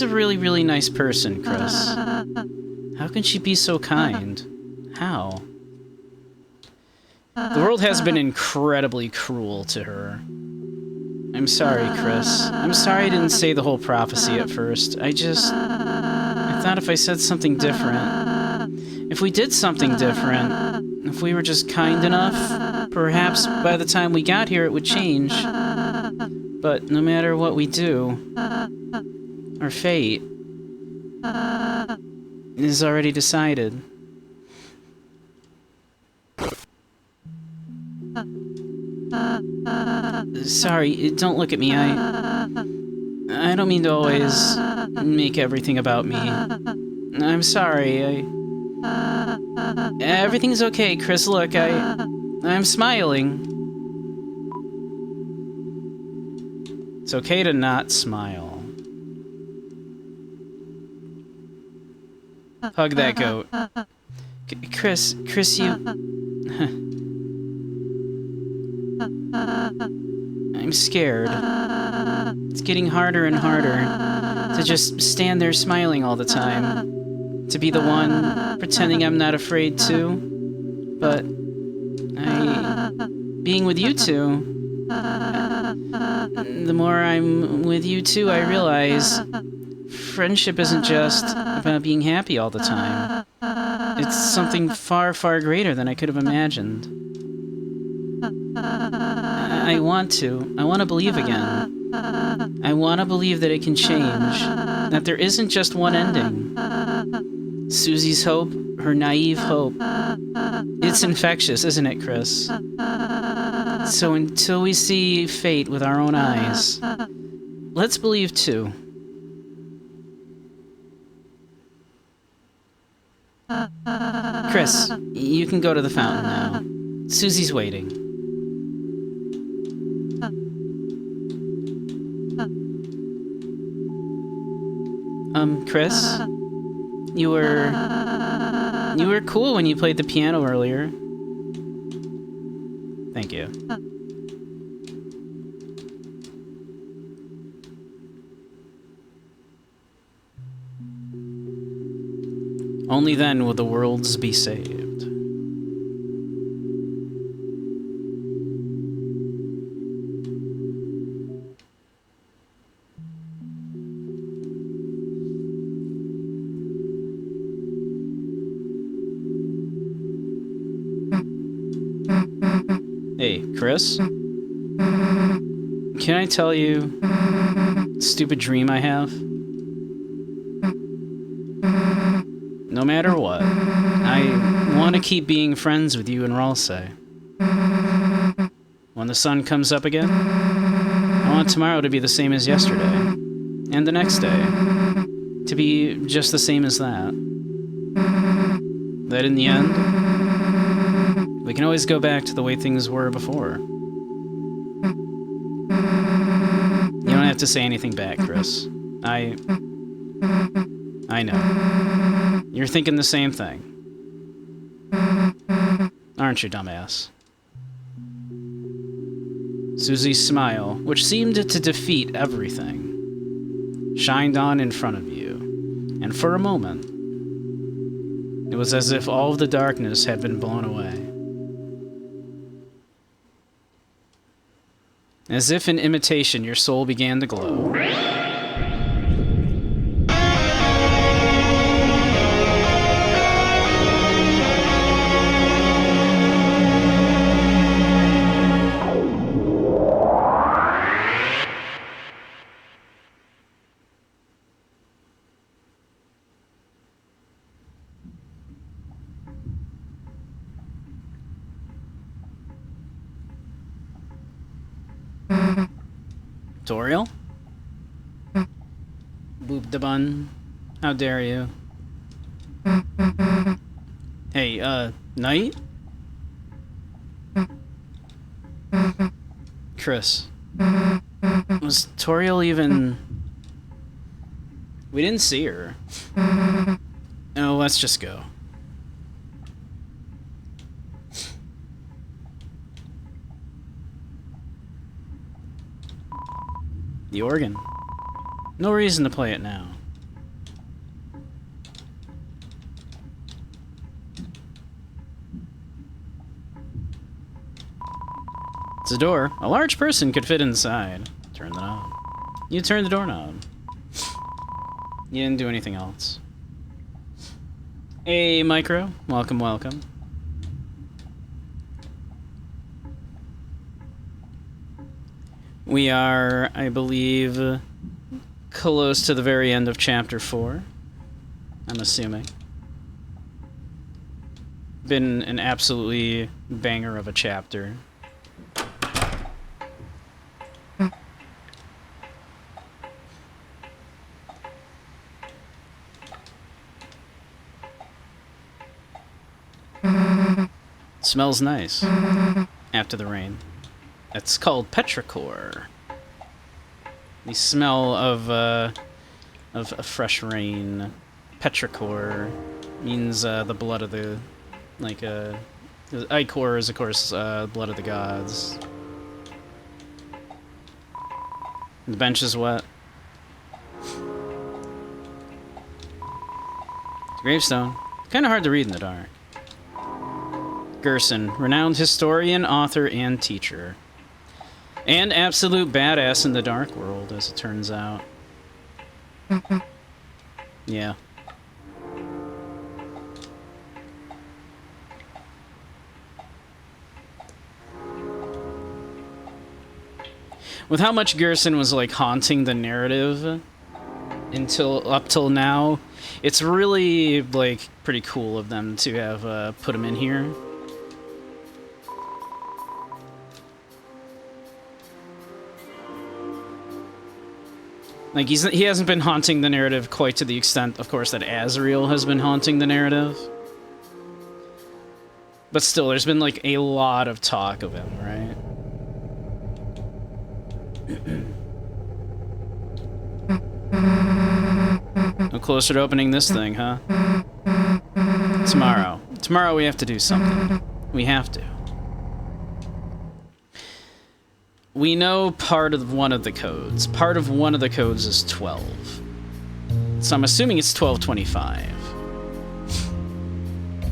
a really, really nice person, Chris. How can she be so kind? How? The world has been incredibly cruel to her. I'm sorry, Chris. I'm sorry I didn't say the whole prophecy at first. I thought if I said something different, if we did something different, if we were just kind enough, perhaps by the time we got here it would change. But no matter what we do, our fate is already decided. Sorry, don't look at me. I don't mean to always make everything about me. I'm sorry. Everything's okay, Chris. Look, I'm smiling. It's okay to not smile. Hug that goat. Chris, you... I'm scared. It's getting harder and harder to just stand there smiling all the time. To be the one pretending I'm not afraid too. But being with you two, the more I'm with you two, I realize friendship isn't just about being happy all the time. It's something far, far greater than I could have imagined. I want to believe again. I want to believe that it can change, that there isn't just one ending. Susie's hope, her naive hope. It's infectious, isn't it, Chris? So until we see fate with our own eyes, let's believe too. Chris, you can go to the fountain now. Susie's waiting. Chris? You were cool when you played the piano earlier. Thank you. Only then will the worlds be saved. Hey, Chris? Can I tell you a stupid dream I have? No matter what, I want to keep being friends with you and Ralsei. When the sun comes up again, I want tomorrow to be the same as yesterday. And the next day, to be just the same as that. That in the end, we can always go back to the way things were before. You don't have to say anything back, Chris. I know. You're thinking the same thing. aren't you, dumbass? Susie's smile, which seemed to defeat everything, shined on in front of you, and for a moment, it was as if all of the darkness had been blown away. As if in imitation, your soul began to glow. Toriel? Boop da bun. How dare you? Hey, Knight? Chris. Was Toriel even... We didn't see her. Oh, let's just go. The organ. No reason to play it now. It's a door. A large person could fit inside. Turn the knob. You turned the doorknob. You didn't do anything else. Hey, Micro. Welcome, welcome. We are, I believe, close to the very end of Chapter 4. I'm assuming. Been an absolutely banger of a chapter. Smells nice after the rain. It's called petrichor. The smell of a fresh rain. Petrichor means the blood of the, like ichor is of course blood of the gods. The bench is wet. Gravestone. Kind of hard to read in the dark. Gerson, renowned historian, author, and teacher. And absolute badass in the dark world, as it turns out. Yeah. With how much Gerson was, like, haunting the narrative up till now, it's really, like, pretty cool of them to have put him in here. Like, he hasn't been haunting the narrative quite to the extent, of course, that Azrael has been haunting the narrative. But still, there's been, like, a lot of talk of him, right? No closer to opening this thing, huh? Tomorrow. Tomorrow we have to do something. We have to. We know part of one of the codes. Part of one of the codes is 12. So I'm assuming it's 1225.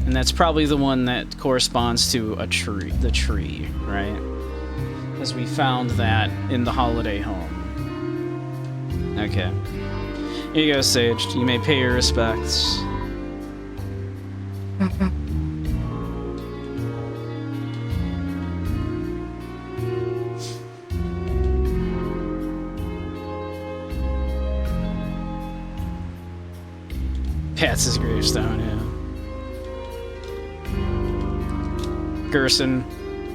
And that's probably the one that corresponds to a tree, the tree, right? As we found that in the holiday home. Okay. Here you go, Sage. You may pay your respects. Pat's his gravestone, yeah. Gerson.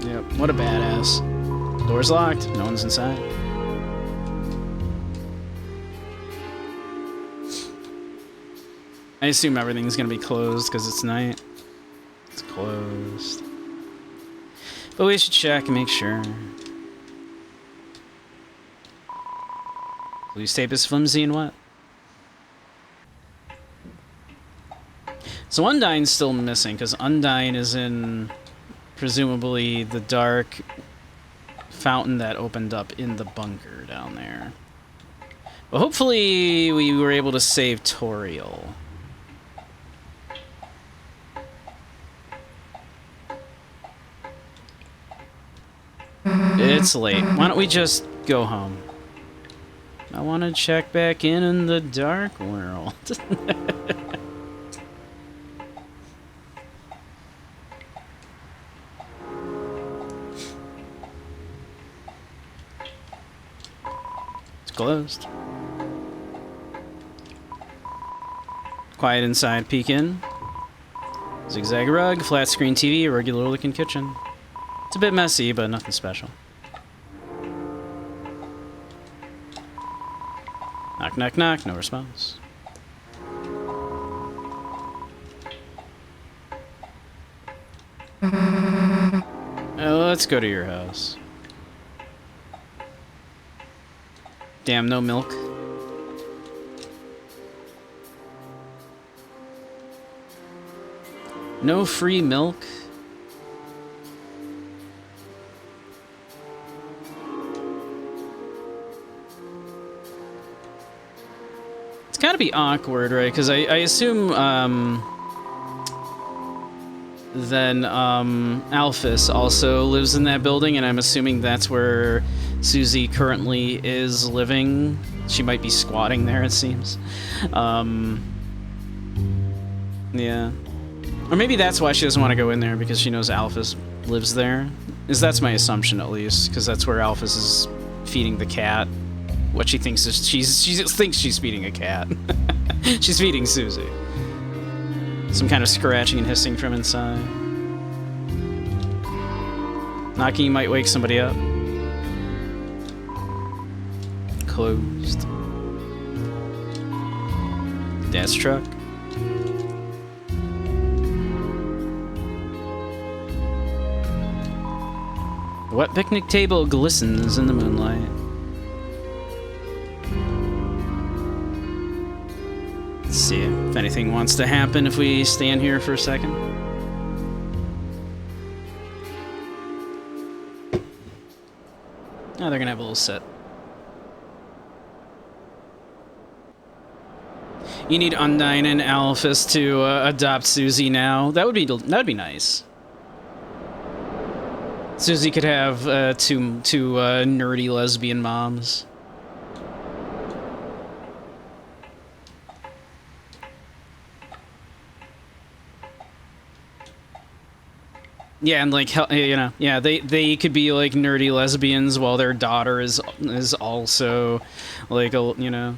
Yep, what a badass. Door's locked. No one's inside. I assume everything's gonna be closed because it's night. It's closed. But we should check and make sure. Police tape is flimsy and wet. So Undyne's still missing, because Undyne is in Presumably the dark fountain that opened up in the bunker down there. But hopefully we were able to save Toriel. It's late. Why don't we just go home? I want to check back in the dark world. It's closed. Quiet inside, peek in. Zigzag rug, flat screen TV, regular looking kitchen. It's a bit messy, but nothing special. Knock, knock, knock, no response. Let's go to your house. Damn, no milk. No free milk? It's gotta be awkward, right? Because I assume, then, Alphys also lives in that building, and I'm assuming that's where Susie currently is living. She might be squatting there, it seems. Yeah. Or maybe that's why she doesn't want to go in there, because she knows Alphys lives there. That's my assumption, at least, because that's where Alphys is feeding the cat. What she thinks is she thinks she's feeding a cat. She's feeding Susie. Some kind of scratching and hissing from inside. Knocking might wake somebody up. Closed. Dad's truck. The wet picnic table glistens in the moonlight. Let's see if anything wants to happen if we stand here for a second. Oh, they're gonna have a little set. You need Undyne and Alphys to adopt Susie now. That would be nice. Susie could have two nerdy lesbian moms. Yeah, and like, you know, yeah, they could be like nerdy lesbians while their daughter is also like you know,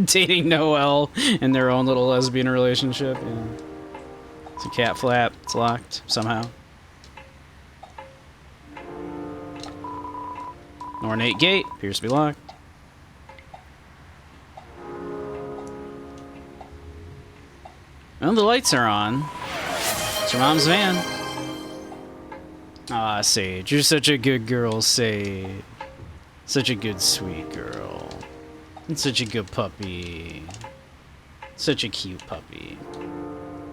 dating Noelle in their own little lesbian relationship. Yeah. It's a cat flap. It's locked somehow. An ornate gate appears to be locked. Well, the lights are on. It's your mom's van. Ah, Sage, you're such a good girl, Sage. Such a good, sweet girl. And such a good puppy. Such a cute puppy.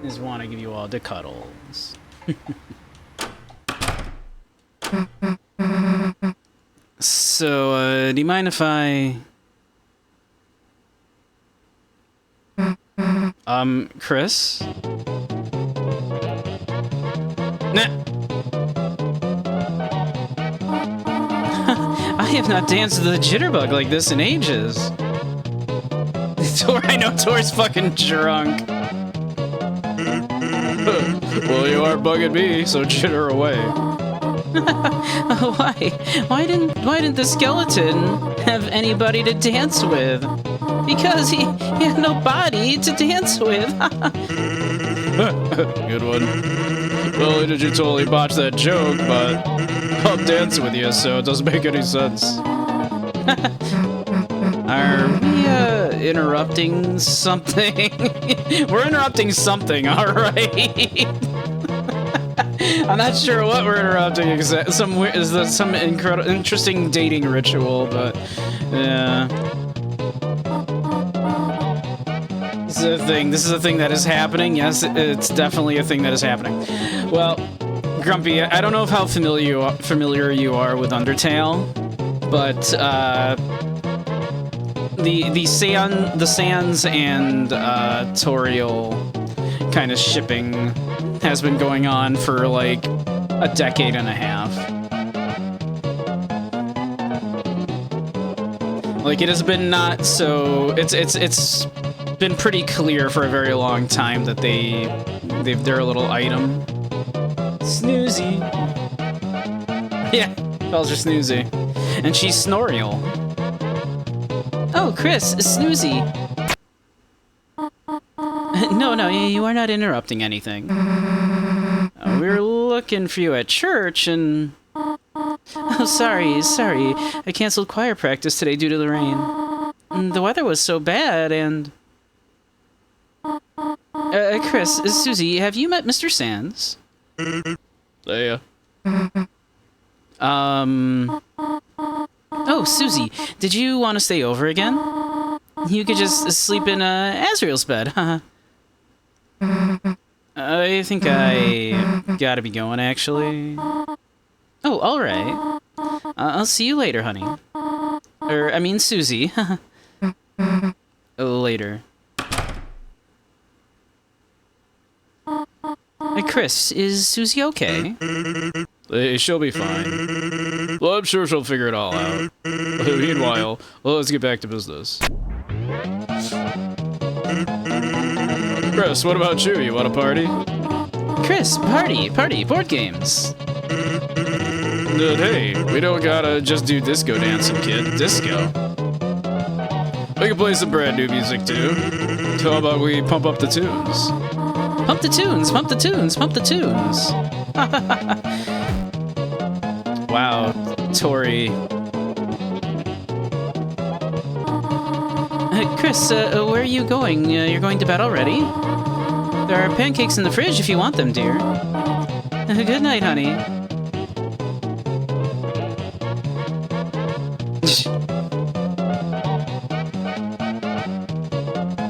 Just want to give you all the cuddles. So, do you mind if I... Chris? Nah. I have not danced to the jitterbug like this in ages. I know Tor's fucking drunk. Well, you are bugging me, so jitter away. Why? Why didn't the skeleton have anybody to dance with? Because he had no body to dance with. Good one. Well, did you totally botch that joke, but I'll dance with you, so it doesn't make any sense. Are we, interrupting something? We're interrupting something, alright? I'm not sure what we're interrupting exactly. Some interesting dating ritual, but yeah. This is a thing. This is a thing that is happening. Yes, it's definitely a thing that is happening. Well, Grumpy, I don't know how familiar you are with Undertale, but the Sans and Toriel kind of shipping has been going on for like a decade and a half. Like, it has been not so... It's been pretty clear for a very long time that they're a little item. Snoozy. Yeah, calls her Snoozy. And she's Snoriel. Oh, Chris, Snoozy. No, you are not interrupting anything. We were looking for you at church and... Oh, sorry. I canceled choir practice today due to the rain. The weather was so bad and... Chris, Susie, have you met Mr. Sands? Yeah. Oh, Susie, did you want to stay over again? You could just sleep in Azrael's bed, huh? I think I gotta be going, actually. Oh, alright. I'll see you later, honey. I mean, Susie. Later. Hey, Chris, is Susie okay? She'll be fine. Well, I'm sure she'll figure it all out. Meanwhile, let's get back to business. Chris, what about you? You want a party? Chris, party, board games. Hey, we don't gotta just do disco dancing, kid. Disco. We can play some brand new music, too. So how about we pump up the tunes? Pump the tunes, pump the tunes, pump the tunes. Wow, Tori. Chris, where are you going? You're going to bed already? There are pancakes in the fridge if you want them, dear. Good night, honey.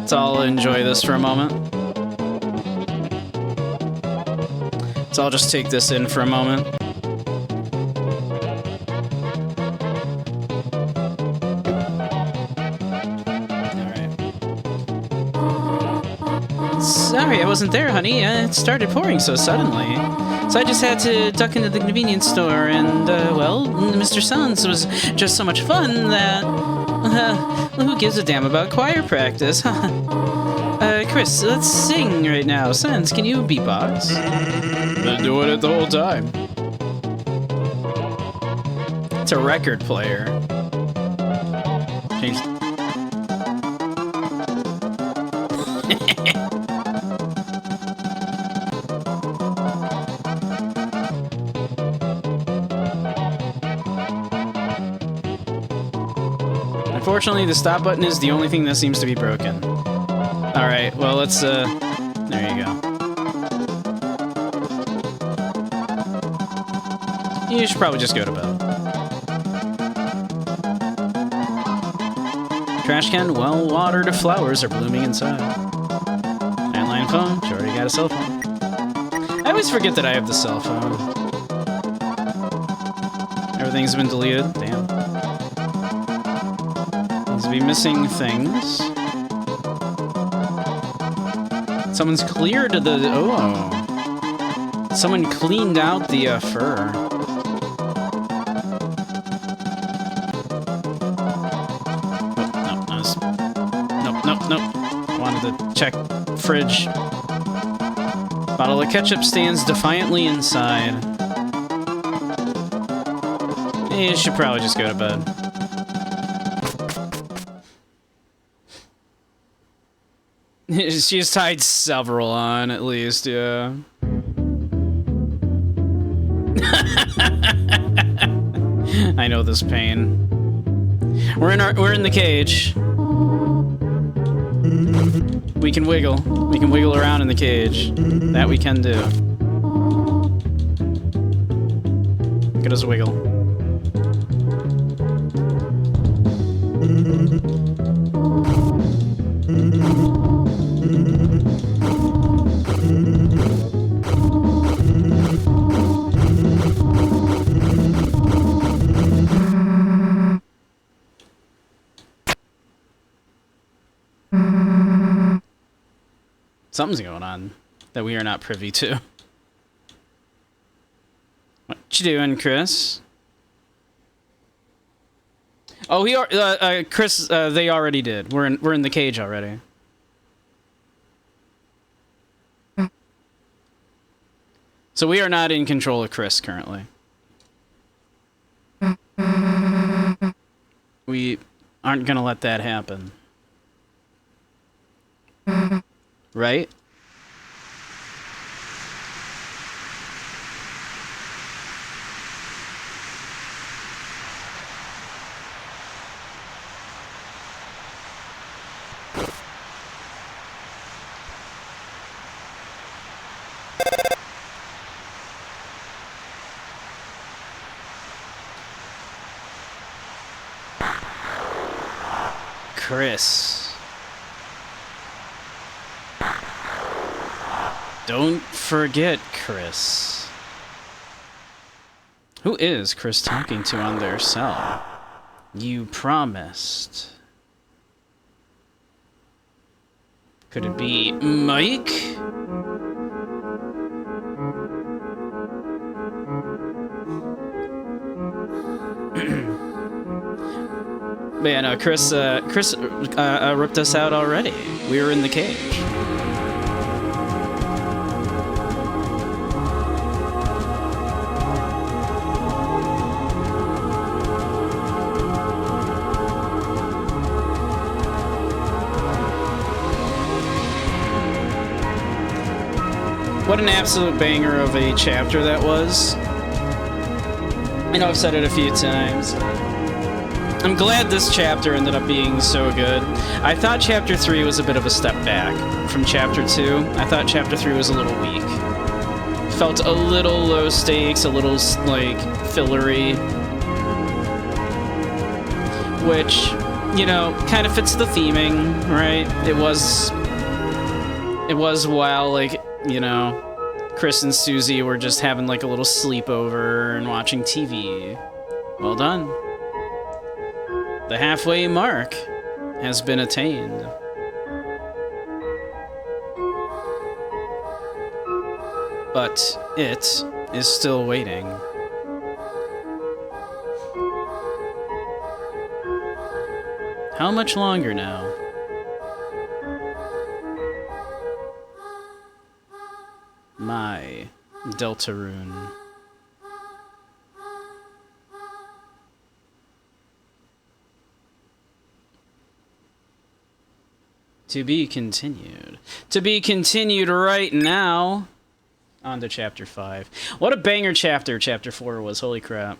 So I'll enjoy this for a moment. So I'll just take this in for a moment. Sorry, I wasn't there, honey. It started pouring so suddenly. So I just had to duck into the convenience store and, well, Mr. Sans was just so much fun that... who gives a damn about choir practice? Chris, let's sing right now. Sans, can you beatbox? Been doing it the whole time. It's a record player. Change... Unfortunately, the stop button is the only thing that seems to be broken. Alright, well, let's, there you go. You should probably just go to bed. Trash can, well-watered flowers are blooming inside. Landline phone, she already got a cell phone. I always forget that I have the cell phone. Everything's been deleted, damn. Be missing things. Someone's cleared the... Oh. Someone cleaned out the fur. Nope. Wanted to check fridge. Bottle of ketchup stands defiantly inside. You should probably just go to bed. She's tied several on, at least, yeah. I know this pain. We're in the cage. We can wiggle. We can wiggle around in the cage. That we can do. Look at us wiggle. Something's going on that we are not privy to. What you doing, Chris? Oh, Chris. They already did. We're in the cage already. So we are not in control of Chris currently. We aren't gonna let that happen. Right? Chris. Don't forget Chris. Who is Chris talking to on their cell? You promised. Could it be Mike? Man, Chris ripped us out already. We were in the cage. What an absolute banger of a chapter that was. I know I've said it a few times. I'm glad this chapter ended up being so good. I thought Chapter 3 was a bit of a step back from Chapter 2. I thought Chapter 3 was a little weak. Felt a little low stakes, a little, like, fillery. Which, you know, kind of fits the theming, right? It was while, like, you know, Chris and Susie were just having, like, a little sleepover and watching TV. Well done. The halfway mark has been attained. But it is still waiting. How much longer now? My Deltarune. To be continued. To be continued right now. On to Chapter 5. What a banger chapter Chapter 4 was. Holy crap.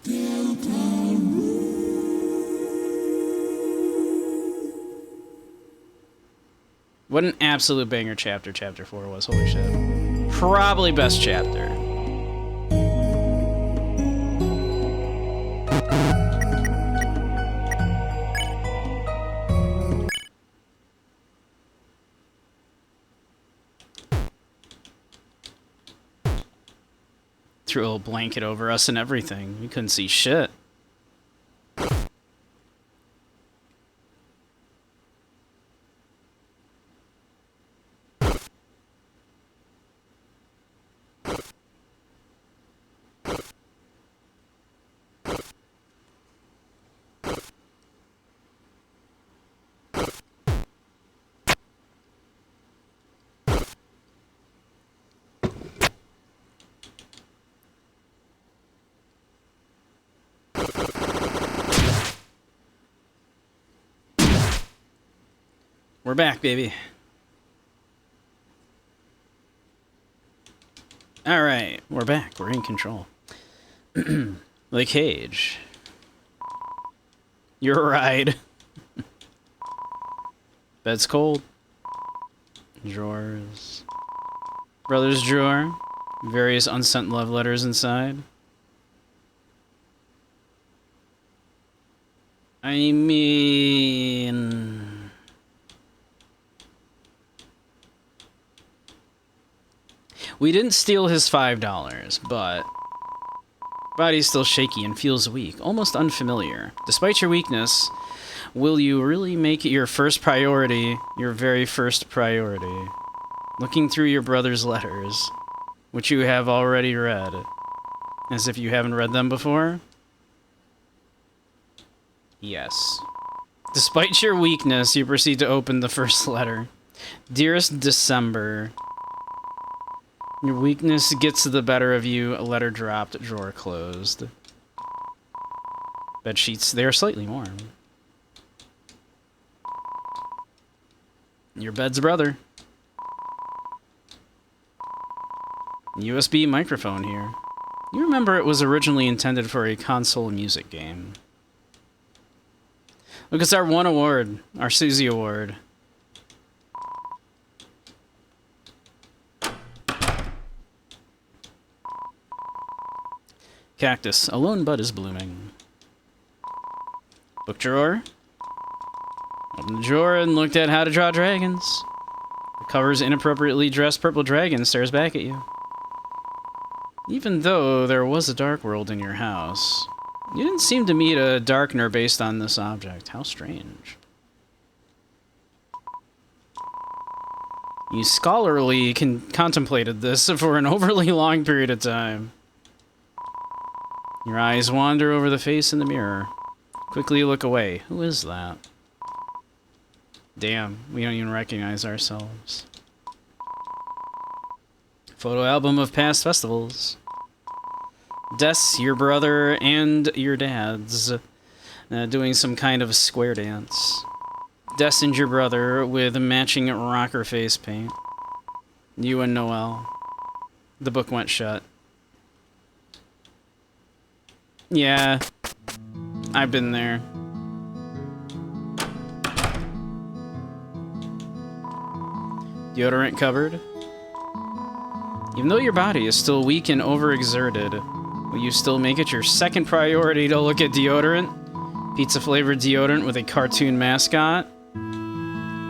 What an absolute banger chapter Chapter 4 was. Holy shit. Probably best chapter. Threw a little blanket over us and everything. We couldn't see shit. We're back, baby. Alright, we're back. We're in control. The cage. Your ride. Bed's cold. Drawers. Brother's drawer. Various unsent love letters inside. I mean... We didn't steal his $5, but... Body's still shaky and feels weak, almost unfamiliar. Despite your weakness, will you really make it your first priority, your very first priority? looking through your brother's letters, which you have already read, as if you haven't read them before? Yes. Despite your weakness, you proceed to open the first letter. Dearest December. Your weakness gets the better of you. A letter dropped, drawer closed. Bed sheets, they are slightly warm. Your bed's brother. USB microphone here. You remember it was originally intended for a console music game. Look, it's our one award. Our Susie Award. Cactus. A lone bud is blooming. Book drawer. Open the drawer and looked at How to Draw Dragons. The cover's inappropriately dressed purple dragon stares back at you. Even though there was a dark world in your house, you didn't seem to meet a darkener based on this object. How strange. You scholarly contemplated this for an overly long period of time. Your eyes wander over the face in the mirror. Quickly look away. Who is that? Damn, we don't even recognize ourselves. Photo album of past festivals. Des, your brother, and your dad's doing some kind of square dance. Des and your brother with matching rocker face paint. You and Noel. The book went shut. Yeah, I've been there. Deodorant cupboard. Even though your body is still weak and overexerted, will you still make it your second priority to look at deodorant? Pizza-flavored deodorant with a cartoon mascot?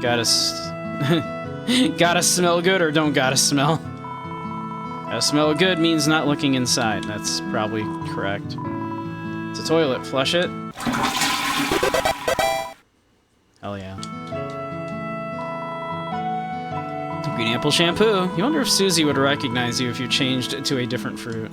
Gotta smell good or don't gotta smell? Gotta smell good means not looking inside. That's probably correct. It's a toilet. Flush it. Hell yeah. Green apple shampoo. You wonder if Susie would recognize you if you changed to a different fruit.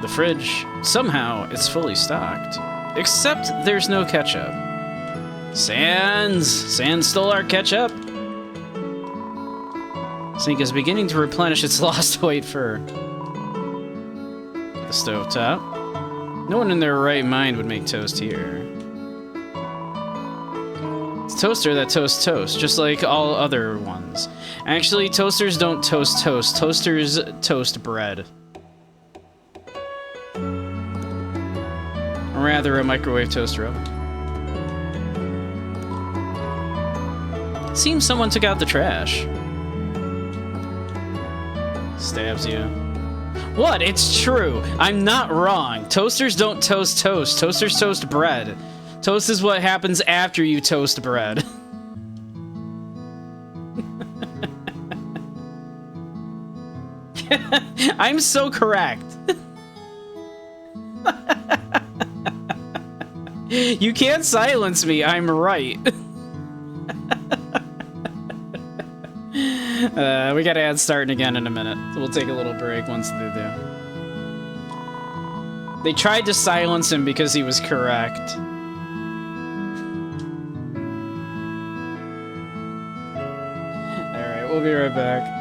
The fridge. Somehow, it's fully stocked. Except there's no ketchup. Sans! Sans stole our ketchup! Sink is beginning to replenish its lost white fur. The stovetop. No one in their right mind would make toast here. It's a toaster that toasts toast, just like all other ones. Actually, toasters don't toast toast. Toasters toast bread. Or rather, a microwave toaster oven. Seems someone took out the trash. Stabs you. What? It's true. I'm not wrong. Toasters don't toast toast. Toasters toast bread. Toast is what happens after you toast bread. I'm so correct. You can't silence me. I'm right. We gotta add starting again in a minute. So we'll take a little break once they do. They tried to silence him because he was correct. Alright, we'll be right back.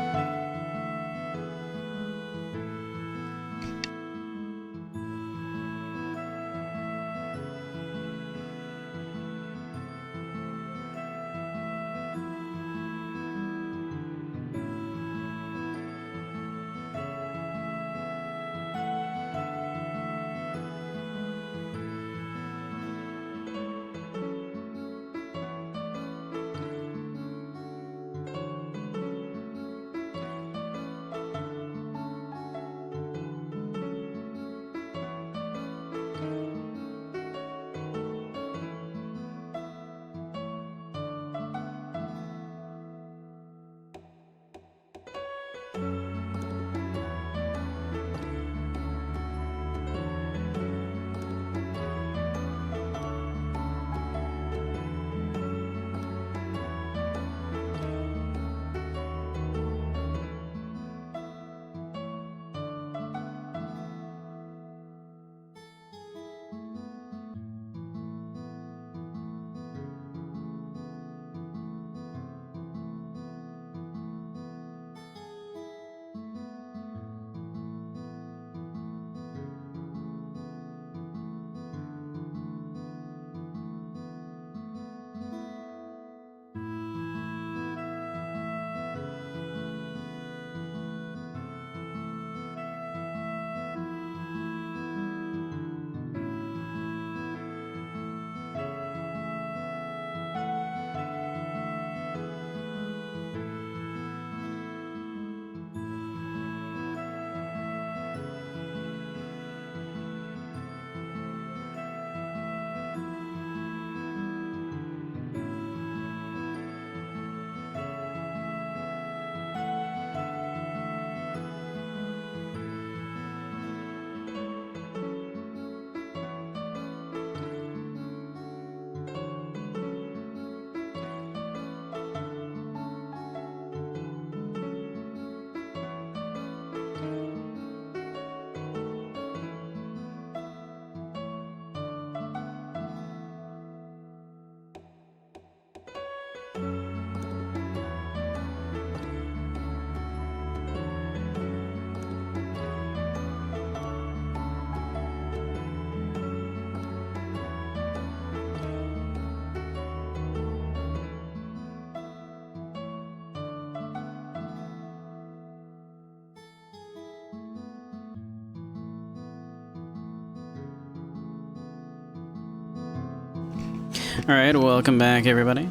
Alright, welcome back, everybody.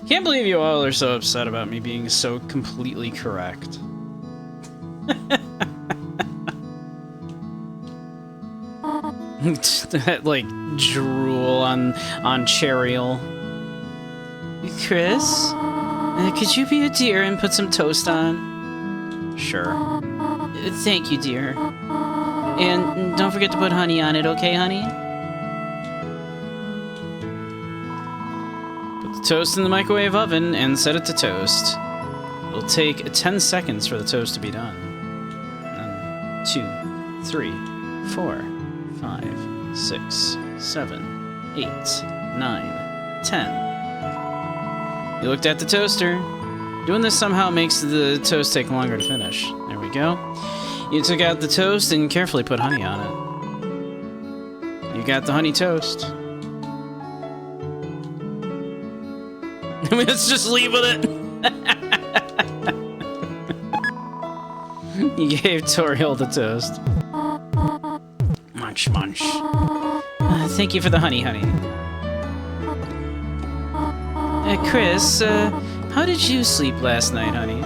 Can't believe you all are so upset about me being so completely correct. That, like, drool on Cheryl. Chris? Could you be a dear and put some toast on? Sure. Thank you, dear. And don't forget to put honey on it, okay, honey? Put the toast in the microwave oven and set it to toast. It'll take 10 seconds for the toast to be done. 2, 3, 4, 5, 6, 7, 8, 9, 10. You looked at the toaster. Doing this somehow makes the toast take longer to finish. There we go. You took out the toast and carefully put honey on it. You got the honey toast. I mean, let's just leave with it. You gave Toriel the toast. Munch, munch. Thank you for the honey, honey. Chris, how did you sleep last night, honey?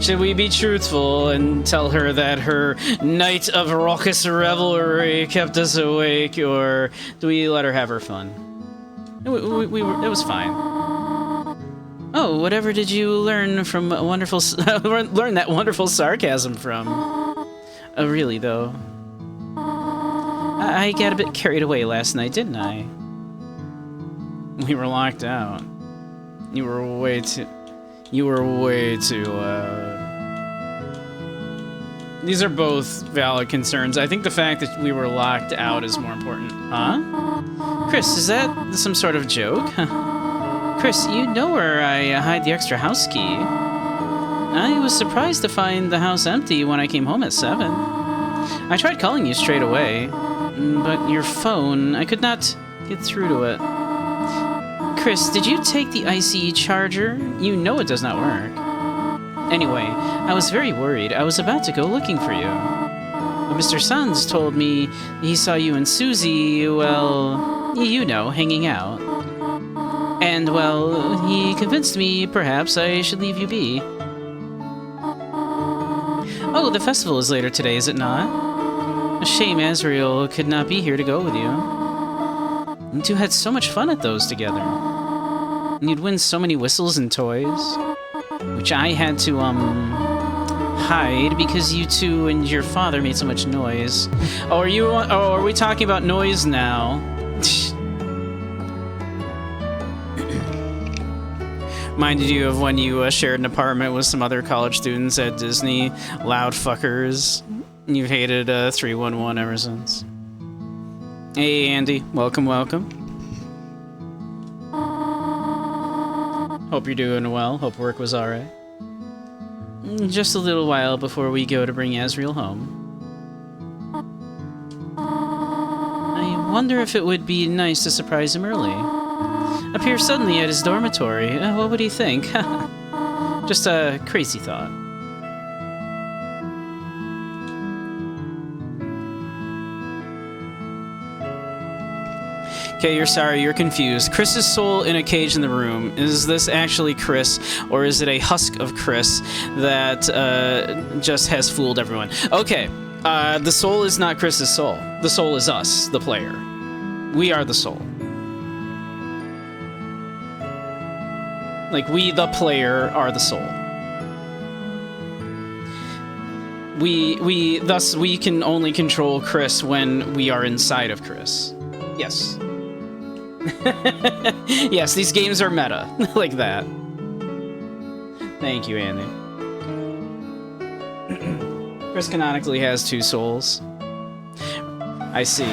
Should we be truthful and tell her that her night of raucous revelry kept us awake, or do we let her have her fun? It was fine. Oh, whatever did you learn from wonderful learn that wonderful sarcasm from? Oh, really though? I got a bit carried away last night, didn't I? We were locked out. You were way too loud. These are both valid concerns. I think the fact that we were locked out is more important. Huh? Chris, is that some sort of joke? Chris, you know where I hide the extra house key. I was surprised to find the house empty when I came home at 7. I tried calling you straight away, but your phone, I could not get through to it. Chris, did you take the ICE charger? You know it does not work. Anyway, I was very worried. I was about to go looking for you. But Mr. Sons told me he saw you and Susie, well, you know, hanging out. And, well, he convinced me perhaps I should leave you be. Oh, the festival is later today, is it not? A shame Azrael could not be here to go with you. You two had so much fun at those together. And you'd win so many whistles and toys, which I had to, hide because you two and your father made so much noise. Oh, are we talking about noise now? Minded you of when you shared an apartment with some other college students at Disney? Loud fuckers. You've hated 311 ever since. Hey, Andy. Welcome, welcome. Hope you're doing well. Hope work was alright. Just a little while before we go to bring Azrael home. I wonder if it would be nice to surprise him early. Appear suddenly at his dormitory. What would he think? Just a crazy thought. Okay, you're sorry, you're confused. Chris's soul in a cage in the room. Is this actually Chris, or is it a husk of Chris that just has fooled everyone? Okay, the soul is not Chris's soul. The soul is us, the player. We are the soul. Like, we, the player, are the soul. Thus, we can only control Chris when we are inside of Chris. Yes. Yes, these games are meta. Like that. Thank you, Andy. Chris canonically has 2 souls. I see.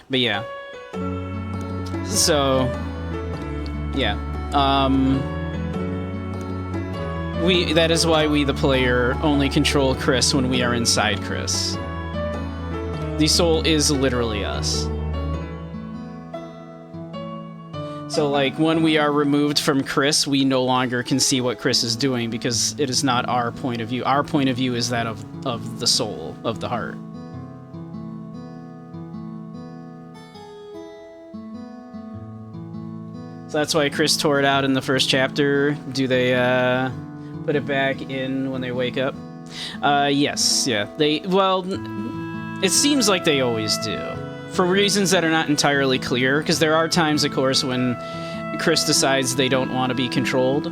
But yeah. So... yeah. That is why we, the player, only control Chris when we are inside Chris. The soul is literally us. So, like, when we are removed from Chris, we no longer can see what Chris is doing because it is not our point of view. Our point of view is that of the soul, of the heart. So that's why Chris tore it out in the first chapter. Do they put it back in when they wake up? Yes, yeah. Well, it seems like they always do. For reasons that are not entirely clear, because there are times, of course, when Chris decides they don't want to be controlled.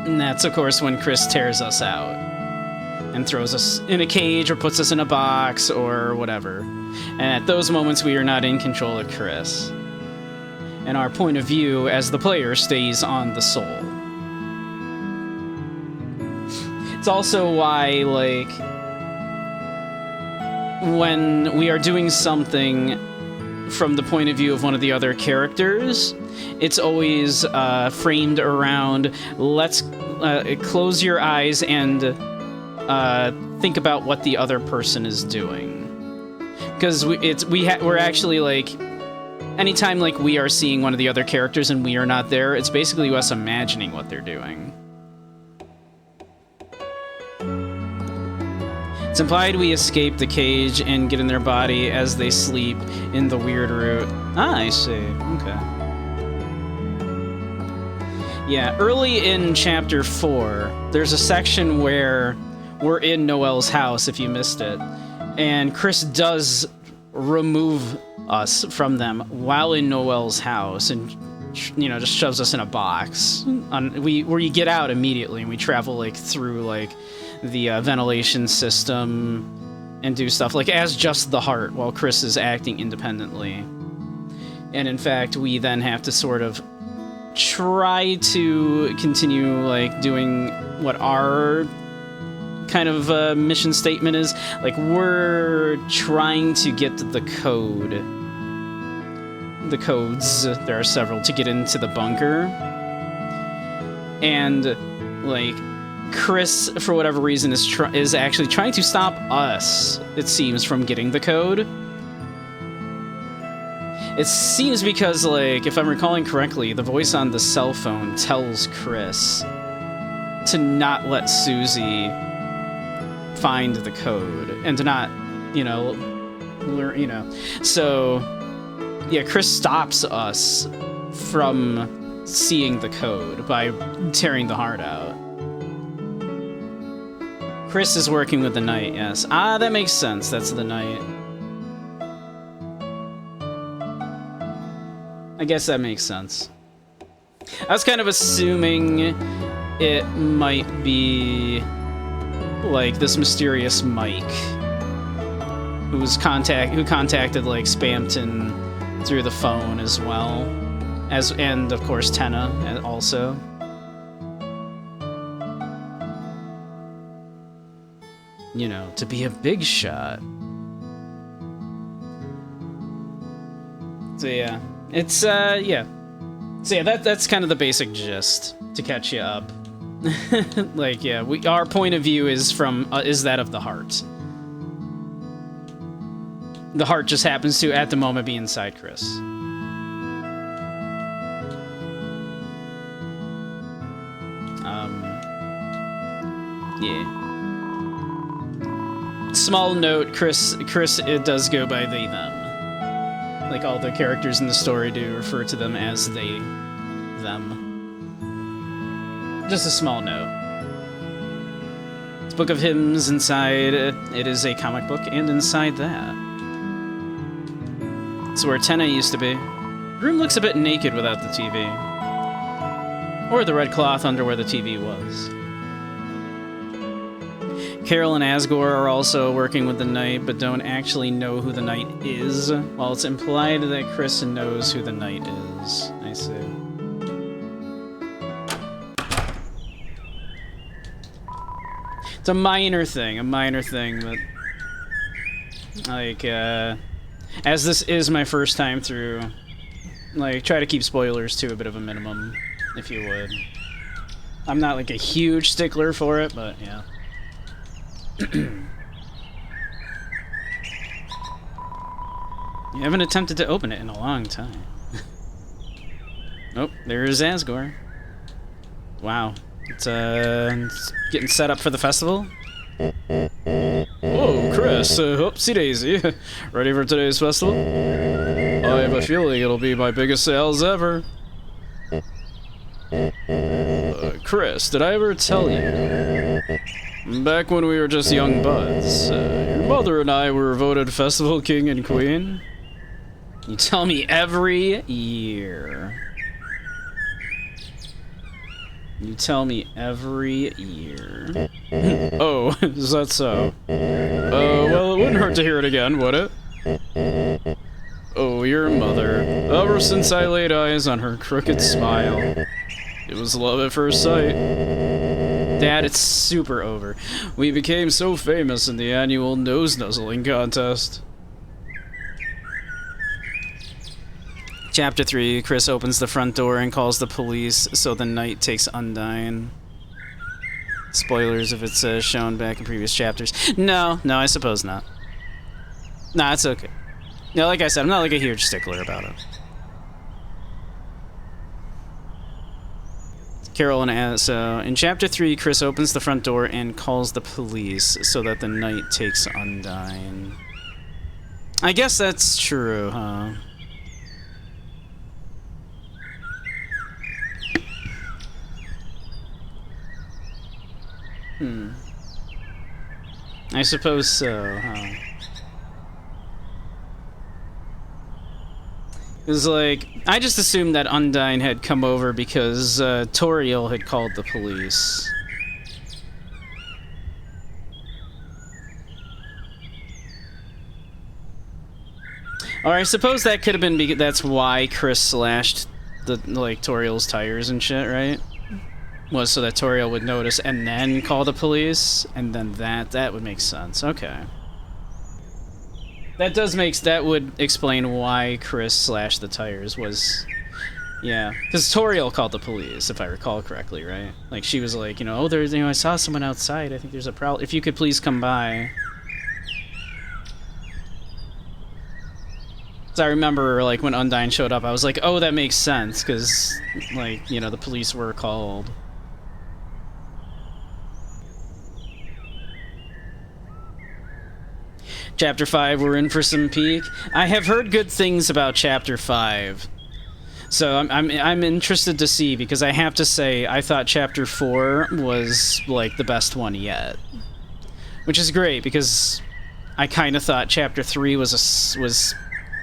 And that's, of course, when Chris tears us out and throws us in a cage or puts us in a box or whatever. And at those moments, we are not in control of Chris. And our point of view as the player stays on the soul. It's also why, like, when we are doing something from the point of view of one of the other characters, it's always framed around, let's close your eyes and think about what the other person is doing. Because we're actually, like, anytime, like, we are seeing one of the other characters and we are not there, it's basically us imagining what they're doing. It's implied we escape the cage and get in their body as they sleep in the weird route. Ah, I see. Okay. Yeah, early in Chapter 4, there's a section where we're in Noelle's house, if you missed it, and Chris does remove us from them while in Noelle's house and, you know, just shoves us in a box. Where you get out immediately and we travel, like, through, like, the ventilation system and do stuff like as just the heart while Chris is acting independently. And in fact, we then have to sort of try to continue, like, doing what our kind of mission statement is. Like, we're trying to get the codes, there are several, to get into the bunker. And, like, Chris, for whatever reason, is actually trying to stop us, it seems, from getting the code. It seems because, like, if I'm recalling correctly, the voice on the cell phone tells Chris to not let Susie find the code and to not, you know, learn, you know. So, yeah, Chris stops us from seeing the code by tearing the heart out. Chris is working with the knight, yes. Ah, that makes sense. That's the knight. I guess that makes sense. I was kind of assuming it might be like this mysterious Mike who contacted, like, Spamton through the phone as well, and of course Tenna also. You know, to be a big shot. So yeah, it's yeah. So yeah, that's kind of the basic gist to catch you up. Like, yeah, our point of view is that of the heart. The heart just happens to, at the moment, be inside Chris. Yeah. Small note, Chris, it does go by they, them. Like, all the characters in the story do refer to them as they, them. Just a small note. It's Book of Hymns inside. It is a comic book, and inside that, it's where Tenna used to be. The room looks a bit naked without the TV. Or the red cloth under where the TV was. Carol and Asgore are also working with the knight, but don't actually know who the knight is, while it's implied that Chris knows who the knight is. I see. It's a minor thing, but, like, as this is my first time through, like, try to keep spoilers to a bit of a minimum, if you would. I'm not, like, a huge stickler for it, but, yeah. You haven't attempted to open it in a long time. Oh, there's Asgore. Wow. It's getting set up for the festival. Whoa, Chris, oopsie daisy. Ready for today's festival? I have a feeling it'll be my biggest sales ever. Chris, did I ever tell you? Back when we were just young buds, your mother and I were voted festival king and queen. You tell me every year. You tell me every year. Oh, is that so? Well, it wouldn't hurt to hear it again, would it? Oh, your mother. Ever since I laid eyes on her crooked smile, it was love at first sight. Dad, it's super over. We became so famous in the annual nose-nuzzling contest. Chapter 3, Chris opens the front door and calls the police, so the knight takes Undyne. Spoilers if it's shown back in previous chapters. No, I suppose not. Nah, it's okay. Yeah, like I said, I'm not like a huge stickler about it. Carol and so in Chapter 3, Chris opens the front door and calls the police so that the knight takes Undyne. I guess that's true, huh? I suppose so, huh? It was like, I just assumed that Undyne had come over because Toriel had called the police. Or I suppose that could have been that's why Chris slashed the Toriel's tires and shit, right? Was so that Toriel would notice and then call the police, and then that would make sense. Okay. That would explain why Chris slashed the tires was... Yeah, because Toriel called the police, if I recall correctly, right? Like, she was like, oh, there's, I saw someone outside, I think there's a problem. If you could please come by. So I remember, like, when Undyne showed up, I was like, oh, that makes sense, because, like, the police were called. Chapter 5, we're in for some peak. I have heard good things about Chapter 5. So I'm interested to see, because I have to say, I thought Chapter 4 was, like, the best one yet. Which is great, because I kind of thought Chapter 3 was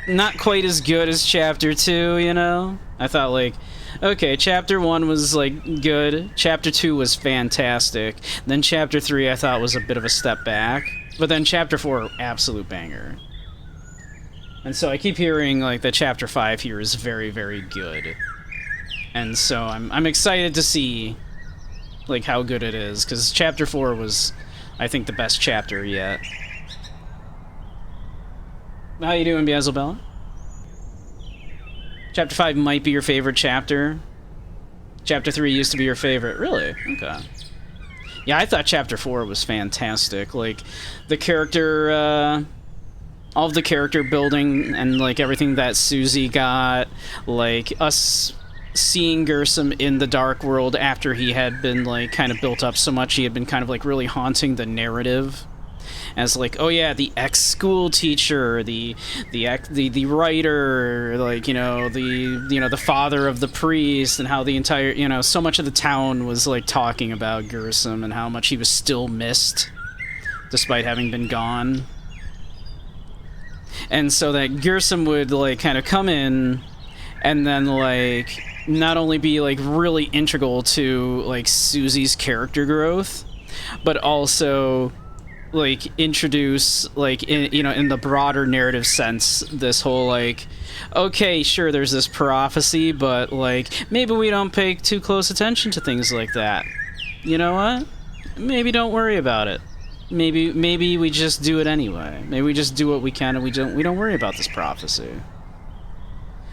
not quite as good as Chapter 2, I thought, like, okay, Chapter 1 was, like, good. Chapter 2 was fantastic. Then Chapter 3 I thought was a bit of a step back. But then Chapter 4, absolute banger. And so I keep hearing, like, that Chapter 5 here is very, very good. And so I'm excited to see, like, how good it is, because Chapter 4 was, I think, the best chapter yet. How you doing, Beelzebella? Chapter 5 might be your favorite chapter. Chapter 3 used to be your favorite. Really? Okay. Yeah, I thought Chapter 4 was fantastic. Like, the character, all of the character building and, like, everything that Susie got, like, us seeing Gersom in the Dark World after he had been, like, kind of built up so much, he had been kind of, like, really haunting the narrative. As, like, oh yeah, the ex-school teacher, the writer, like, the father of the priest, and how the entire, so much of the town was, like, talking about Gersom and how much he was still missed, despite having been gone. And so that Gersom would, like, kind of come in, and then, like, not only be, like, really integral to, like, Susie's character growth, but also, like, introduce, like, in the broader narrative sense, this whole, like, okay, sure, there's this prophecy, but, like, maybe we don't pay too close attention to things like that. You know what? Maybe don't worry about it. Maybe we just do it anyway. Maybe we just do what we can and we don't worry about this prophecy.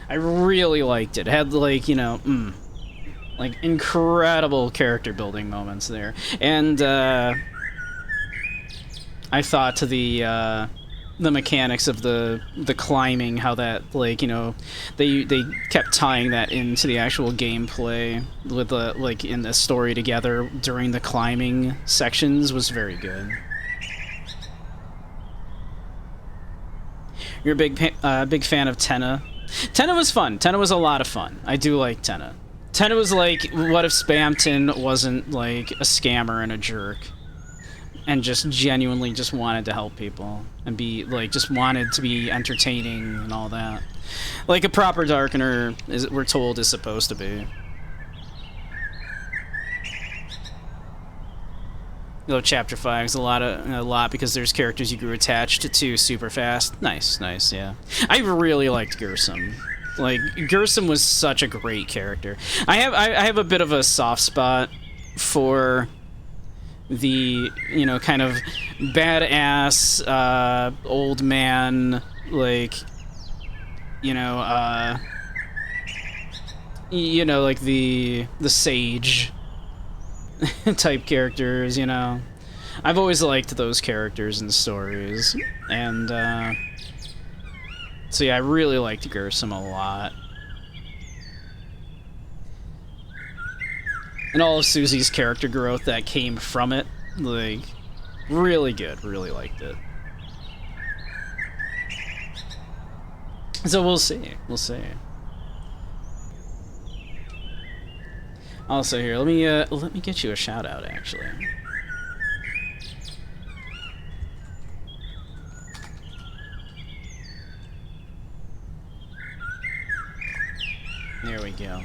I really liked it. It had, like, like, incredible character building moments there. And, I thought the the mechanics of the climbing, how that, like, you know, they kept tying that into the actual gameplay with the, like, in the story together during the climbing sections was very good. You're a big fan of Tenna. Tenna was fun. Tenna was a lot of fun. I do like Tenna. Tenna was like, what if Spamton wasn't like a scammer and a jerk? And just genuinely just wanted to help people. And be, like, just wanted to be entertaining and all that. Like a proper Darkener, we're told, is supposed to be. Though Chapter 5 is a lot because there's characters you grew attached to super fast. Nice, nice, yeah. I really liked Gersum. Like, Gersum was such a great character. I have a bit of a soft spot for the, you know, kind of badass old man, like, you know, like the sage type characters, you know. I've always liked those characters in stories, and so yeah, I really liked Gersum a lot. And all of Susie's character growth that came from it, like, really good. Really liked it. So we'll see. We'll see. Also here, let me get you a shout out actually. There we go.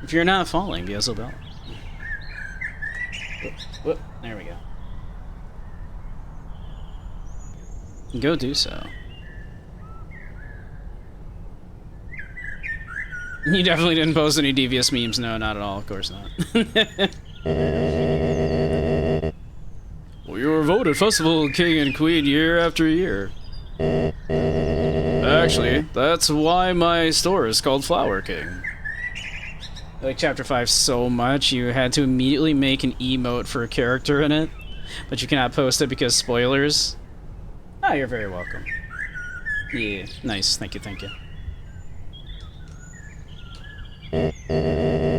If you're not falling, Beelzebub. Whoop, there we go. Go do so. You definitely didn't post any devious memes. No, not at all. Of course not. Well, you were voted Festival King and Queen year after year. Actually, that's why my store is called Flower King. I like Chapter 5 so much, you had to immediately make an emote for a character in it, but you cannot post it because spoilers. Ah, you're very welcome. Yeah, nice. Thank you, thank you.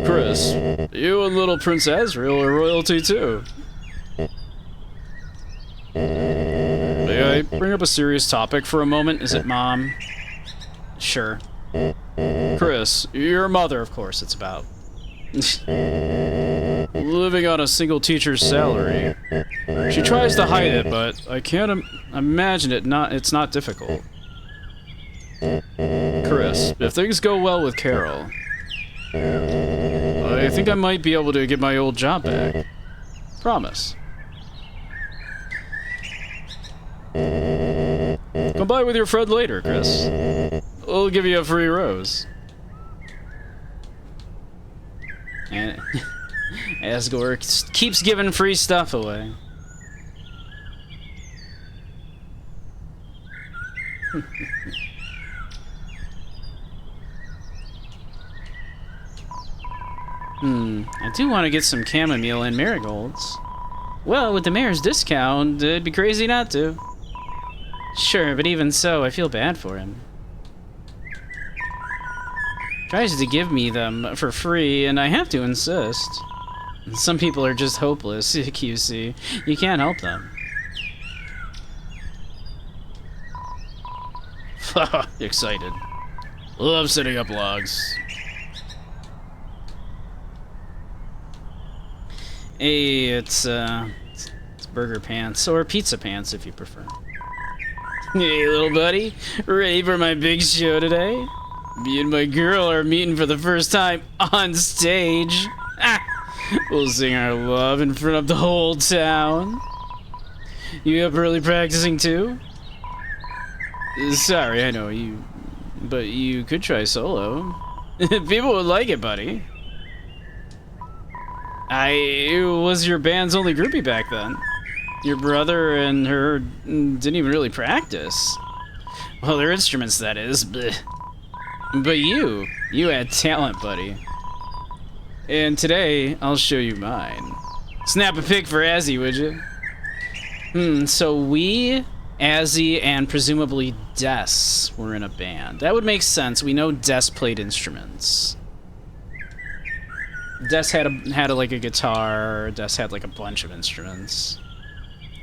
Chris, you and little Prince Azrael are royalty too. May I bring up a serious topic for a moment? Is it Mom? Sure. Chris, your mother, of course, it's about. Living on a single teacher's salary. She tries to hide it, but I can't imagine it's not difficult. Chris, if things go well with Carol, I think I might be able to get my old job back. Promise. Come by with your friend later, Chris. We'll give you a free rose. And Asgore keeps giving free stuff away. I do want to get some chamomile and marigolds. Well, with the mayor's discount, it'd be crazy not to. Sure, but even so, I feel bad for him. Tries to give me them for free, and I have to insist. Some people are just hopeless, QC. You can't help them. Excited. Love setting up logs. Hey, it's burger pants, or pizza pants if you prefer. Hey, little buddy. Ready for my big show today? Me and my girl are meeting for the first time on stage. We'll sing our love in front of the whole town. You up early practicing too? Sorry, I know you, but you could try solo. People would like it, buddy. I was your band's only groupie back then. Your brother and her didn't even really practice. Well, their instruments, that is. Blech. But you had talent, buddy. And today, I'll show you mine. Snap a pic for Azzy, would you? So we, Azzy, and presumably Des were in a band. That would make sense. We know Des played instruments. Des had like a guitar. Des had like a bunch of instruments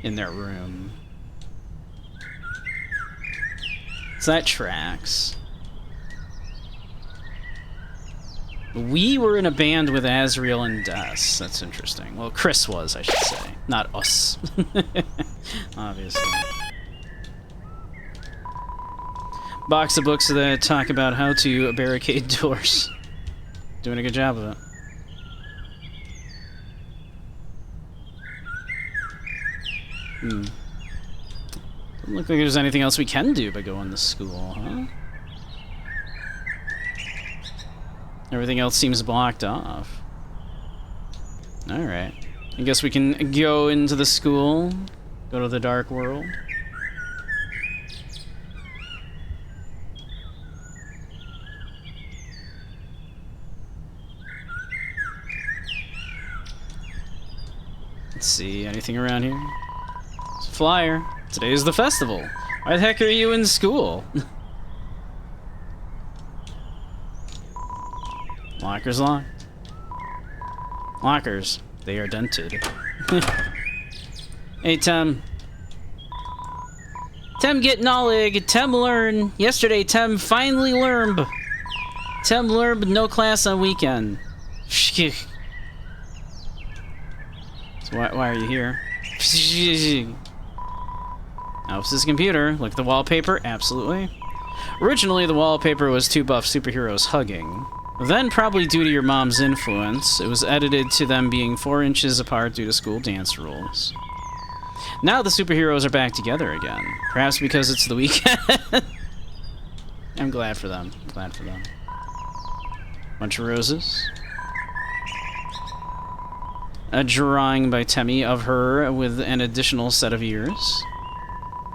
in their room. So that tracks. We were in a band with Azriel and Des. That's interesting. Well, Chris was, I should say. Not us. Obviously. Box of books that talk about how to barricade doors. Doing a good job of it. Doesn't look like there's anything else we can do by going to school, huh? Everything else seems blocked off. Alright. I guess we can go into the school. Go to the dark world. Let's see, anything around here? It's a flyer. Today is the festival. Why the heck are you in school? Lockers locked. Lockers. They are dented. Hey, Tem. Tem get knowledge. Tem learn. Yesterday, Tem finally learned. Tem learned no class on weekend. So why are you here? Oh, it's this computer. Look at the wallpaper. Absolutely. Originally, the wallpaper was two buff superheroes hugging. Then, probably due to your mom's influence, it was edited to them being 4 inches apart due to school dance rules. Now the superheroes are back together again. Perhaps because it's the weekend. I'm glad for them. Glad for them. Bunch of roses. A drawing by Temmie of her with an additional set of ears.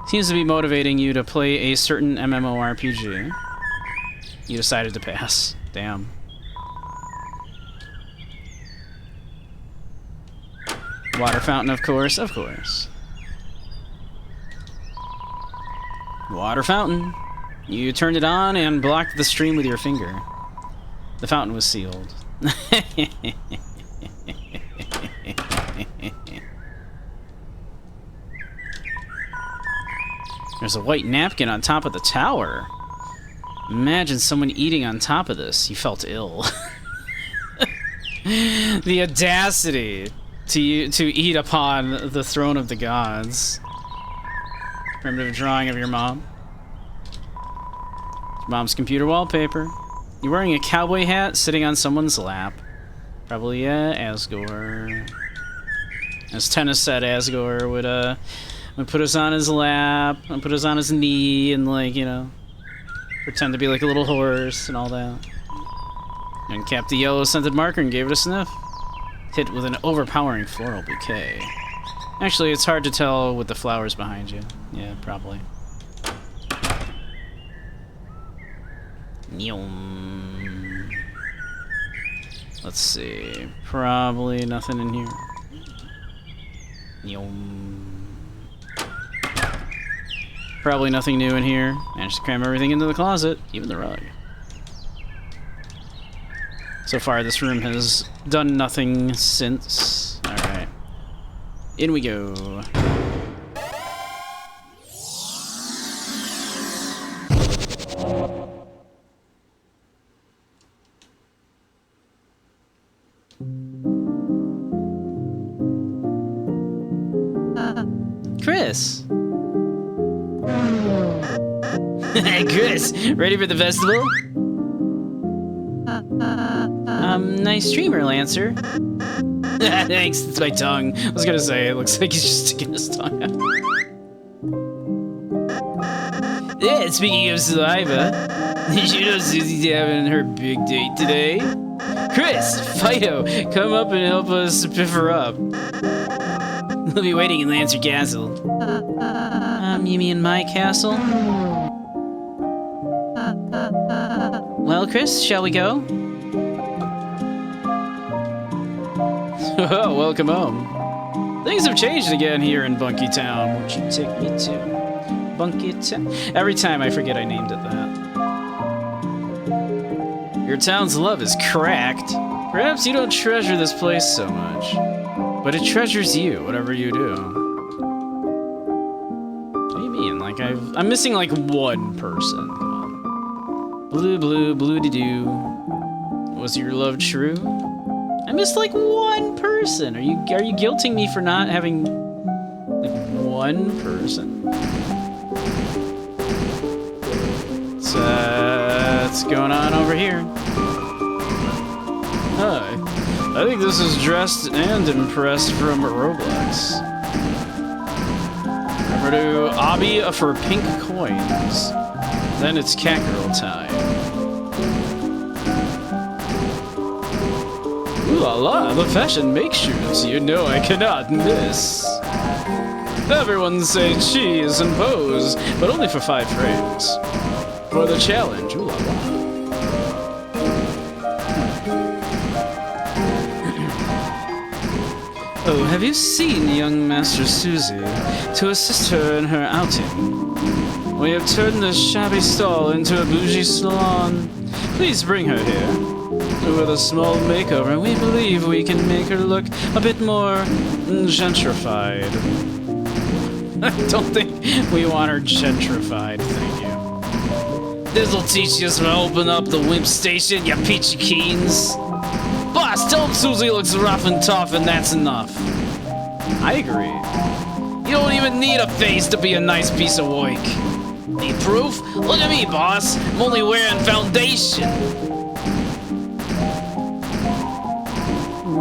Seems to be motivating you to play a certain MMORPG. You decided to pass. Damn. Water fountain, of course. Of course. Water fountain. You turned it on and blocked the stream with your finger. The fountain was sealed. There's a white napkin on top of the tower. Imagine someone eating on top of this. You felt ill. The audacity to eat upon the throne of the gods. Primitive drawing of your mom. Mom's computer wallpaper. You're wearing a cowboy hat sitting on someone's lap. Probably, Asgore. As Tennis said, Asgore would put us on his lap, and put us on his knee, and, like, you know, pretend to be like a little horse and all that. And capped the yellow scented marker and gave it a sniff. Hit with an overpowering floral bouquet. Actually, it's hard to tell with the flowers behind you. Yeah, probably. Nyom. Let's see. Probably nothing in here. Nyom. Probably nothing new in here. Managed to cram everything into the closet, even the rug. So far, this room has done nothing since. Alright. In we go. Chris! Hey, Chris! Ready for the festival? Nice streamer, Lancer. Thanks, it's my tongue. I was gonna say, it looks like he's just sticking his tongue out. Yeah, speaking of saliva, you know Susie's having her big date today? Chris, Fido, come up and help us piff her up. We'll be waiting in Lancer Castle. You mean my castle? Well, Chris, shall we go? Oh, welcome home. Things have changed again here in Bunky Town. Won't you take me to Bunky Town? Every time I forget I named it that. Your town's love is cracked. Perhaps you don't treasure this place so much, but it treasures you, whatever you do. What do you mean? Like I'm missing like one person. Come on. Blue, blue, blue-de-doo. Was your love true? I missed like one person. Are you guilting me for not having like one person? What's going on over here? Hi. I think this is Dressed and Impressed from Roblox. Remember to obby for pink coins. Then it's catgirl time. Ooh la la, the fashion makeshift, you know I cannot miss. Everyone say cheese and pose, but only for 5 frames. For the challenge, ooh la la. Oh, have you seen young Master Susie to assist her in her outing? We have turned this shabby stall into a bougie salon. Please bring her here. With a small makeover, we believe we can make her look a bit more gentrified. I don't think we want her gentrified, thank you. This'll teach you to open up the wimp station, you peachy keens. Boss, tell him Susie looks rough and tough, and that's enough. I agree. You don't even need a face to be a nice piece of work. Need proof? Look at me, boss. I'm only wearing foundation.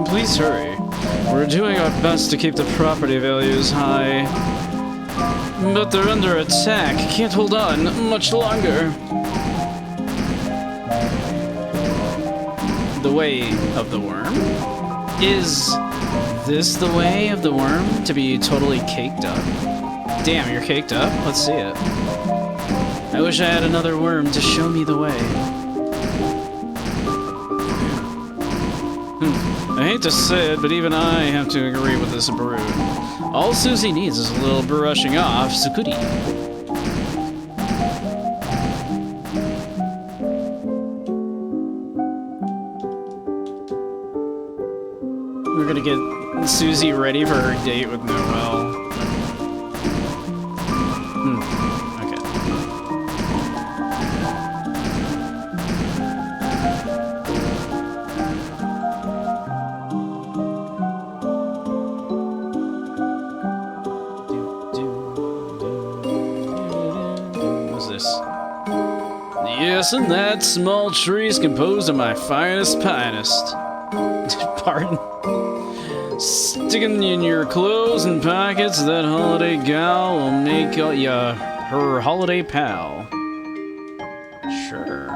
Please hurry. We're doing our best to keep the property values high. But they're under attack. Can't hold on much longer. The way of the worm? Is this the way of the worm? To be totally caked up? Damn, you're caked up? Let's see it. I wish I had another worm to show me the way. I hate to say it, but even I have to agree with this brood. All Susie needs is a little brushing off, so goody. We're gonna get Susie ready for her date with Noelle. Okay. What's this? Yes, and that small tree is composed of my finest pinest. Pardon? Sticking in your clothes and pockets, that holiday gal will make ya her holiday pal. Sure.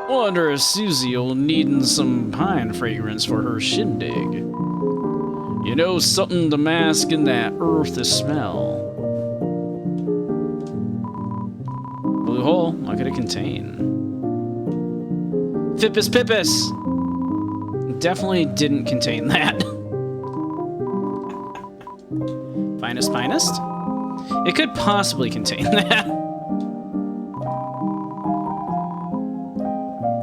Wonder if Susie'll need some pine fragrance for her shindig. You know, something to mask in that earthy smell. Blue hole, what could it contain? Fippus Pippus! Definitely didn't contain that. Finest Pinest? It could possibly contain that.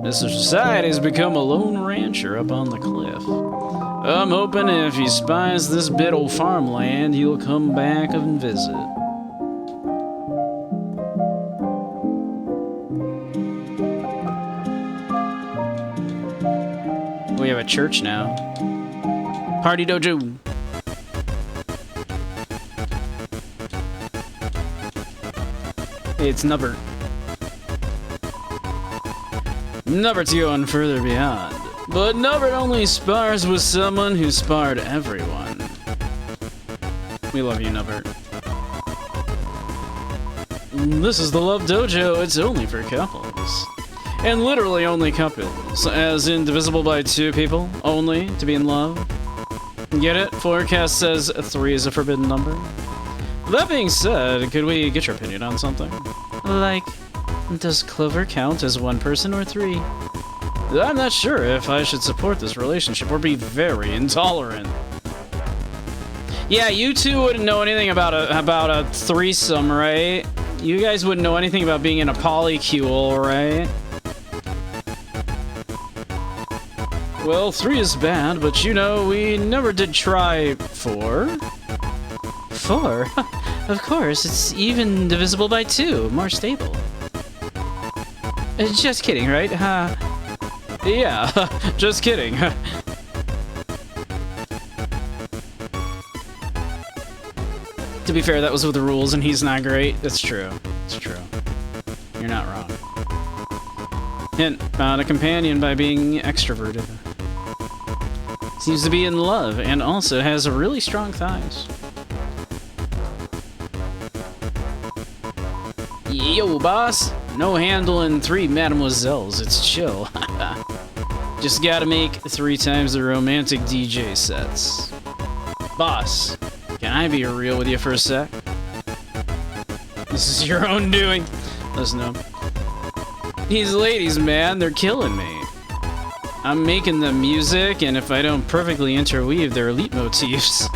Mr. Society's become a lone rancher up on the cliff. I'm hoping if he spies this bit of farmland, he'll come back and visit. We have a church now. Party dojo. It's Nubbert. Nubbert's going further beyond. But Nubbert only spars with someone who sparred everyone. We love you, Nubbert. This is the Love Dojo. It's only for couples. And literally only couples, as in divisible by 2 people, only, to be in love. Get it? Forecast says 3 is a forbidden number. That being said, could we get your opinion on something? Like, does Clover count as 1 person or 3? I'm not sure if I should support this relationship or be very intolerant. Yeah, you two wouldn't know anything about a threesome, right? You guys wouldn't know anything about being in a polycule, right? Well, 3 is bad, but you know, we never did try 4. 4? Of course, it's even divisible by 2, more stable. Just kidding, right? Yeah, just kidding. To be fair, that was with the rules, and he's not great. That's true. It's true. You're not wrong. Hint, found a companion by being extroverted. Seems to be in love, and also has really strong thighs. Yo, boss! No handling 3 mademoiselles, it's chill. Just gotta make 3 times the romantic DJ sets. Boss, can I be real with you for a sec? This is your own doing. Listen up. These ladies, man, they're killing me. I'm making them music, and if I don't perfectly interweave their leitmotifs,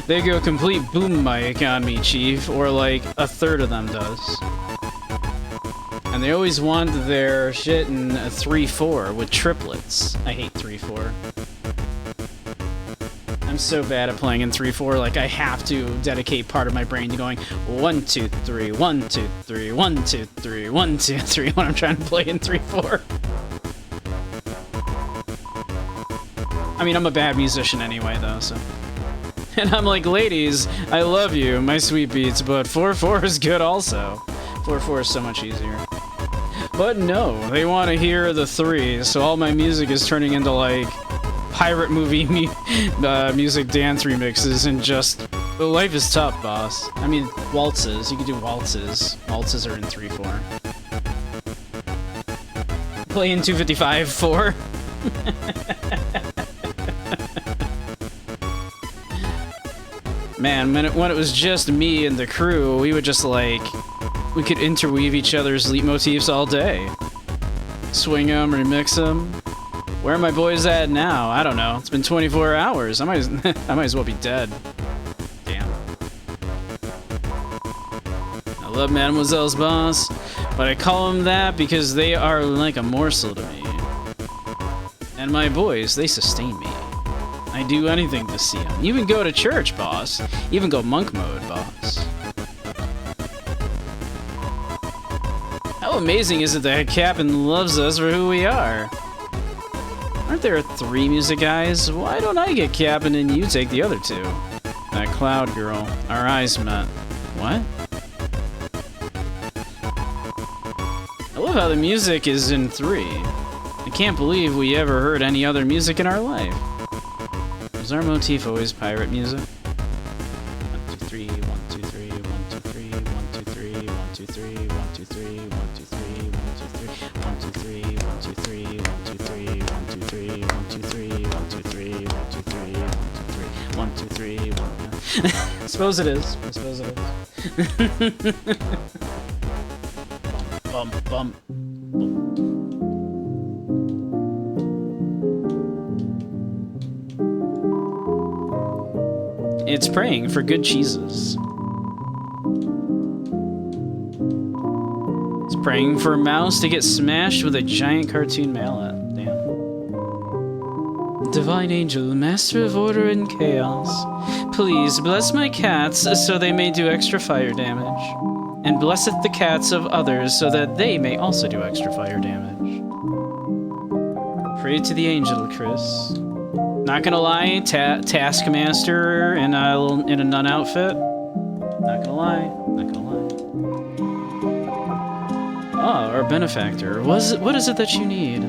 they go complete boom mic on me, Chief, or like a third of them does. And they always want their shit in a 3/4 with triplets. I hate 3/4. I'm so bad at playing in 3/4, like I have to dedicate part of my brain to going 1 2 3 1 2 3 1 2 3 1 2 3 when I'm trying to play in 3/4. I mean, I'm a bad musician anyway, though, so. And I'm like, ladies, I love you, my sweet beats, but 4/4 is good also. 4/4 is so much easier. But no, they want to hear the 3, so all my music is turning into like pirate movie music dance remixes, and just life is tough, boss. I mean, waltzes. You can do waltzes. Waltzes are in 3/4. Play in 255/4. Man, when it was just me and the crew, we would just like, we could interweave each other's leitmotifs all day. Swing them, remix them. Where are my boys at now? I don't know. It's been 24 hours. I might as well be dead. Damn. I love Mademoiselle's boss, but I call them that because they are like a morsel to me. And my boys, they sustain me. I do anything to see them. Even go to church, boss. Even go monk mode, boss. How amazing is it that Captain loves us for who we are? Aren't there 3 music guys? Why don't I get Captain and you take the other 2? That cloud girl. Our eyes met. What? I love how the music is in 3. I can't believe we ever heard any other music in our life. Was our motif always pirate music? 1 2 3 1 2 3 1 2 3 1 2 3 1 2 3 1 2 3 1 2 3 1 2 3 1 2 3 1 2 3 1 2 3 1 2 3 1 2 3 1 2 3 1 2 3 1 2 3 1 2 3 1. I suppose it is. I suppose it is. Bum bum bum. It's praying for good cheeses. It's praying for a mouse to get smashed with a giant cartoon mallet. Damn. Divine angel, master of order and chaos, please bless my cats so they may do extra fire damage. And blesseth the cats of others so that they may also do extra fire damage. Pray to the angel, Chris. Not gonna lie, Taskmaster in a nun outfit. Not gonna lie. Not gonna lie. Oh, our benefactor. What is it that you need?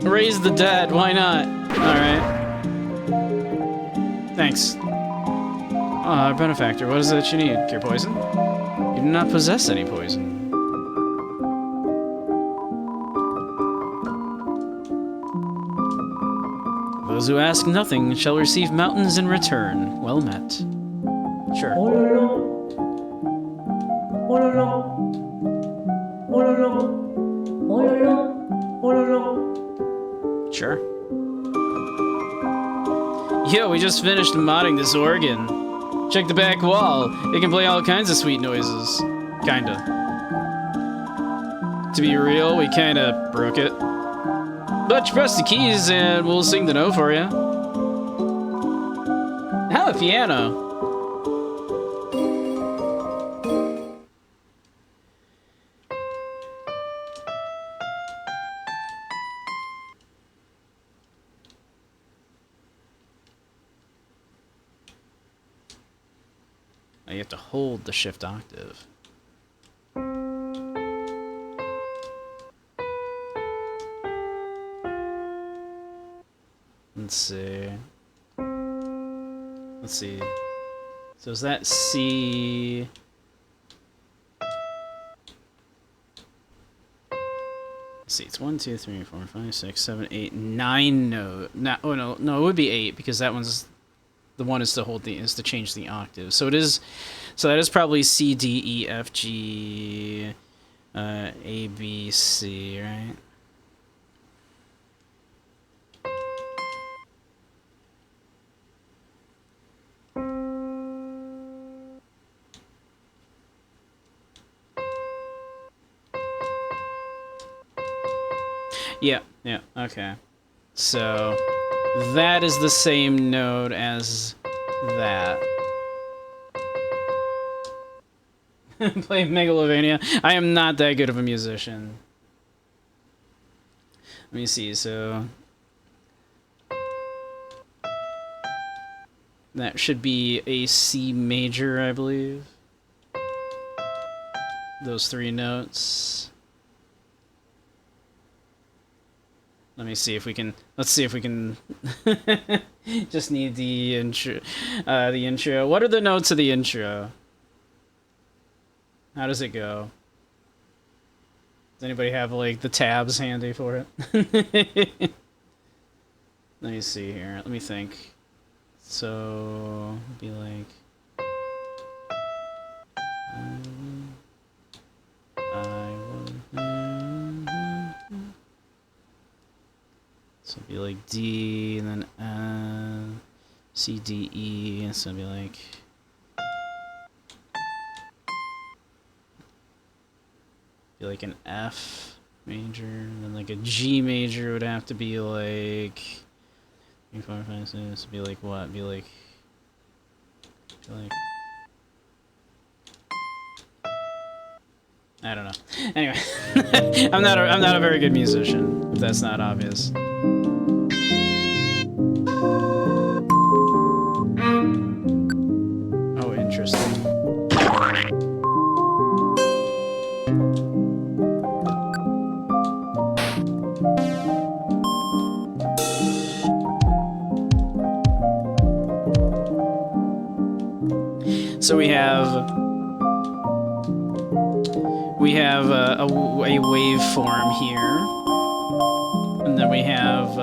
Raise the dead. Why not? All right. Thanks. Oh, our benefactor. What is it that you need? Cure poison? You do not possess any poison. Those who ask nothing shall receive mountains in return. Well met. Sure. Sure. Yo, we just finished modding this organ. Check the back wall. It can play all kinds of sweet noises. Kinda. To be real, we kinda broke it. But you press the keys and we'll sing the note for you. How a piano. Now you have to hold the shift octave. Let's see. Let's see. So is that C? Let's see. It's 1, 2, 3, 4, 5, 6, 7, 8, 9 note. Oh no, it would be 8 because that one's the one is to hold the is to change the octave. So it is. So that is probably C, D, E, F, G, A, B, C, right? Yeah, okay. So that is the same note as that. Play Megalovania. I am not that good of a musician. Let me see, so that should be a C major, I believe. Those 3 notes. Let me see if we can. Let's see if we can. Just need the intro. The intro. What are the notes of the intro? How does it go? Does anybody have like the tabs handy for it? Let me see here. Let me think. So be like. So it'd be like D, and then C, D, E, so it'd be like... Be like an F major, and then like a G major would have to be like... 3, 4, 5, 6, be like what? Be like... I don't know. Anyway, I'm not a very good musician, if that's not obvious. Oh, interesting. So we have a waveform here, and then we have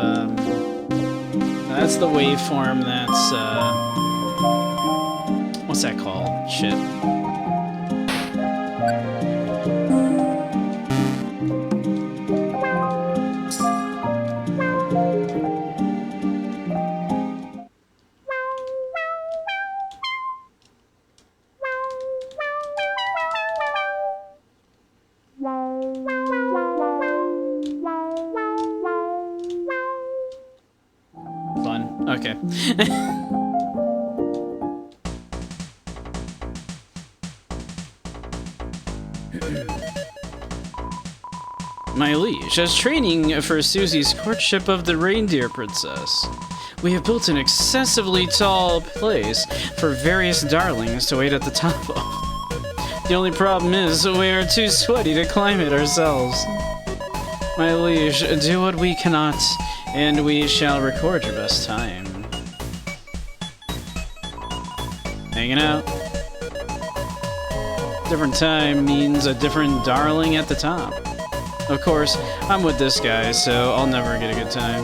that's the waveform that's what's that called? Shit. Okay. My liege, as training for Susie's courtship of the reindeer princess, we have built an excessively tall place for various darlings to wait at the top of. The only problem is we are too sweaty to climb it ourselves. My liege, do what we cannot, and we shall record your best time. Hanging out. Different time means a different darling at the top. Of course, I'm with this guy, so I'll never get a good time.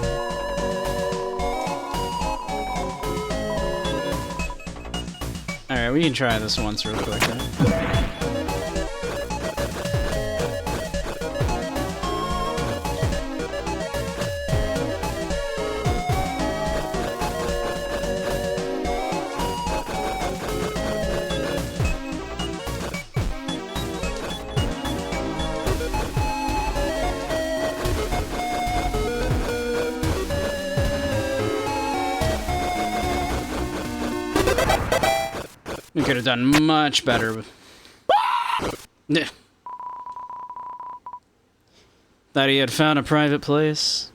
Alright, we can try this once real quick then. We could have done much better. Thought he had found a private place.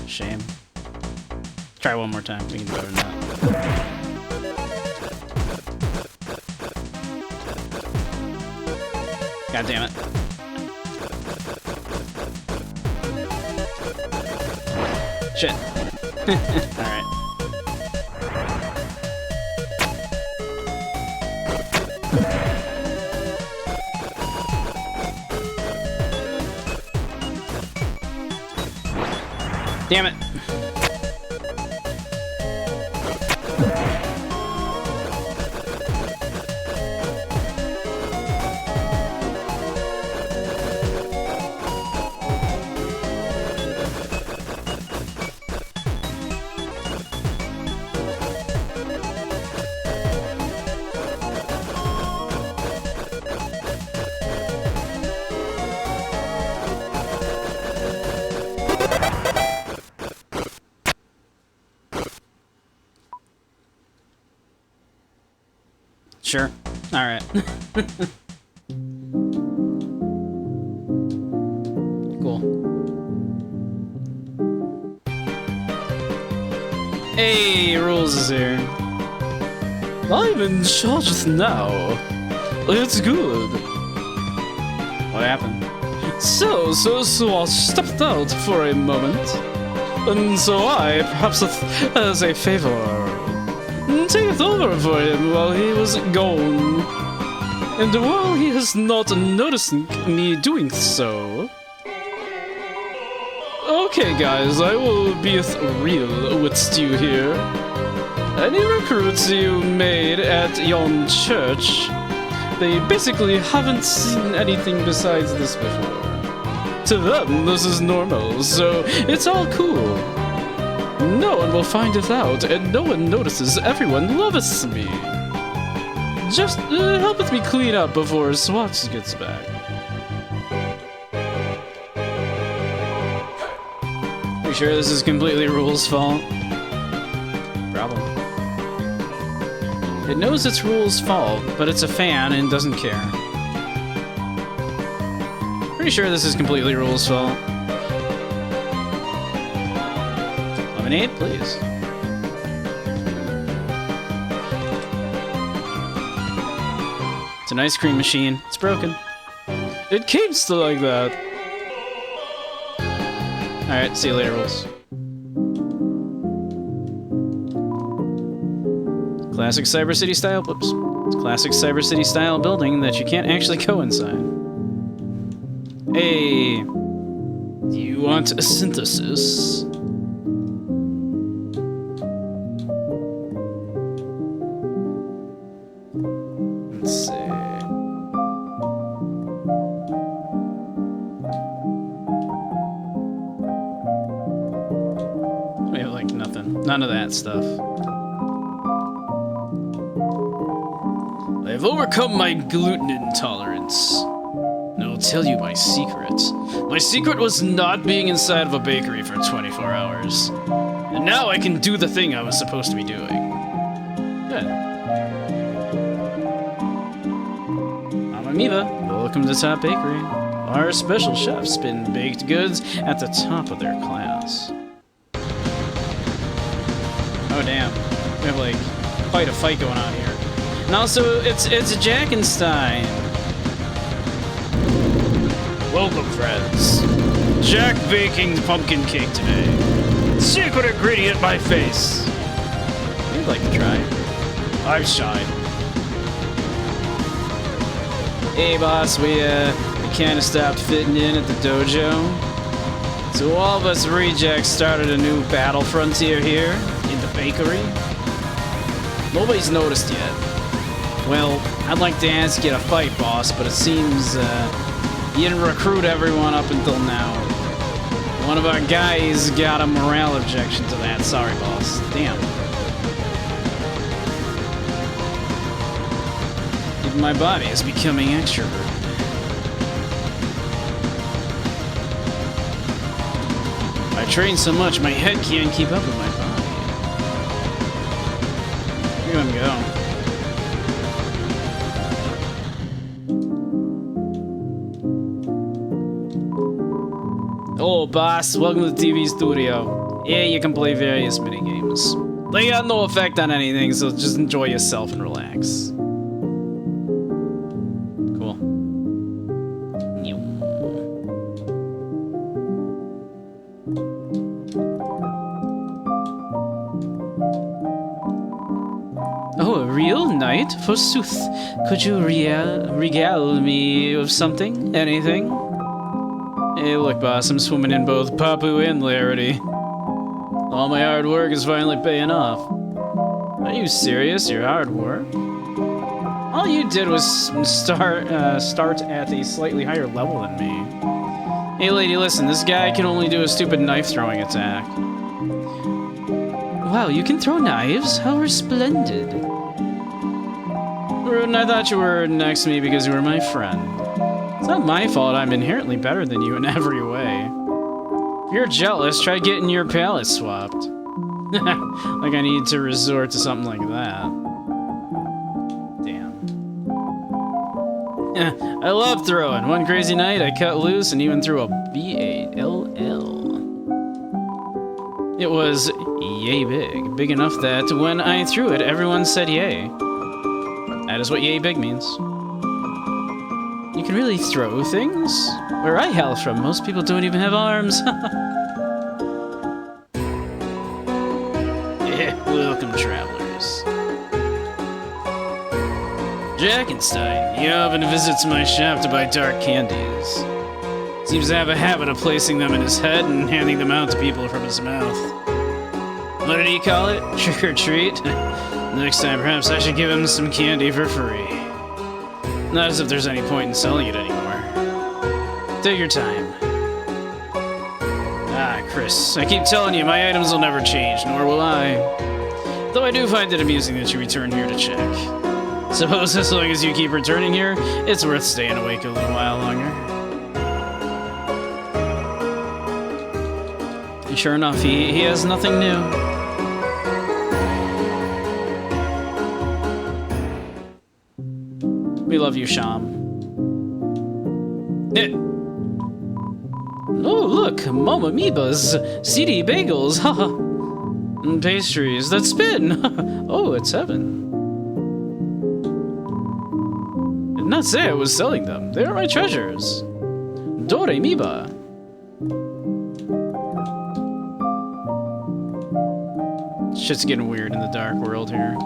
Shame. Try one more time. We can do better than that. God damn it. Shit. Alright. Damn it. Sure. Alright. Cool. Hey, Rules is here. I'm in charge now. It's good. What happened? So I stepped out for a moment. And so I, perhaps as a favor, take it over for him while he was gone. And while he has not noticed me doing so... Okay guys, I will be real with you here. Any recruits you made at yon church, they basically haven't seen anything besides this before. To them, this is normal, so it's all cool. No one will find it out, and no one notices everyone loves me. Just help with me clean up before SWAT gets back. You sure this is completely Rules' fault? Problem. It knows it's Rules' fault, but it's a fan and doesn't care. Pretty sure this is completely Rules' fault. Lemonade, please. It's an ice cream machine. It's broken. It came still like that. Alright, see you later, Rules. Classic Cyber City style. Whoops. It's classic Cyber City style building that you can't actually go inside. Hey. Do you want a synthesis? Let's see. We have like nothing. None of that stuff. I've overcome my gluten intolerance. And I'll tell you my secret. My secret was not being inside of a bakery for 24 hours. And now I can do the thing I was supposed to be doing. Good. I'm Amoeba. Welcome to Top Bakery. Our special chefs spin baked goods at the top of their class. Oh damn. We have like quite a fight going on here. And also, it's Jackenstein. Welcome, friends. Jack baking pumpkin cake today. Secret ingredient, my face. You'd like to try. I'm shy. Hey, boss, we kind of stopped fitting in at the dojo. So all of us rejects started a new battle frontier here in the bakery. Nobody's noticed yet. Well, I'd like to ask you to fight, boss, but it seems you didn't recruit everyone up until now. One of our guys got a morale objection to that. Sorry, boss. Damn. Even my body is becoming extroverted. I train so much, my head can't keep up with my body. Look at him go. Oh, boss, welcome to the TV studio. Yeah, you can play various minigames. They got no effect on anything, so just enjoy yourself and relax. Cool. Oh, a real knight, forsooth. Could you regale me of something? Anything? Hey, look, boss, I'm swimming in both Papu and Larity. All my hard work is finally paying off. Are you serious? Your hard work? All you did was start at a slightly higher level than me. Hey, lady, listen, this guy can only do a stupid knife-throwing attack. Wow, you can throw knives? How resplendid. Rudin, I thought you were next to me because you were my friend. It's not my fault I'm inherently better than you in every way. If you're jealous, try getting your palette swapped. Like I need to resort to something like that. Damn. I love throwing. One crazy night, I cut loose and even threw a B-A-L-L. It was yay big. Big enough that when I threw it, everyone said yay. That is what yay big means. You can really throw things? Where I hail from, most people don't even have arms. Yeah, welcome, travelers. Jackenstein, he often visits my shop to buy dark candies. Seems to have a habit of placing them in his head and handing them out to people from his mouth. What did he call it? Trick or treat? Next time, perhaps I should give him some candy for free. Not as if there's any point in selling it anymore. Take your time. Ah, Chris, I keep telling you, my items will never change, nor will I. Though I do find it amusing that you return here to check. Suppose as long as you keep returning here, it's worth staying awake a little while longer. And sure enough, he has nothing new. We love you, Sham. Oh, look, Mom Amoeba's CD bagels, haha. And pastries that spin. Oh, it's heaven. Did not say I was selling them. They are my treasures. Dore Miba. Shit's getting weird in the dark world here.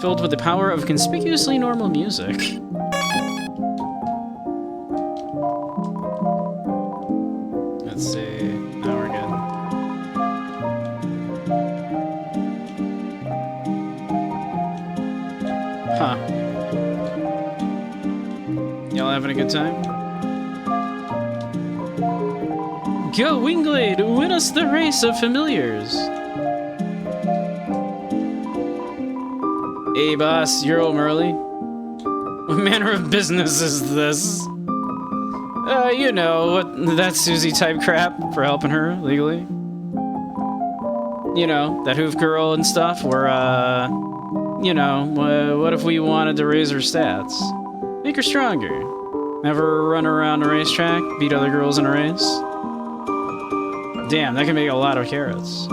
Filled with the power of conspicuously normal music. Let's see. Now we're good. Huh. Y'all having a good time? Go, Wingblade! Win us the race of familiars! Hey, boss, you're home early? What manner of business is this? You know, that Susie type crap for helping her legally. You know, that hoof girl and stuff where, you know, what if we wanted to raise her stats? Make her stronger. Have her run around a racetrack, beat other girls in a race. Damn, that can make a lot of carrots.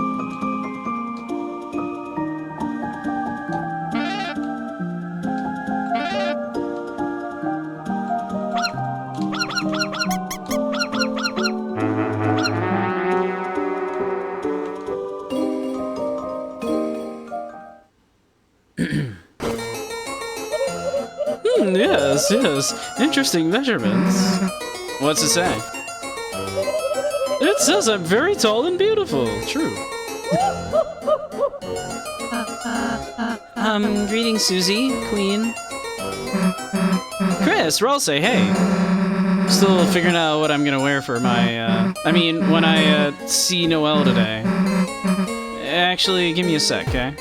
Yes. Interesting measurements. What's it say? It says I'm very tall and beautiful. True. Greetings, Susie, Queen. Chris, Roll say hey. Still figuring out what I'm gonna wear for my, when I, see Noelle today. Actually, give me a sec, okay?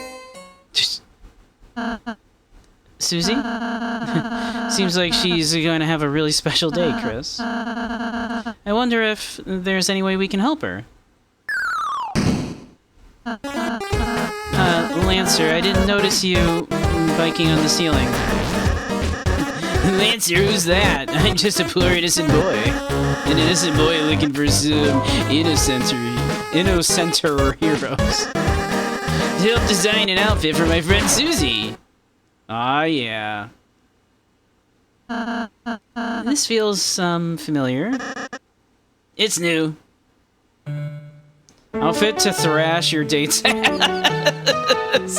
Susie? Seems like she's going to have a really special day, Chris. I wonder if there's any way we can help her. Lancer, I didn't notice you biking on the ceiling. Lancer, who's that? I'm just a poor innocent boy. An innocent boy looking for some innocenter heroes. To help design an outfit for my friend Susie. Ah, yeah. This feels, familiar. It's new. Outfit to thrash your date's ass.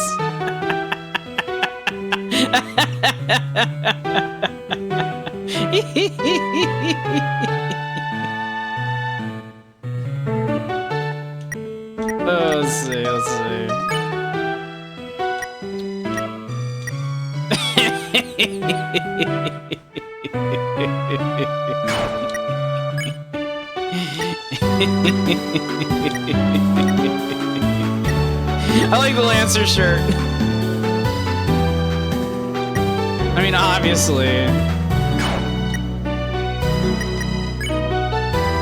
Oh, let's see. I like the Lancer shirt. I mean, obviously.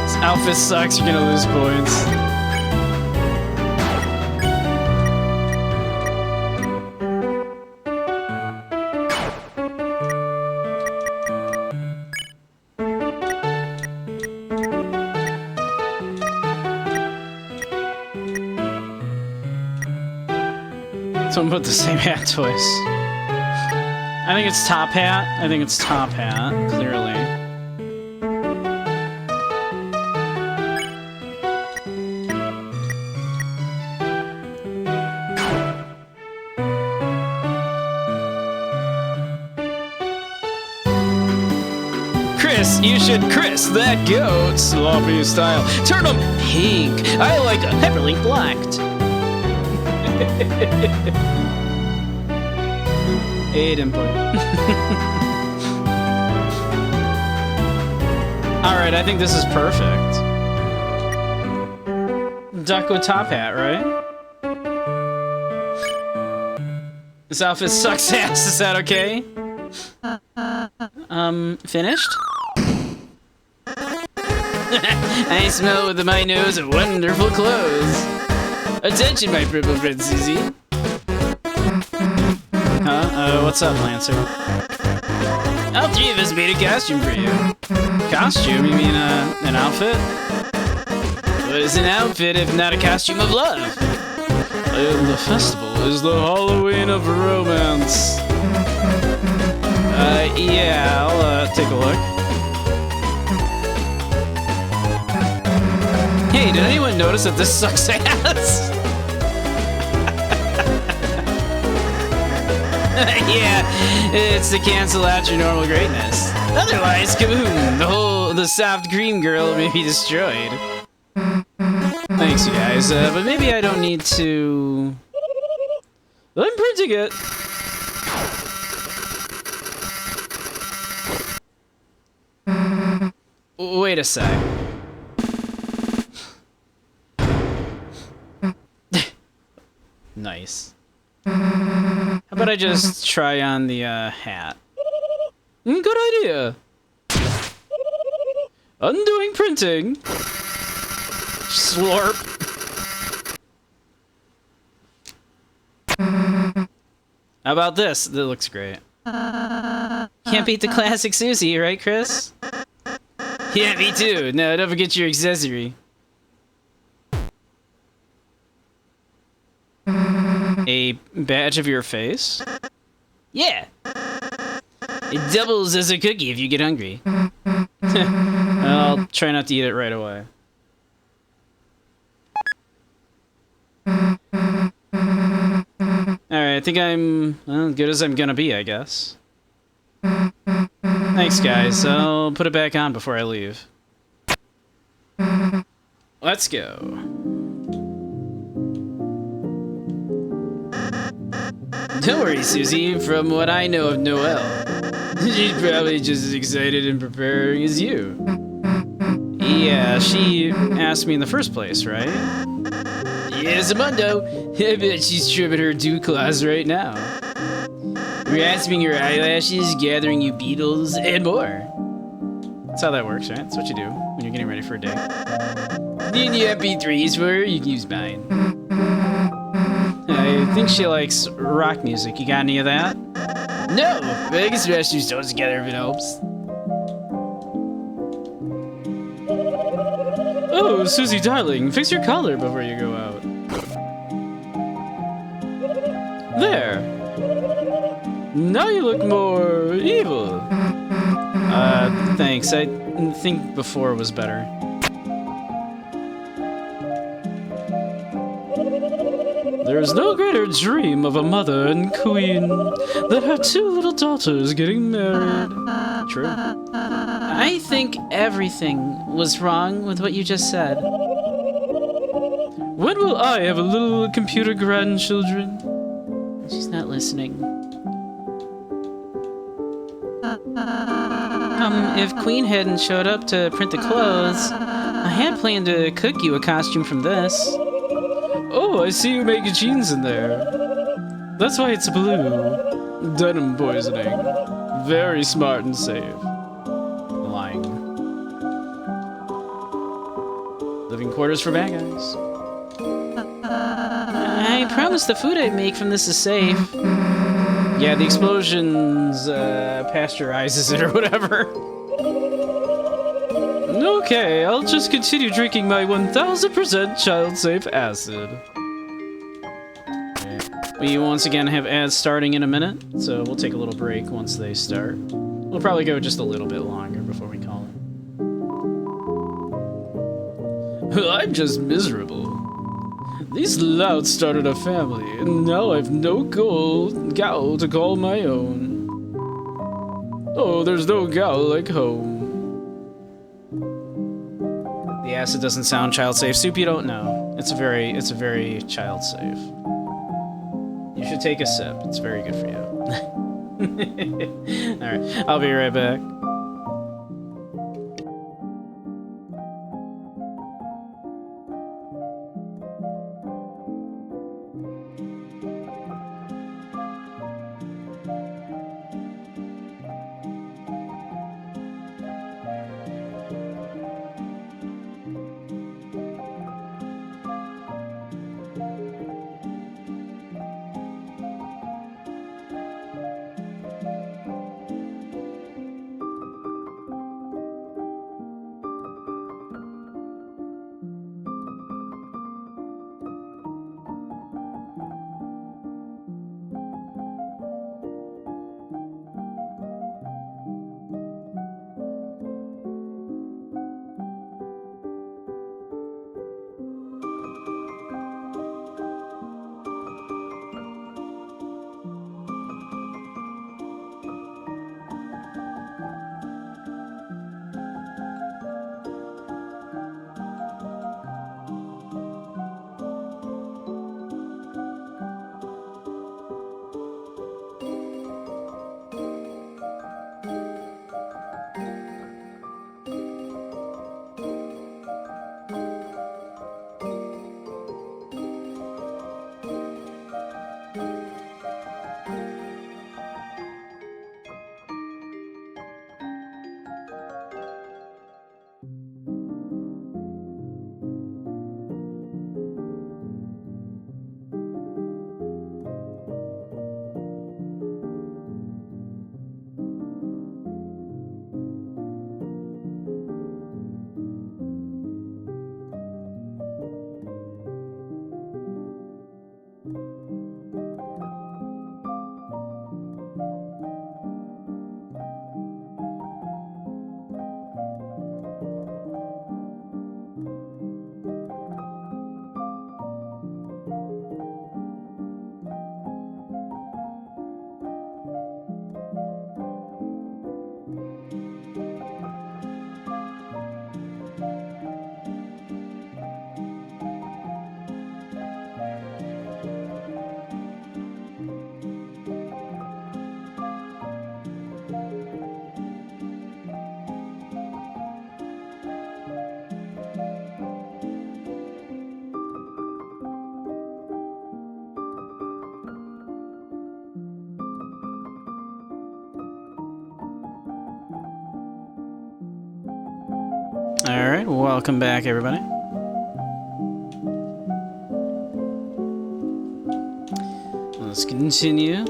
This outfit sucks, you're gonna lose points. Someone put the same hat twice. I think it's top hat. Clearly. Chris that goat. Sloppy style. Turn them pink. I like a hyperlink blacked. Aid input. Alright, I think this is perfect. Duck with top hat, right? This outfit sucks ass, is that okay? Finished? I smell with my nose of wonderful clothes. Attention, my purple friend Susie. Huh? What's up, Lancer? All three of us made a costume for you. Costume? You mean, an outfit? What is an outfit if not a costume of love? And the festival is the Halloween of romance. Yeah, I'll, take a look. Hey, did anyone notice that this sucks ass? Yeah, it's to cancel out your normal greatness. Otherwise, kaboom! The soft cream girl may be destroyed. Thanks, you guys. But maybe I don't need to. I'm printing it. Wait a sec. Nice. How about I just try on the hat? Good idea. Undoing printing. Slurp. How about this? That looks great. Can't beat the classic Susie, right, Chris? Yeah, me too. No, don't forget your accessory. A badge of your face? Yeah. It doubles as a cookie if you get hungry. I'll try not to eat it right away. Alright, I think I'm as good as I'm gonna be, I guess. Thanks, guys. I'll put it back on before I leave. Let's go. Don't worry, Susie. From what I know of Noelle, she's probably just as excited and preparing as you. Yeah, she asked me in the first place, right? Yes, Amundo. I bet she's trimming her dew claws right now. Rasping her eyelashes, gathering you beetles, and more. That's how that works, right? That's what you do when you're getting ready for a day. Need the MP3s for her? You can use mine. I think she likes rock music. You got any of that? No! I can smash two stones together if it helps. Oh, Susie darling, fix your collar before you go out. There! Now you look more evil. Thanks. I think before was better. There is no greater dream of a mother and queen than her two little daughters getting married. True. I think everything was wrong with what you just said. When will I have a little computer grandchildren? She's not listening. If Queen hadn't showed up to print the clothes, I had planned to cook you a costume from this. Oh, I see you make jeans in there. That's why it's blue. Denim poisoning. Very smart and safe. Lying. Living quarters for bad guys. I promise the food I make from this is safe. Yeah, the explosions pasteurizes it or whatever. Okay, I'll just continue drinking my 1000% child-safe acid. Okay. We once again have ads starting in a minute, so we'll take a little break once they start. We'll probably go just a little bit longer before we call it. I'm just miserable. These louts started a family, and now I've no gal to call my own. Oh, there's no gal like home. The acid doesn't sound child-safe. Soup, you don't know. It's a very child-safe. You should take a sip. It's very good for you. Alright, I'll be right back. Alright, welcome back, everybody. Let's continue.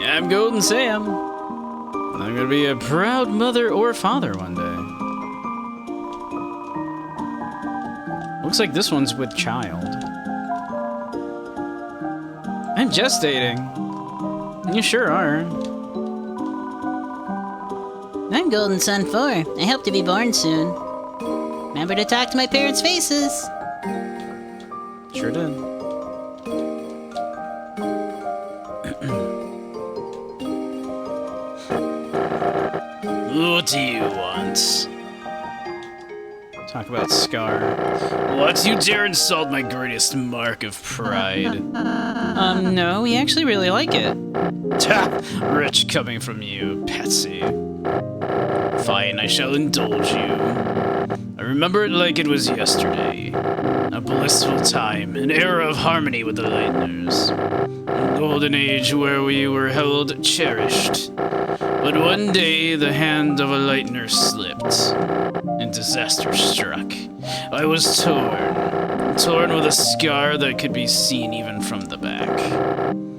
I'm Golden Sam. I'm gonna be a proud mother or father one day. Looks like this one's with child. I'm gestating. You sure are. I'm Golden Sun 4. I hope to be born soon. Remember to talk to my parents' faces. Sure did. What do you want? Talk about Scar. What? You dare insult my greatest mark of pride? No, we actually really like it. Ta! Rich coming from you, Patsy. Fine, I shall indulge you. I remember it like it was yesterday. A blissful time, an era of harmony with the Lightners. A golden age where we were held cherished. But one day, the hand of a Lightner slipped, and disaster struck. I was torn with a scar that could be seen even from the back.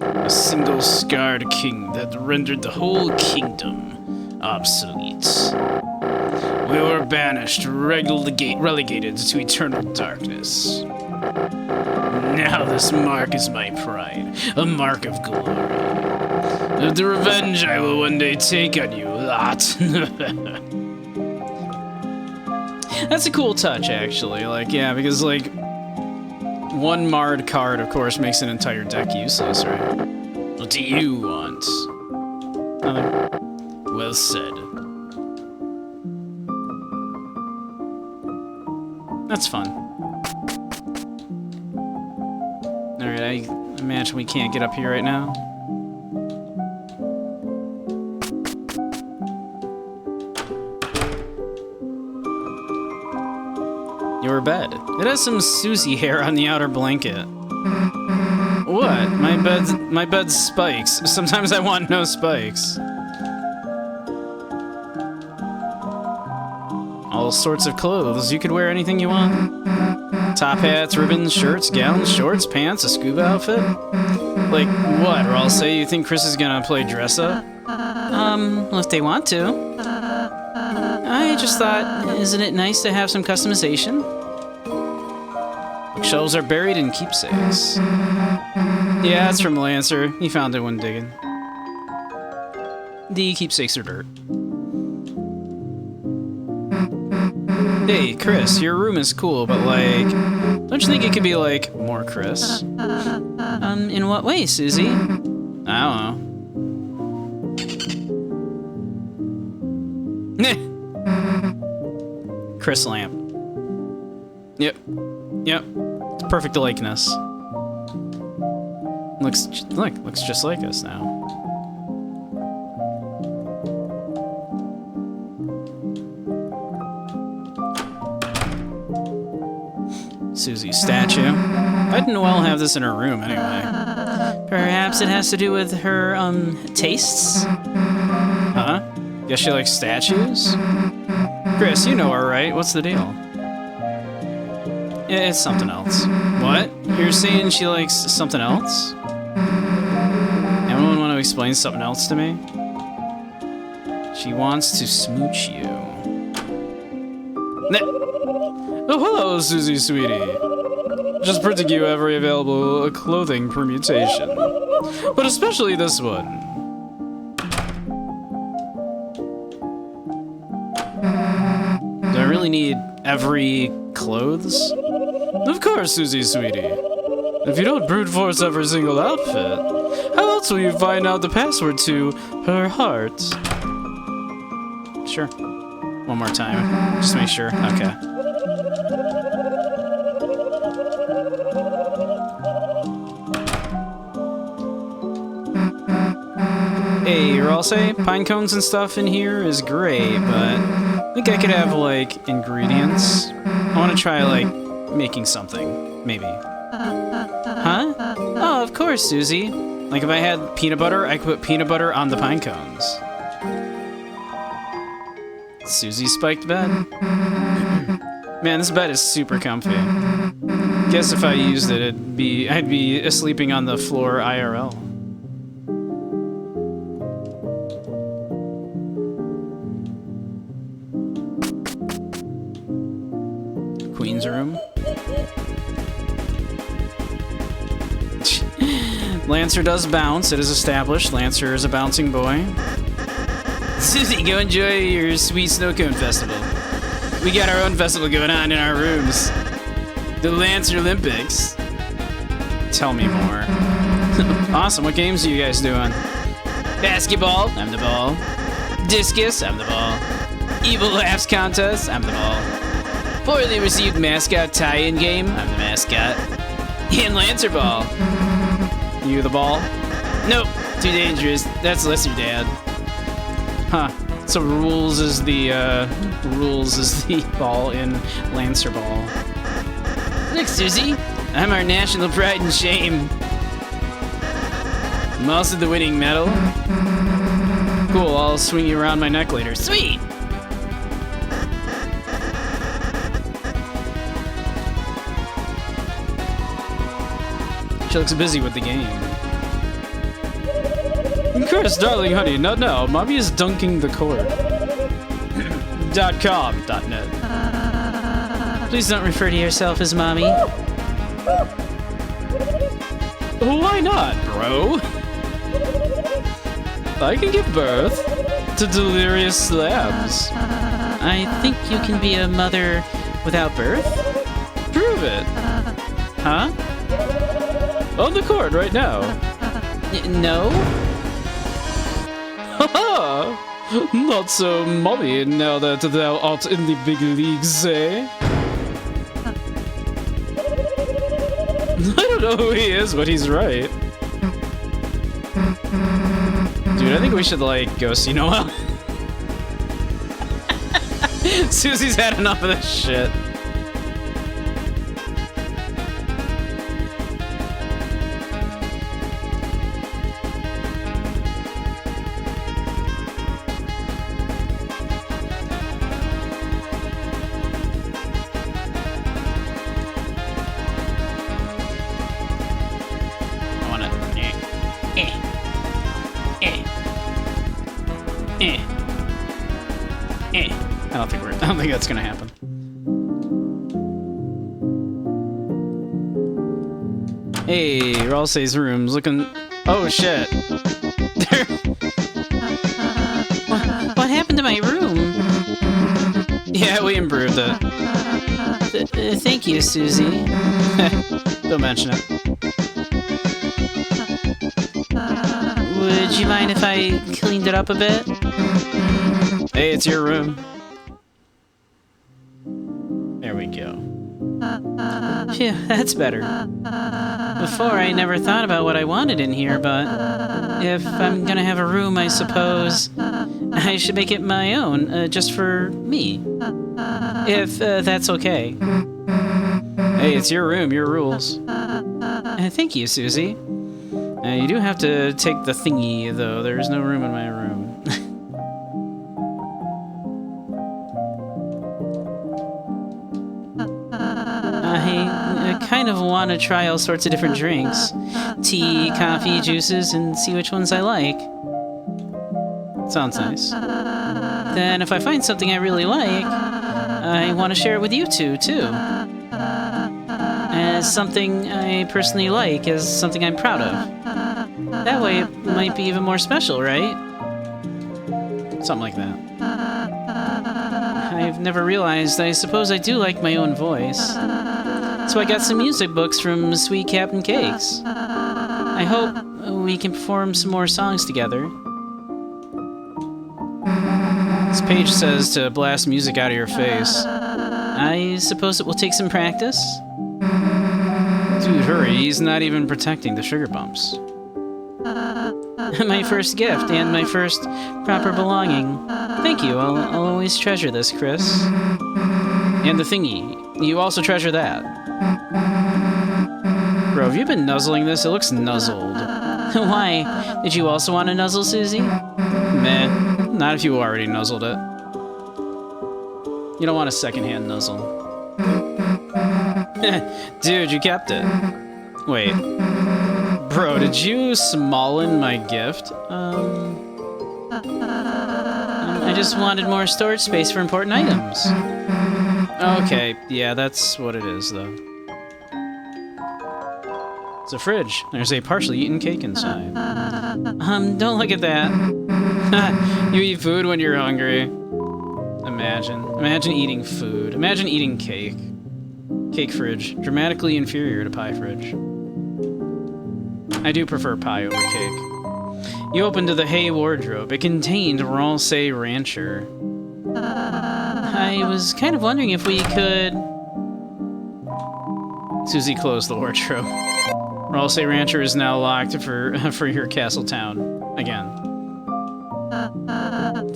A single scarred king that rendered the whole kingdom obsolete. We were banished, relegated to eternal darkness. Now this mark is my pride, a mark of glory. The revenge I will one day take on you lot. That's a cool touch, actually. Like, yeah, because, like, one marred card, of course, makes an entire deck useless, right? What do you want? Nothing. Well said. That's fun. Alright, I imagine we can't get up here right now. Your bed. It has some Susie hair on the outer blanket. What? My bed's spikes. Sometimes I want no spikes. All sorts of clothes. You could wear anything you want. Top hats, ribbons, shirts, gowns, shorts, pants, a scuba outfit. Like what? Or I'll say you think Chris is gonna play dress up? Well, if they want to. I just thought, isn't it nice to have some customization? Bookshelves are buried in keepsakes. Yeah, it's from Lancer. He found it when digging. The keepsakes are dirt. Hey, Chris, your room is cool, but like, don't you think it could be like more Chris? In what way, Susie? I don't know. Chris lamp. Yep. It's perfect likeness. Looks just like us now. Susie's statue. I'd well have this in her room anyway. Perhaps it has to do with her, tastes? Huh? Guess she likes statues? Chris, you know her, right? What's the deal? It's something else. What? You're saying she likes something else? Anyone want to explain something else to me? She wants to smooch you. Oh, hello, Susie, sweetie. Just printing you every available clothing permutation. But especially this one. Do I really need every clothes? Of course, Susie, sweetie. If you don't brute force every single outfit, how else will you find out the password to her heart? Sure. One more time. Just make sure. Okay. Hey, you're all say pine cones and stuff in here is great, but I think I could have, like, ingredients. I want to try, like, making something. Maybe. Huh? Oh, of course, Susie. Like, if I had peanut butter, I could put peanut butter on the pine cones. Susie's spiked bed. Man, this bed is super comfy. Guess if I used it, I'd be sleeping on the floor IRL. games room. Lancer does bounce. It is established. Lancer is a bouncing boy. Susie, go enjoy your sweet snow cone festival. We got our own festival going on in our rooms. The Lancer Olympics. Tell me more. Awesome. What games are you guys doing? Basketball. I'm the ball. Discus. I'm the ball. Evil Laughs Contest. I'm the ball. Poorly received mascot tie-in game. I'm the mascot. And Lancer Ball. You the ball? Nope. Too dangerous. That's lesser, Dad. Huh. So rules is the ball in Lancer Ball. Look, Susie. I'm our national pride and shame. I'm also the winning medal. Cool, I'll swing you around my neck later. Sweet! She looks busy with the game. Chris, darling, honey, not now. Mommy is dunking the court. .com.net. Please don't refer to yourself as Mommy. Why not, bro? I can give birth to delirious slabs. I think you can be a mother without birth? Prove it. Huh? On the court right now. No? Haha! Not so mommy now that thou art in the big leagues, eh? I don't know who he is, but he's right. Dude, I think we should, like, go see Noel. Susie's had enough of this shit. I don't think that's gonna happen. Hey, Ralsei's room's looking. Oh shit! What happened to my room? Yeah, we improved it. Thank you, Susie. Don't mention it. Would you mind if I cleaned it up a bit? Hey, it's your room. There we go. Phew, that's better. Before, I never thought about what I wanted in here, but if I'm gonna have a room, I suppose I should make it my own, just for me. If that's okay. Hey, it's your room, your rules. Thank you, Susie. You do have to take the thingy, though. There's no room in my room. I kind of want to try all sorts of different drinks. Tea, coffee, juices, and see which ones I like. Sounds nice. Then if I find something I really like, I want to share it with you two, too. As something I personally like, as something I'm proud of. That way it might be even more special, right? Something like that. I've never realized I suppose I do like my own voice. So I got some music books from Sweet Captain Cakes. I hope we can perform some more songs together. This page says to blast music out of your face. I suppose it will take some practice? Dude, hurry, he's not even protecting the sugar bumps. My first gift and my first proper belonging. Thank you, I'll always treasure this, Chris. And the thingy. You also treasure that. Bro, have you been nuzzling this? It looks nuzzled. Why? Did you also want to nuzzle, Susie? Meh. Not if you already nuzzled it. You don't want a secondhand nuzzle. Dude, you kept it. Wait. Bro, did you smallin my gift? I just wanted more storage space for important items. Okay, yeah, that's what it is, though. It's a fridge. There's a partially eaten cake inside. Don't look at that. You eat food when you're hungry. Imagine eating food. Imagine eating cake. Cake fridge. Dramatically inferior to pie fridge. I do prefer pie over cake. You opened the hay wardrobe. It contained Ralsei Rancher. I was kind of wondering if we could... Susie closed the wardrobe. Ralsei Rancher is now locked for your castle town. Again.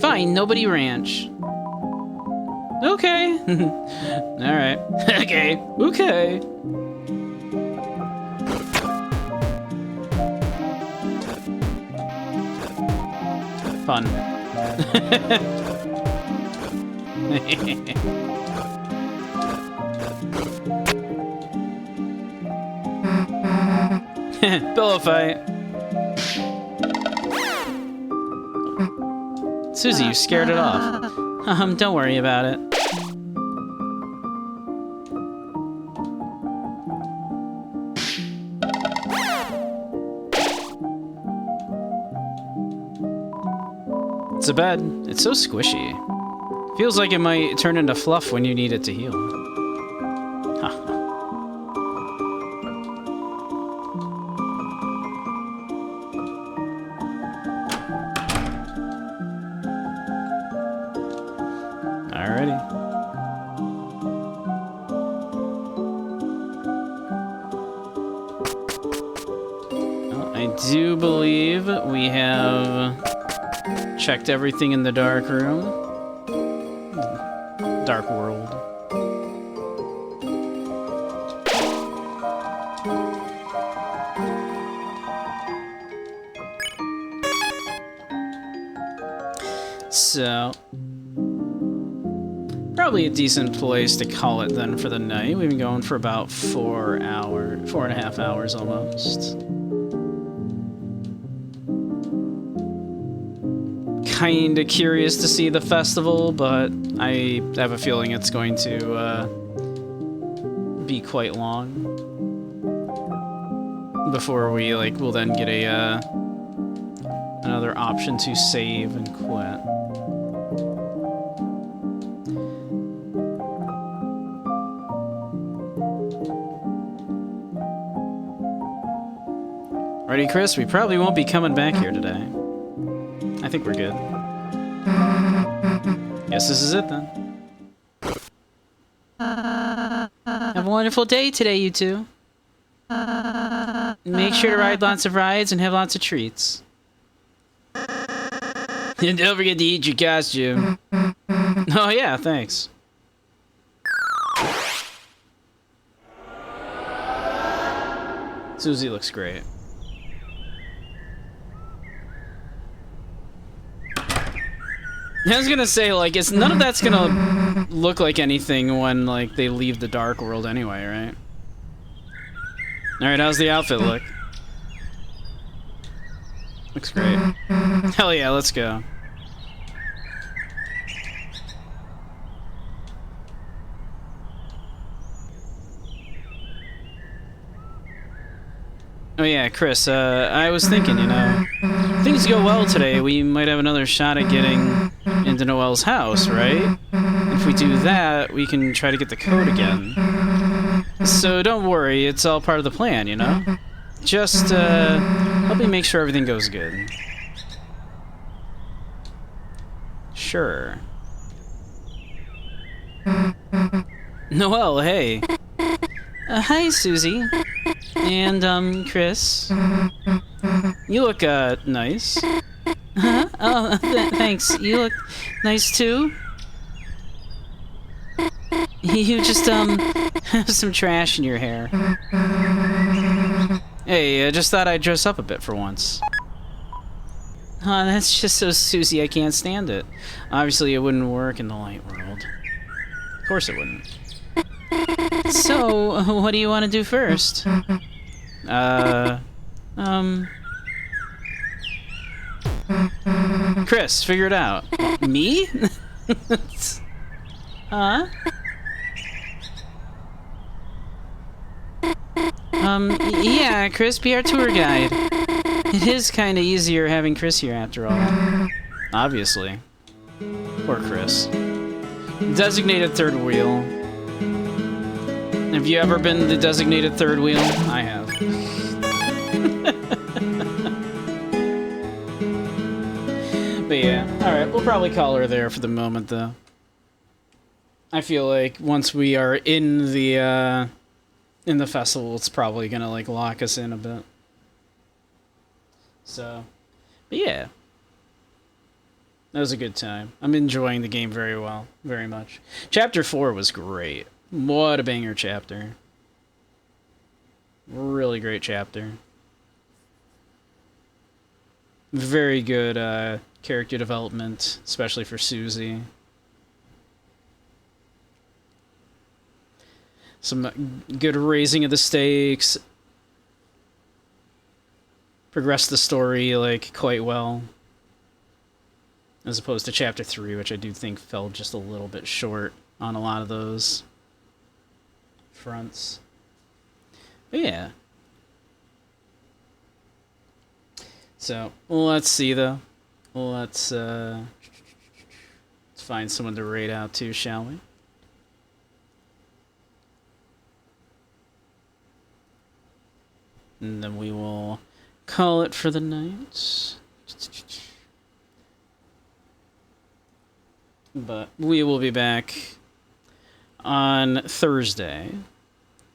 Fine, nobody ranch. Okay. Alright. Okay. Okay. Fun. Pillow fight. Susie, you scared it off. Don't worry about it. It's a bed. It's so squishy. Feels like it might turn into fluff when you need it to heal. Alrighty. Well, I do believe we have checked everything in the dark room. Dark world. So, probably a decent place to call it then for the night. We've been going for about 4.5 hours almost. Kinda curious to see the festival, but I have a feeling it's going to be quite long before we will then get a another option to save and quit. Ready, Chris? We probably won't be coming back here today. I think we're good. Guess this is it then. Have a wonderful day today, you two. Make sure to ride lots of rides and have lots of treats. And don't forget to eat your costume. Oh yeah, thanks. Susie looks great. I was gonna say, it's none of that's gonna look like anything when, they leave the dark world anyway, right? Alright, how's the outfit look? Looks great. Hell yeah, let's go. Oh yeah, Chris, I was thinking, if things go well today, we might have another shot at getting into Noelle's house, right? If we do that, we can try to get the code again. So don't worry, it's all part of the plan, Just, help me make sure everything goes good. Sure. Noelle, hey. Hi, Susie. And, Chris. You look, nice. Huh? Oh, thanks. You look nice, too. You just, have some trash in your hair. Hey, I just thought I'd dress up a bit for once. That's just so Susie, I can't stand it. Obviously, it wouldn't work in the light world. Of course it wouldn't. So, what do you want to do first? Chris, figure it out. Me? Huh? Yeah, Chris, be our tour guide. It is kind of easier having Chris here after all. Obviously. Poor Chris. Designated third wheel. Have you ever been the designated third wheel? I have. But yeah, alright, we'll probably call her there for the moment, though. I feel like once we are in the festival, it's probably gonna, like, lock us in a bit. So, but yeah. That was a good time. I'm enjoying the game very well. Very much. Chapter 4 was great. What a banger chapter. Really great chapter. Very good character development, especially for Susie. Some good raising of the stakes. Progressed the story, like, quite well. As opposed to Chapter 3, which I do think fell just a little bit short on a lot of those fronts. But yeah. So, let's see, though. Let's find someone to raid out to, shall we? And then we will call it for the night. But we will be back on Thursday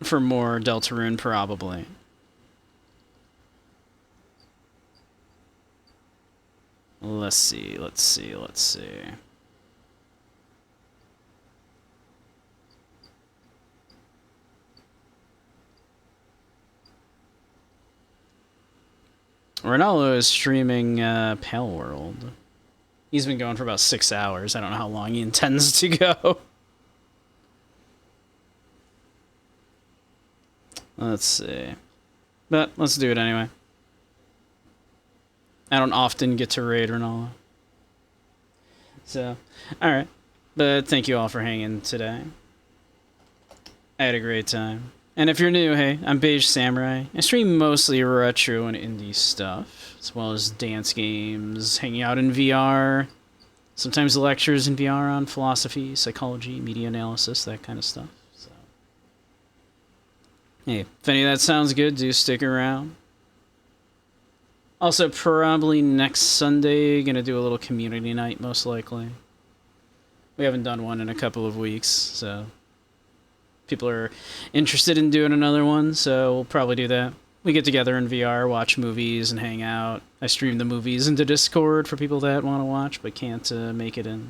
for more Deltarune, probably. Let's see. Ronaldo is streaming Pale World. He's been going for about 6 hours. I don't know how long he intends to go. Let's see. But let's do it anyway. I don't often get to raid Ronaldo. So, alright. But thank you all for hanging today. I had a great time. And if you're new, hey, I'm Beige Samurai. I stream mostly retro and indie stuff, as well as dance games, hanging out in VR, sometimes lectures in VR on philosophy, psychology, media analysis, that kind of stuff. So, hey, if any of that sounds good, do stick around. Also, probably next Sunday, gonna do a little community night, most likely. We haven't done one in a couple of weeks, so people are interested in doing another one, so we'll probably do that. We get together in VR, watch movies, and hang out. I stream the movies into Discord for people that want to watch but can't make it in.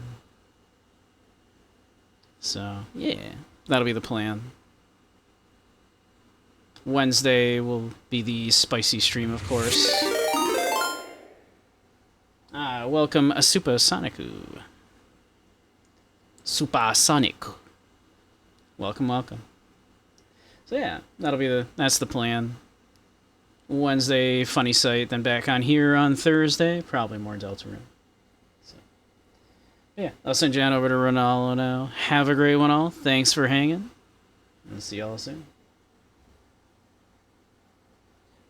So, yeah, that'll be the plan. Wednesday will be the spicy stream, of course. Welcome, Asupa Soniku. Supersonic. Welcome. So yeah, that's the plan. Wednesday, funny site, then back on here on Thursday, probably more Deltarune. So yeah, I'll send you on over to Ronaldo now. Have a great one all. Thanks for hanging. And see y'all soon.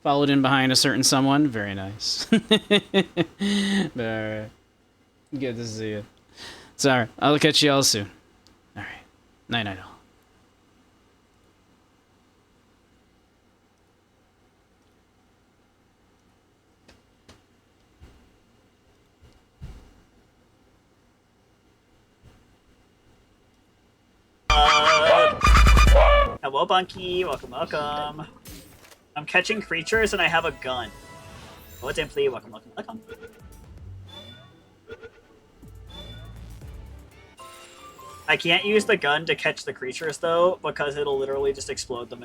Followed in behind a certain someone. Very nice. Alright. Good to see you. It's alright. I'll catch you all soon. Alright. Night all. Hello, Bunky. Welcome. I'm catching creatures and I have a gun. Hello, Dimply. Welcome. I can't use the gun to catch the creatures, though, because it'll literally just explode them